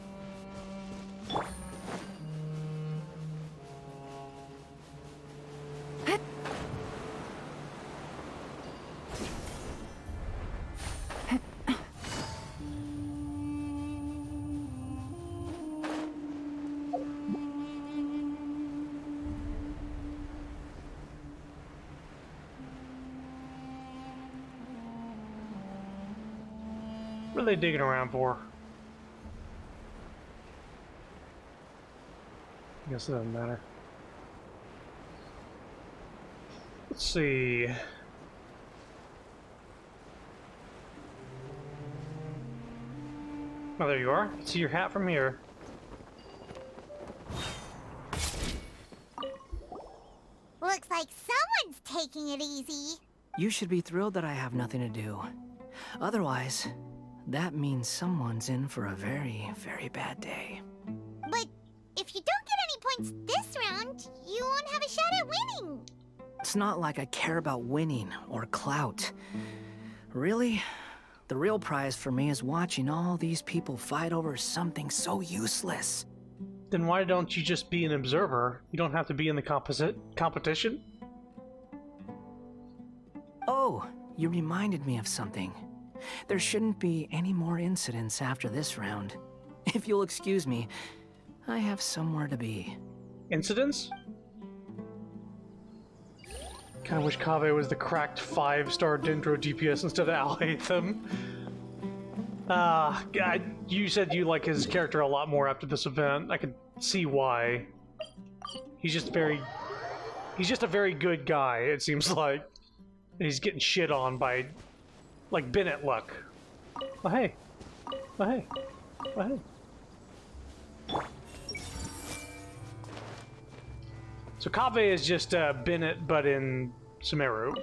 What are they digging around for? I guess it doesn't matter. Let's see. Oh, there you are. See your hat from here. Looks like someone's taking it easy. You should be thrilled that I have nothing to do. Otherwise, that means someone's in for a very, very bad day. But if you don't get any points this round, you won't have a shot at winning. It's not like I care about winning or clout. Really, the real prize for me is watching all these people fight over something so useless. Then why don't you just be an observer? You don't have to be in the competition? Oh, you reminded me of something. There shouldn't be any more incidents after this round. If you'll excuse me, I have somewhere to be. Incidents? Kinda wish Kaveh was the cracked 5-star Dendro DPS instead of Alhaitham. God, you said you like his character a lot more after this event. I can see why. He's just a very good guy, it seems like. And he's getting shit on by, like, Bennett luck. Oh, hey. Oh, hey. Oh, hey. So Kaveh is just Bennett, but in Sumeru.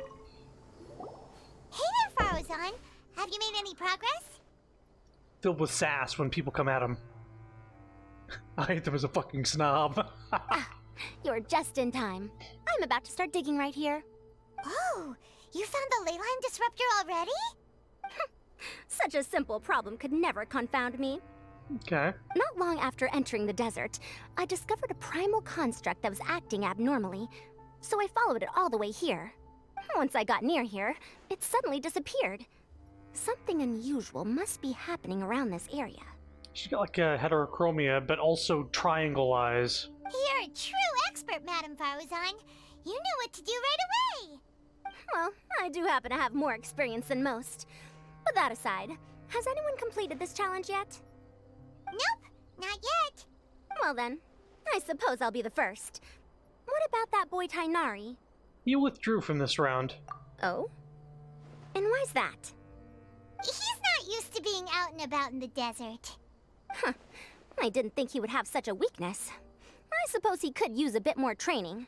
Hey there, Farozan. Have you made any progress? Filled with sass when people come at him. I hate them as a fucking snob. You're just in time. I'm about to start digging right here. Oh, you found the leyline disruptor already? Such a simple problem could never confound me. Okay. Not long after entering the desert, I discovered a primal construct that was acting abnormally, so I followed it all the way here. Once I got near here, it suddenly disappeared. Something unusual must be happening around this area. She's got like a heterochromia, but also triangle eyes. You're a true expert, Madame Faruzan. You knew what to do right away. Well, I do happen to have more experience than most. But that aside, has anyone completed this challenge yet? Nope, not yet. Well then, I suppose I'll be the first. What about that boy Tainari? You withdrew from this round. Oh? And why's that? He's not used to being out and about in the desert. Huh. I didn't think he would have such a weakness. I suppose he could use a bit more training.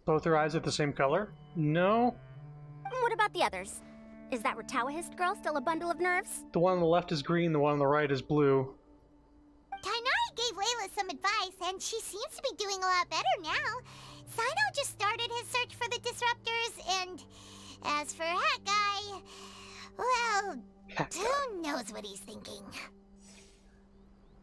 Both her eyes are the same color? No. What about the others? Is that Ratawahist girl still a bundle of nerves? The one on the left is green, the one on the right is blue. Tainari gave Layla some advice, and she seems to be doing a lot better now. Sino just started his search for the disruptors, and as for Hat Guy, well, who knows what he's thinking.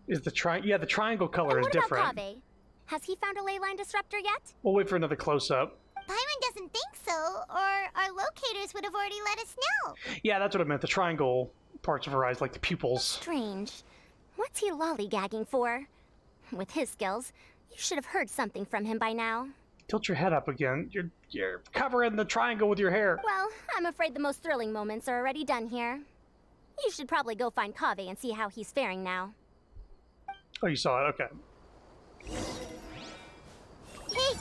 Is the the triangle color is different. What about Kaveh? Has he found a ley line disruptor yet? We'll wait for another close-up. Paimon doesn't think so, or our locators would have already let us know. Yeah, that's what I meant. The triangle parts of her eyes, like the pupils. Strange. What's he lollygagging for? With his skills, you should have heard something from him by now. Tilt your head up again. You're covering the triangle with your hair. Well, I'm afraid the most thrilling moments are already done here. You should probably go find Kaveh and see how he's faring now. Oh, you saw it? Okay. Hey!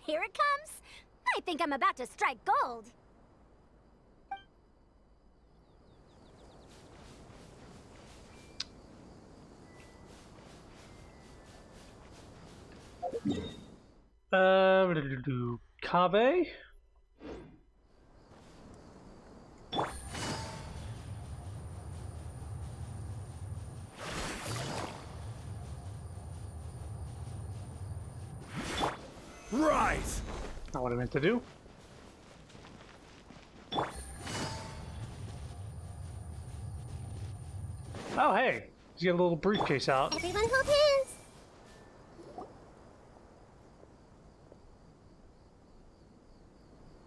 Here it comes. I think I'm about to strike gold. Kaveh? Right! Not what I meant to do. Oh, hey. He's got a little briefcase out. Everyone hold hands!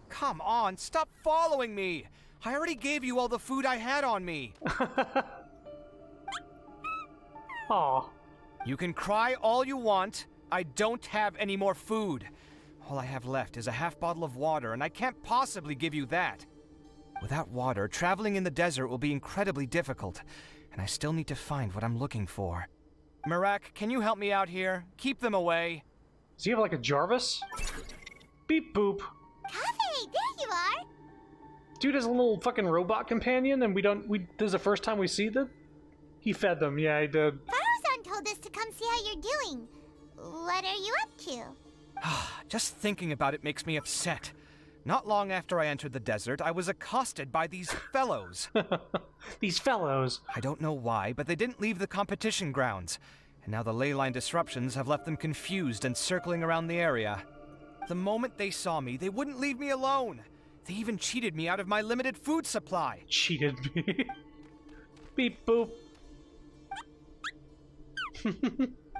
Come on, stop following me! I already gave you all the food I had on me. Aw. You can cry all you want. I don't have any more food. All I have left is a half bottle of water, and I can't possibly give you that. Without water, traveling in the desert will be incredibly difficult, and I still need to find what I'm looking for. Marak, can you help me out here? Keep them away. Does he have like a Jarvis? Beep boop. Kaveh, there you are! Dude has a little fucking robot companion, and this is the first time we see them? He fed them, yeah, he did. Faruzan told us to come see how you're doing. What are you up to? Just thinking about it makes me upset. Not long after I entered the desert, I was accosted by these fellows. These fellows? I don't know why, but they didn't leave the competition grounds. And now the ley line disruptions have left them confused and circling around the area. The moment they saw me, they wouldn't leave me alone. They even cheated me out of my limited food supply. Cheated me. Beep boop.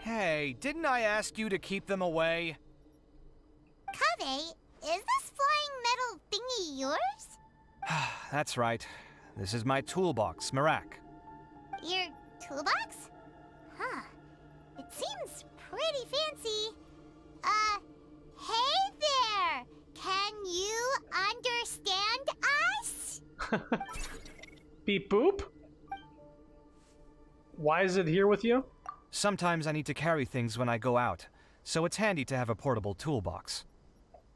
Hey, didn't I ask you to keep them away? Kaveh, is this flying metal thingy yours? That's right. This is my toolbox, Marak. Your toolbox? Huh. It seems pretty fancy. Hey there! Can you understand us? Beep boop. Why is it here with you? Sometimes I need to carry things when I go out, so it's handy to have a portable toolbox.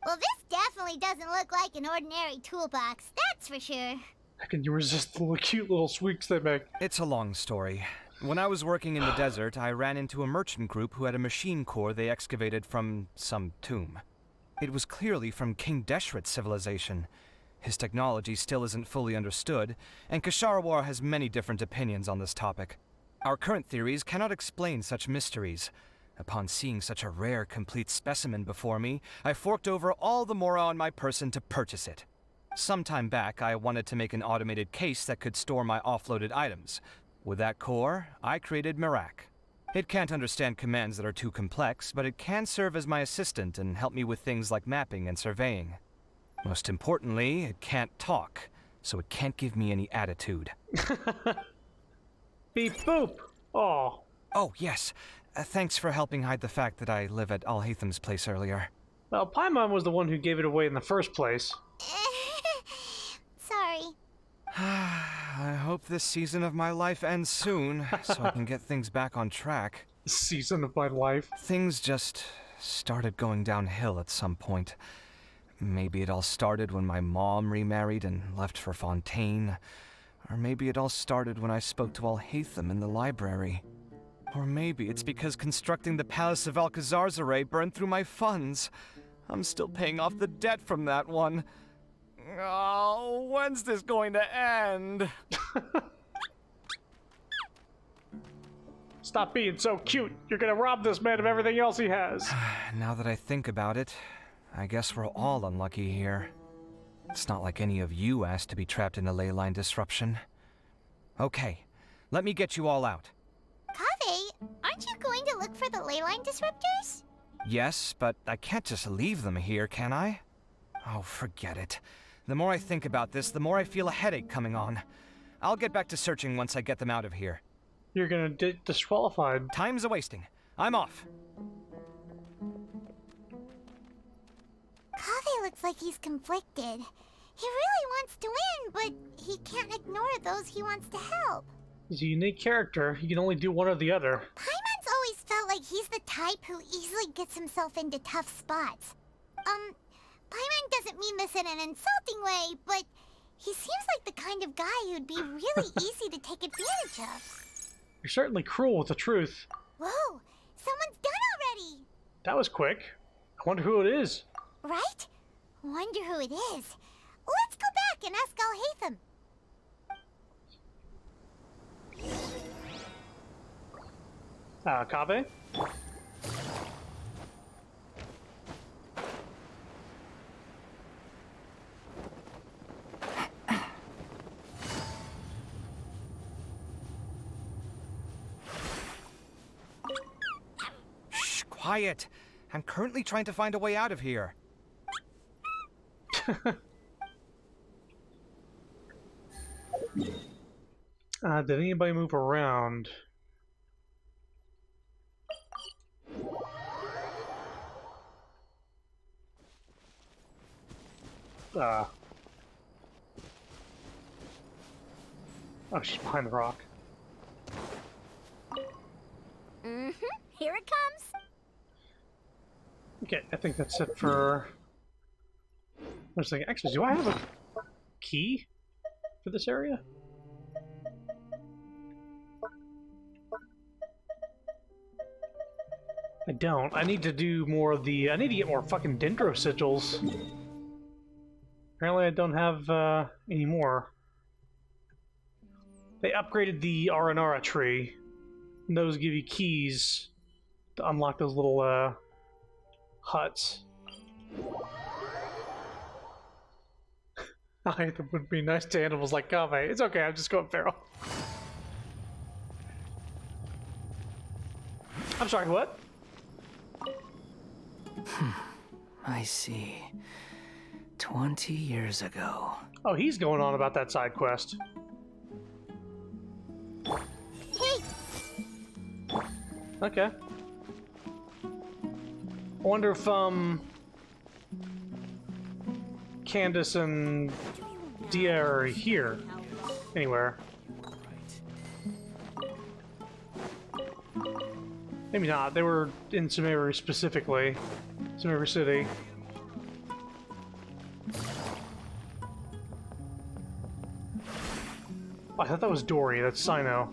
Well, this definitely doesn't look like an ordinary toolbox, that's for sure. How can you resist the cute little squeaks they make? It's a long story. When I was working in the desert, I ran into a merchant group who had a machine core they excavated from some tomb. It was clearly from King Deshret's civilization. His technology still isn't fully understood, and Kasharawar has many different opinions on this topic. Our current theories cannot explain such mysteries. Upon seeing such a rare, complete specimen before me, I forked over all the mora on my person to purchase it. Some time back, I wanted to make an automated case that could store my offloaded items. With that core, I created Marak. It can't understand commands that are too complex, but it can serve as my assistant and help me with things like mapping and surveying. Most importantly, it can't talk, so it can't give me any attitude. Beep boop. Oh. Oh, yes. Thanks for helping hide the fact that I live at Alhatham's place earlier. Well, Paimon was the one who gave it away in the first place. Sorry. I hope this season of my life ends soon, so I can get things back on track. Season of my life? Things just started going downhill at some point. Maybe it all started when my mom remarried and left for Fontaine. Or maybe it all started when I spoke to Alhatham in the library. Or maybe it's because constructing the Palace of Alcazar's burned through my funds. I'm still paying off the debt from that one. Oh, when's this going to end? Stop being so cute. You're gonna rob this man of everything else he has. Now that I think about it, I guess we're all unlucky here. It's not like any of you asked to be trapped in a ley line disruption. Okay, let me get you all out. Kaveh, aren't you going to look for the ley line disruptors? Yes, but I can't just leave them here, can I? Oh, forget it. The more I think about this, the more I feel a headache coming on. I'll get back to searching once I get them out of here. You're gonna get disqualified. Time's a-wasting. I'm off. Kaveh looks like he's conflicted. He really wants to win, but he can't ignore those he wants to help. He's a unique character. He can only do one or the other. Paimon's always felt like he's the type who easily gets himself into tough spots. Paimon doesn't mean this in an insulting way, but he seems like the kind of guy who'd be really easy to take advantage of. You're certainly cruel with the truth. Whoa, someone's done already! That was quick. I wonder who it is. Right? Wonder who it is. Let's go back and ask Alhatham. Kaveh? Shh, quiet. I'm currently trying to find a way out of here. Did anybody move around? Oh, she's behind the rock. Here it comes. Okay, I think that's it for... I was thinking, actually, do I have a key for this area? I don't. I need to do more of the... I need to get more fucking dendro sigils. Apparently I don't have any more. They upgraded the Aranara tree. And those give you keys to unlock those little huts. I would be nice to animals like Kaveh. It's okay, I'm just going feral. I'm sorry, what? I see. 20 years ago. Oh, he's going on about that side quest. Hey! Okay. I wonder if, Candace and Dia are here. Anywhere. Maybe not. They were in Sumeru specifically. Sumeru City. Oh, I thought that was Dory. That's Sino.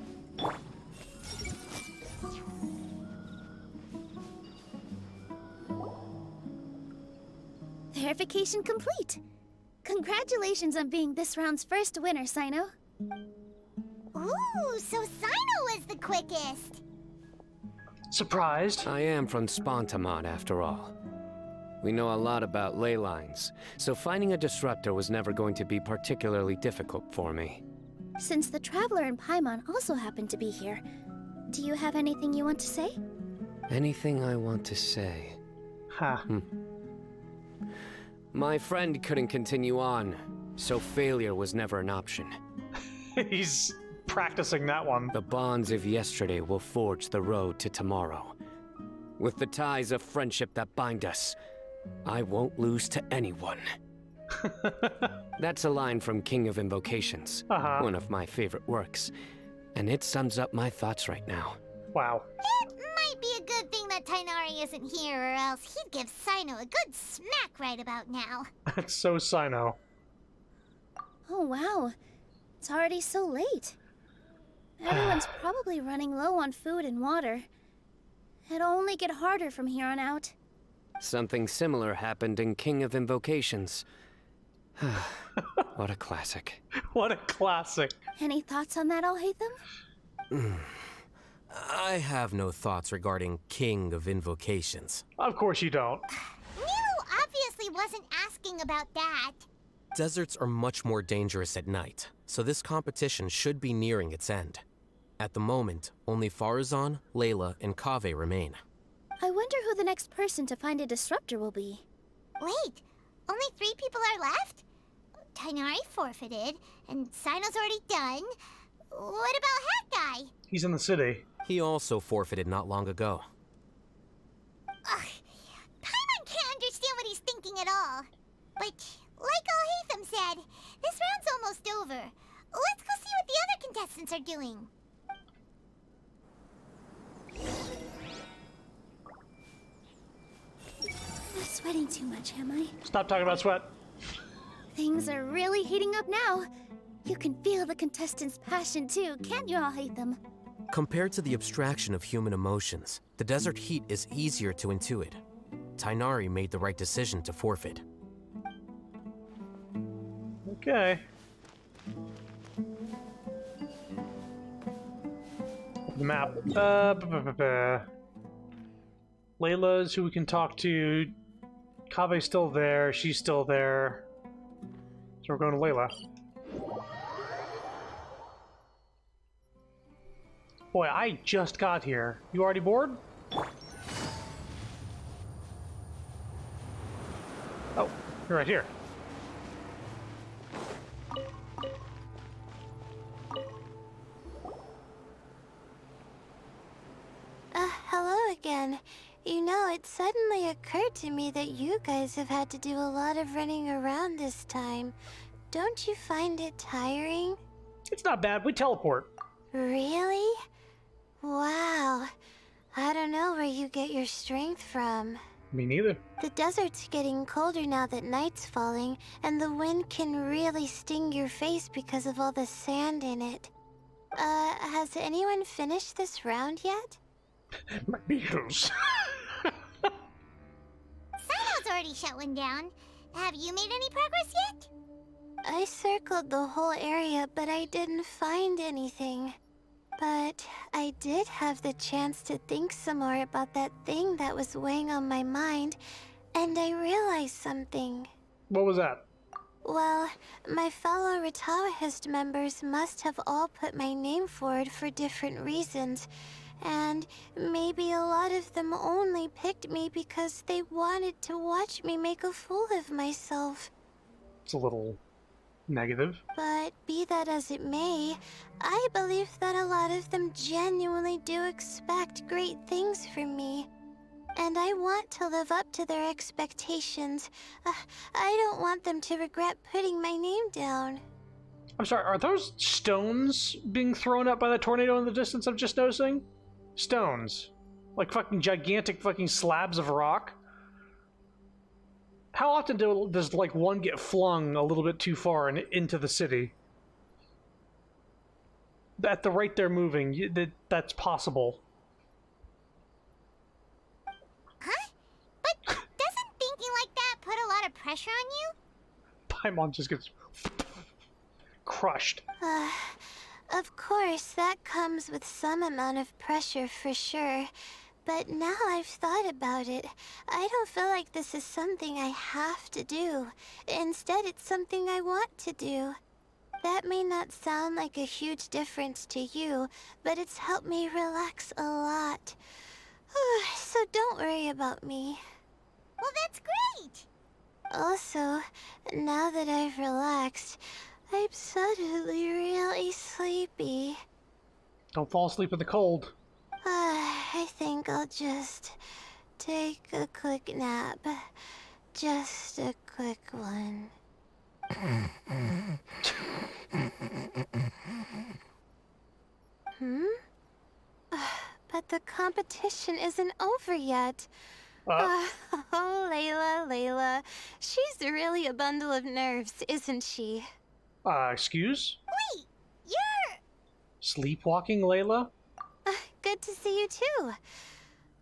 Verification complete. Congratulations on being this round's first winner, Sino. Ooh, so Sino was the quickest. Surprised? I am from Spontamon, after all. We know a lot about ley lines, so finding a disruptor was never going to be particularly difficult for me. Since the Traveler and Paimon also happen to be here, do you have anything you want to say? Anything I want to say? Ha. My friend couldn't continue on, so failure was never an option. He's practicing that one. The bonds of yesterday will forge the road to tomorrow. With the ties of friendship that bind us, I won't lose to anyone. That's a line from King of Invocations, one of my favorite works, and it sums up my thoughts right now. Wow. It might be a good thing that Tainari isn't here, or else he'd give Sino a good smack right about now. That's so Sino. Oh, wow. It's already so late. Everyone's probably running low on food and water. It'll only get harder from here on out. Something similar happened in King of Invocations. What a classic. What a classic. Any thoughts on that, Alhaitham? I have no thoughts regarding King of Invocations. Of course you don't. Milu obviously wasn't asking about that. Deserts are much more dangerous at night, so this competition should be nearing its end. At the moment, only Farazan, Layla, and Kaveh remain. I wonder who the next person to find a disruptor will be. Wait, only 3 people are left? Tainari forfeited, and Sino's already done. What about Hat Guy? He's in the city. He also forfeited not long ago. Ugh, Paimon can't understand what he's thinking at all. But, like Alhaitham said, this round's almost over. Let's go see what the other contestants are doing. I'm sweating too much, am I? Stop talking about sweat. Things are really heating up now. You can feel the contestants' passion too, can't you, Alhaitham? Compared to the abstraction of human emotions, the desert heat is easier to intuit. Tainari made the right decision to forfeit. Okay. The map. Layla's who we can talk to. Kave's still there. She's still there. So we're going to Layla. Boy, I just got here. You already bored? Oh, you're right here. Hello again. You know, it suddenly occurred to me that you guys have had to do a lot of running around this time. Don't you find it tiring? It's not bad. We teleport. Really? Wow. I don't know where you get your strength from. Me neither. The desert's getting colder now that night's falling, and the wind can really sting your face because of all the sand in it. Has anyone finished this round yet? My beetles. Sino's already shut one down. Have you made any progress yet? I circled the whole area, but I didn't find anything. But I did have the chance to think some more about that thing that was weighing on my mind, and I realized something. What was that? Well, my fellow Retawahist members must have all put my name forward for different reasons, and maybe a lot of them only picked me because they wanted to watch me make a fool of myself. It's a little negative. But be that as it may, I believe that a lot of them genuinely do expect great things from me. And I want to live up to their expectations. I don't want them to regret putting my name down. I'm sorry, are those stones being thrown up by the tornado in the distance I'm just noticing? Stones. Like fucking gigantic fucking slabs of rock? How often does like one get flung a little bit too far and into the city? At the rate they're moving, that's possible. Huh? But doesn't thinking like that put a lot of pressure on you? Paimon just gets crushed. Of course, that comes with some amount of pressure for sure. But now I've thought about it, I don't feel like this is something I have to do. Instead, it's something I want to do. That may not sound like a huge difference to you, but it's helped me relax a lot. So don't worry about me. Well, that's great! Also, now that I've relaxed, I'm suddenly really sleepy. Don't fall asleep in the cold. I think I'll just take a quick nap. Just a quick one. But the competition isn't over yet. Oh, Layla. She's really a bundle of nerves, isn't she? Excuse? Wait, you're... Sleepwalking, Layla? Good to see you too.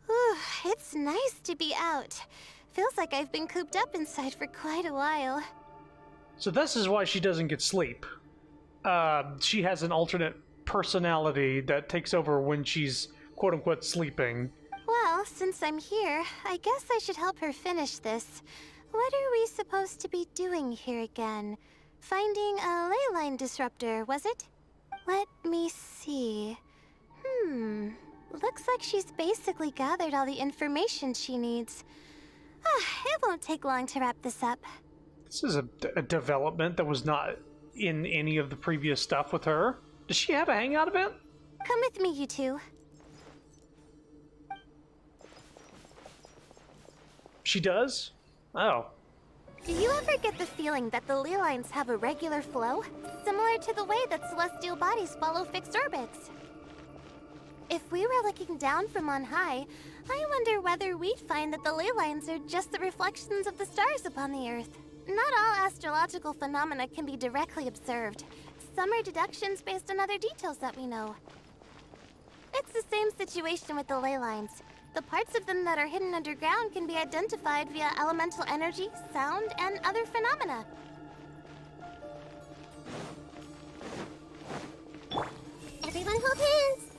Whew, it's nice to be out. Feels like I've been cooped up inside for quite a while. So this is why she doesn't get sleep. She has an alternate personality that takes over when she's quote-unquote sleeping. Well, since I'm here, I guess I should help her finish this. What are we supposed to be doing here again? Finding a ley line disruptor, was it? Let me see. Looks like she's basically gathered all the information she needs. It won't take long to wrap this up. This is a development that was not in any of the previous stuff with her. Does she have a hangout event? Come with me, you two. She does? Oh. Do you ever get the feeling that the ley lines have a regular flow? Similar to the way that celestial bodies follow fixed orbits? If we were looking down from on high, I wonder whether we'd find that the ley lines are just the reflections of the stars upon the Earth. Not all astrological phenomena can be directly observed. Some are deductions based on other details that we know. It's the same situation with the ley lines. The parts of them that are hidden underground can be identified via elemental energy, sound, and other phenomena. Everyone hold hands!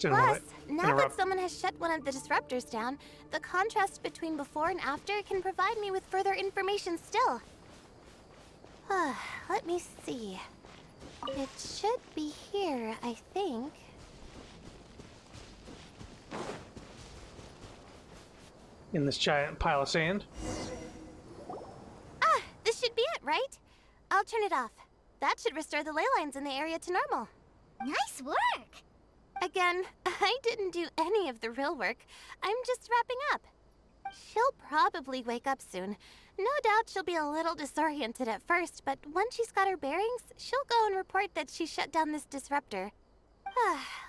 Plus, now that someone has shut one of the disruptors down, the contrast between before and after can provide me with further information still. Let me see. It should be here, I think. In this giant pile of sand? This should be it, right? I'll turn it off. That should restore the ley lines in the area to normal. Nice work! Again, I didn't do any of the real work. I'm just wrapping up. She'll probably wake up soon. No doubt she'll be a little disoriented at first, but once she's got her bearings, she'll go and report that she shut down this disruptor.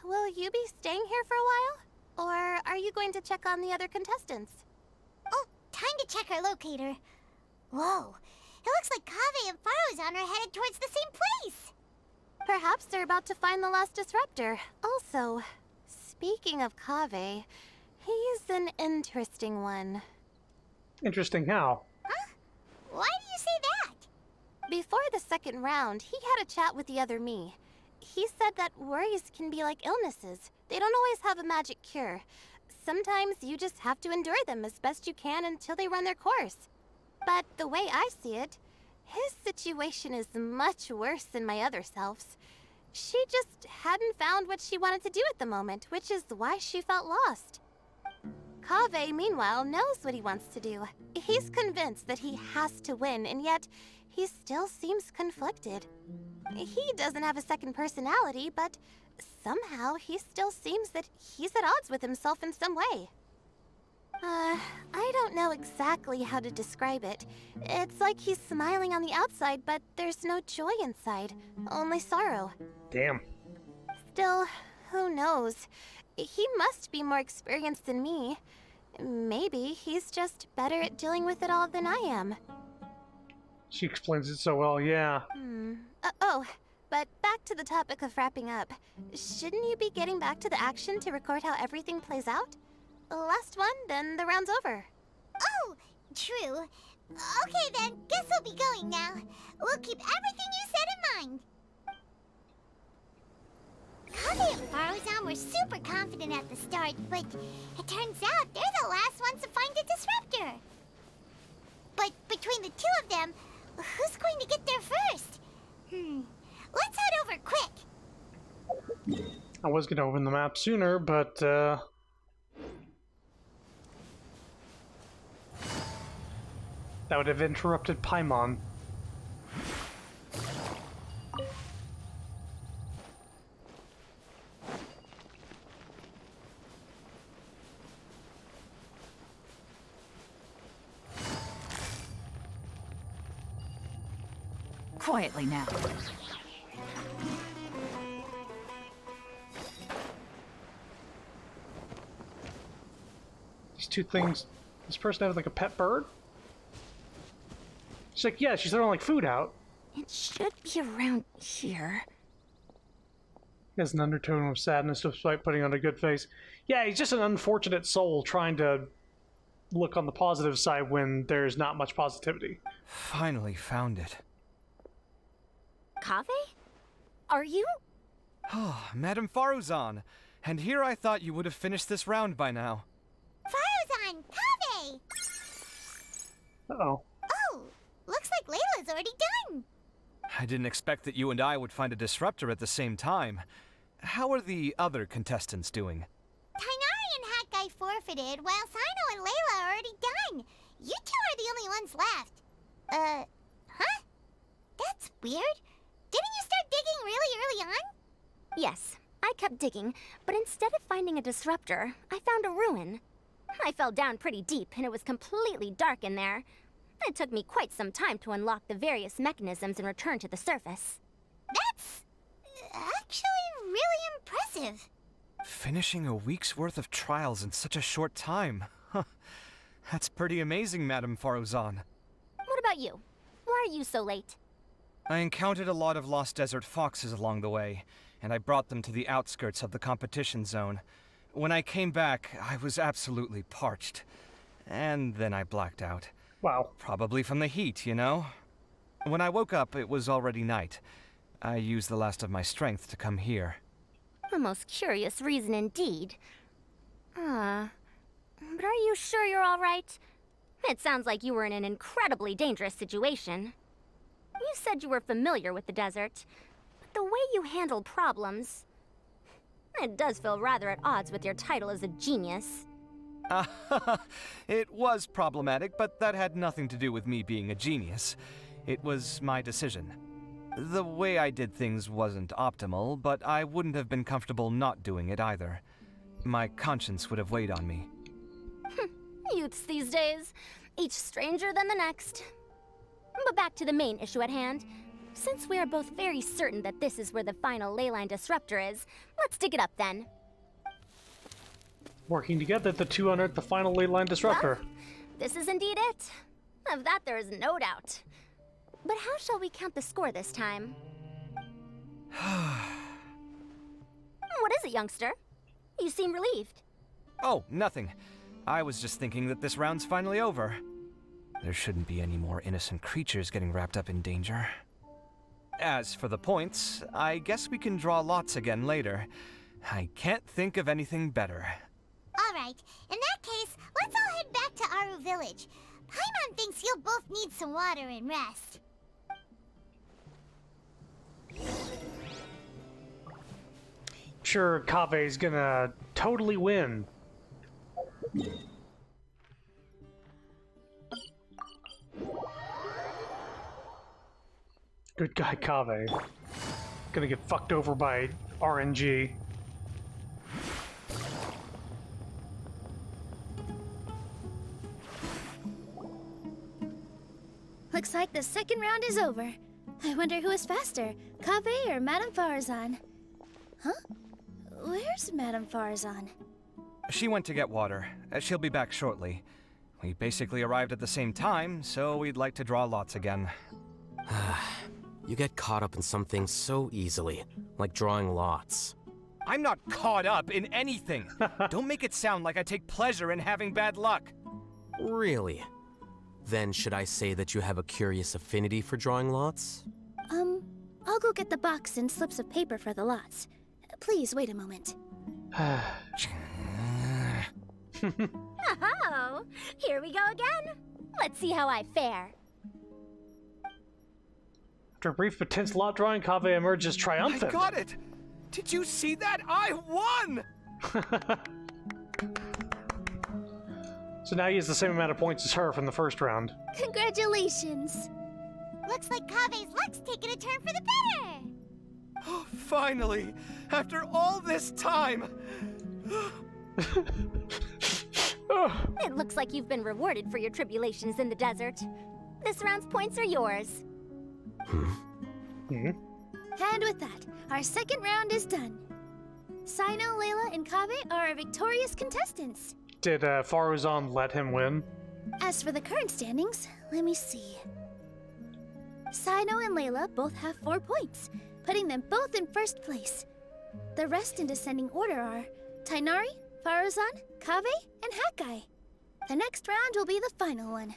Will you be staying here for a while? Or are you going to check on the other contestants? Oh, time to check our locator. Whoa, it looks like Kaveh and Faruzan are headed towards the same place. Perhaps they're about to find the last disruptor. Also, speaking of Kaveh, he's an interesting one. Interesting how? Huh? Why do you say that? Before the second round, he had a chat with the other me. He said that worries can be like illnesses. They don't always have a magic cure. Sometimes you just have to endure them as best you can until they run their course. But the way I see it, his situation is much worse than my other self's. She just hadn't found what she wanted to do at the moment, which is why she felt lost. Kaveh, meanwhile, knows what he wants to do. He's convinced that he has to win, and yet he still seems conflicted. He doesn't have a second personality, but somehow he still seems that he's at odds with himself in some way. I don't know exactly how to describe it. It's like he's smiling on the outside, but there's no joy inside, only sorrow. Damn. Still, who knows? He must be more experienced than me. Maybe he's just better at dealing with it all than I am. She explains it so well, yeah. But back to the topic of wrapping up. Shouldn't you be getting back to the action to record how everything plays out? Last one, then the round's over. Oh, true. Okay then, guess we'll be going now. We'll keep everything you said in mind. Kaveh and Faruzan were super confident at the start, but it turns out they're the last ones to find a disruptor. But between the two of them, who's going to get there first? Let's head over quick. I was going to open the map sooner, but that would have interrupted Paimon. quietly now. These two things... This person has like a pet bird? She's like, yeah, she's throwing like food out. It should be around here. He has an undertone of sadness despite putting on a good face. Yeah, he's just an unfortunate soul trying to look on the positive side when there's not much positivity. Finally found it. Kaveh? Are you? Oh, Madame Faruzan. And here I thought you would have finished this round by now. Faruzan, Kaveh! Uh-oh. Oh, looks like Layla's already done. I didn't expect that you and I would find a disruptor at the same time. How are the other contestants doing? Tainari and Hat Guy forfeited, while Sino and Layla are already done. You two are the only ones left. Huh? That's weird. Didn't you start digging really early on? Yes, I kept digging, but instead of finding a disruptor, I found a ruin. I fell down pretty deep, and it was completely dark in there. It took me quite some time to unlock the various mechanisms and return to the surface. That's actually really impressive. Finishing a week's worth of trials in such a short time. Huh. That's pretty amazing, Madame Faruzan. What about you? Why are you so late? I encountered a lot of lost desert foxes along the way, and I brought them to the outskirts of the competition zone. When I came back, I was absolutely parched. And then I blacked out. Wow. Probably from the heat, you know? When I woke up, it was already night. I used the last of my strength to come here. A most curious reason indeed. But are you sure you're all right? It sounds like you were in an incredibly dangerous situation. You said you were familiar with the desert, but the way you handle problems... It does feel rather at odds with your title as a genius. It was problematic, but that had nothing to do with me being a genius. It was my decision. The way I did things wasn't optimal, but I wouldn't have been comfortable not doing it either. My conscience would have weighed on me. Youths these days, each stranger than the next. But back to the main issue at hand. Since we are both very certain that this is where the final leyline disruptor is, let's dig it up then. Working together, the two unearthed the final leyline disruptor. Well, this is indeed it. Of that there is no doubt. But how shall we count the score this time? What is it, youngster? You seem relieved. Oh, nothing. I was just thinking that this round's finally over. There shouldn't be any more innocent creatures getting wrapped up in danger. As for the points, I guess we can draw lots again later. I can't think of anything better. Alright, in that case, let's all head back to Aru Village. Paimon thinks you'll both need some water and rest. Sure, Kaveh's gonna totally win. Good guy, Kaveh. Gonna get fucked over by RNG. Looks like the second round is over. I wonder who is faster, Kaveh or Madame Farzan? Huh? Where's Madame Farzan? She went to get water. She'll be back shortly. We basically arrived at the same time, so we'd like to draw lots again. You get caught up in some things so easily, like drawing lots. I'm not caught up in anything! Don't make it sound like I take pleasure in having bad luck! Really? Then should I say that you have a curious affinity for drawing lots? I'll go get the box and slips of paper for the lots. Please wait a moment. Oh, here we go again. Let's see how I fare. After a brief but tense lot drawing, Kaveh emerges triumphant. I got it! Did you see that? I won! So now he has the same amount of points as her from the first round. Congratulations! Looks like Kaveh's luck's taking a turn for the better! Oh, finally! After all this time! It looks like you've been rewarded for your tribulations in the desert. This round's points are yours. And with that, our second round is done. Sino, Layla, and Kaveh are our victorious contestants. Did Faruzan let him win? As for the current standings, let me see. Sino and Layla both have 4 points, putting them both in first place. The rest in descending order are Tainari, Faruzan, Kaveh, and Hakai. The next round will be the final one.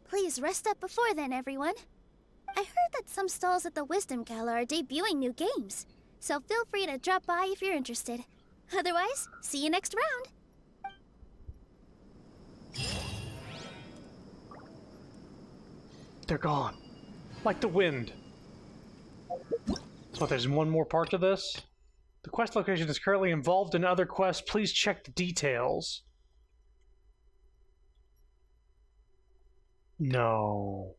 Please rest up before then, everyone. I heard that some stalls at the Wisdom Gala are debuting new games, so feel free to drop by if you're interested. Otherwise, see you next round. They're gone. Like the wind. So there's one more part to this. The quest location is currently involved in other quests. Please check the details. No.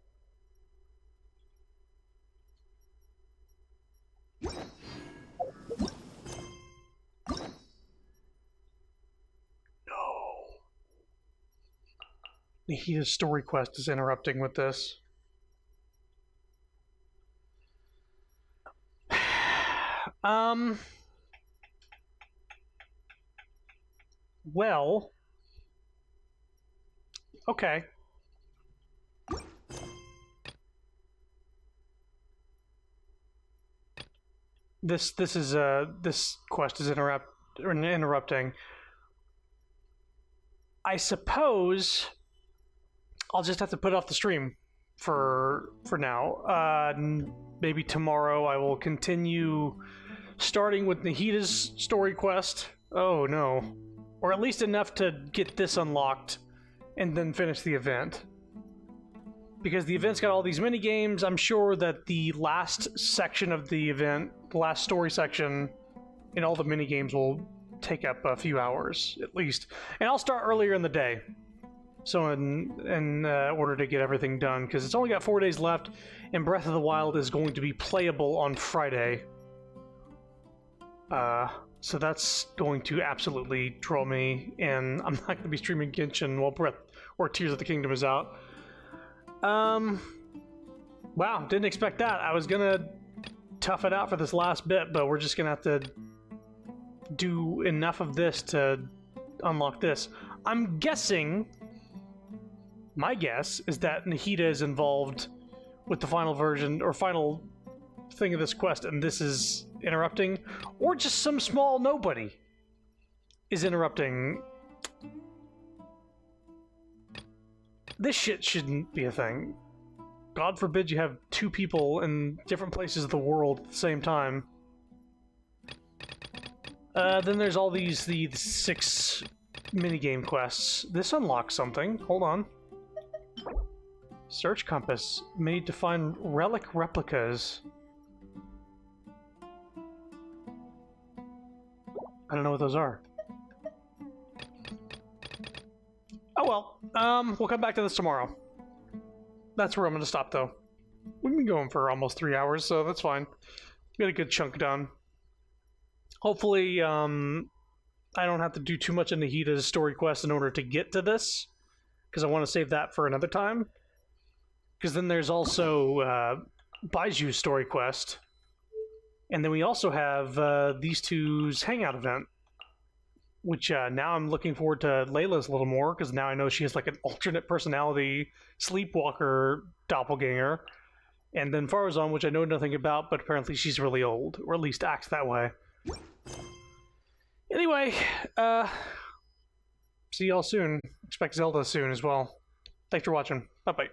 Nahita's story quest is interrupting with this. Well. Okay. This quest is interrupting. I suppose I'll just have to put off the stream for now. Maybe tomorrow I will continue starting with Nahita's story quest. Oh no. Or at least enough to get this unlocked and then finish the event. Because the event's got all these mini games, I'm sure that the last section of the event, the last story section, and all the mini games will take up a few hours at least. And I'll start earlier in the day, so in order to get everything done, because it's only got 4 days left, and Breath of the Wild is going to be playable on Friday. So that's going to absolutely draw me, and I'm not going to be streaming Genshin while Tears of the Kingdom is out. Wow, didn't expect that. I was gonna tough it out for this last bit, but we're just gonna have to do enough of this to unlock this. I'm guessing, my guess is that Nahita is involved with the final version or final thing of this quest, and this is interrupting, or just some small nobody is interrupting. This shit shouldn't be a thing. God forbid you have 2 people in different places of the world at the same time. Then there's all the 6 minigame quests. This unlocks something. Hold on. Search compass made to find relic replicas. I don't know what those are. Oh well, we'll come back to this tomorrow. That's where I'm going to stop, though. We've been going for almost 3 hours, so that's fine. Got a good chunk done. Hopefully, I don't have to do too much in Nahita's story quest in order to get to this, because I want to save that for another time. Because then there's also Baiju's story quest, and then we also have these two's hangout event. Which now I'm looking forward to Layla's a little more, because now I know she has like an alternate personality sleepwalker doppelganger. And then Faruzan, which I know nothing about, but apparently she's really old, or at least acts that way. Anyway, see y'all soon. Expect Zelda soon as well. Thanks for watching. Bye-bye.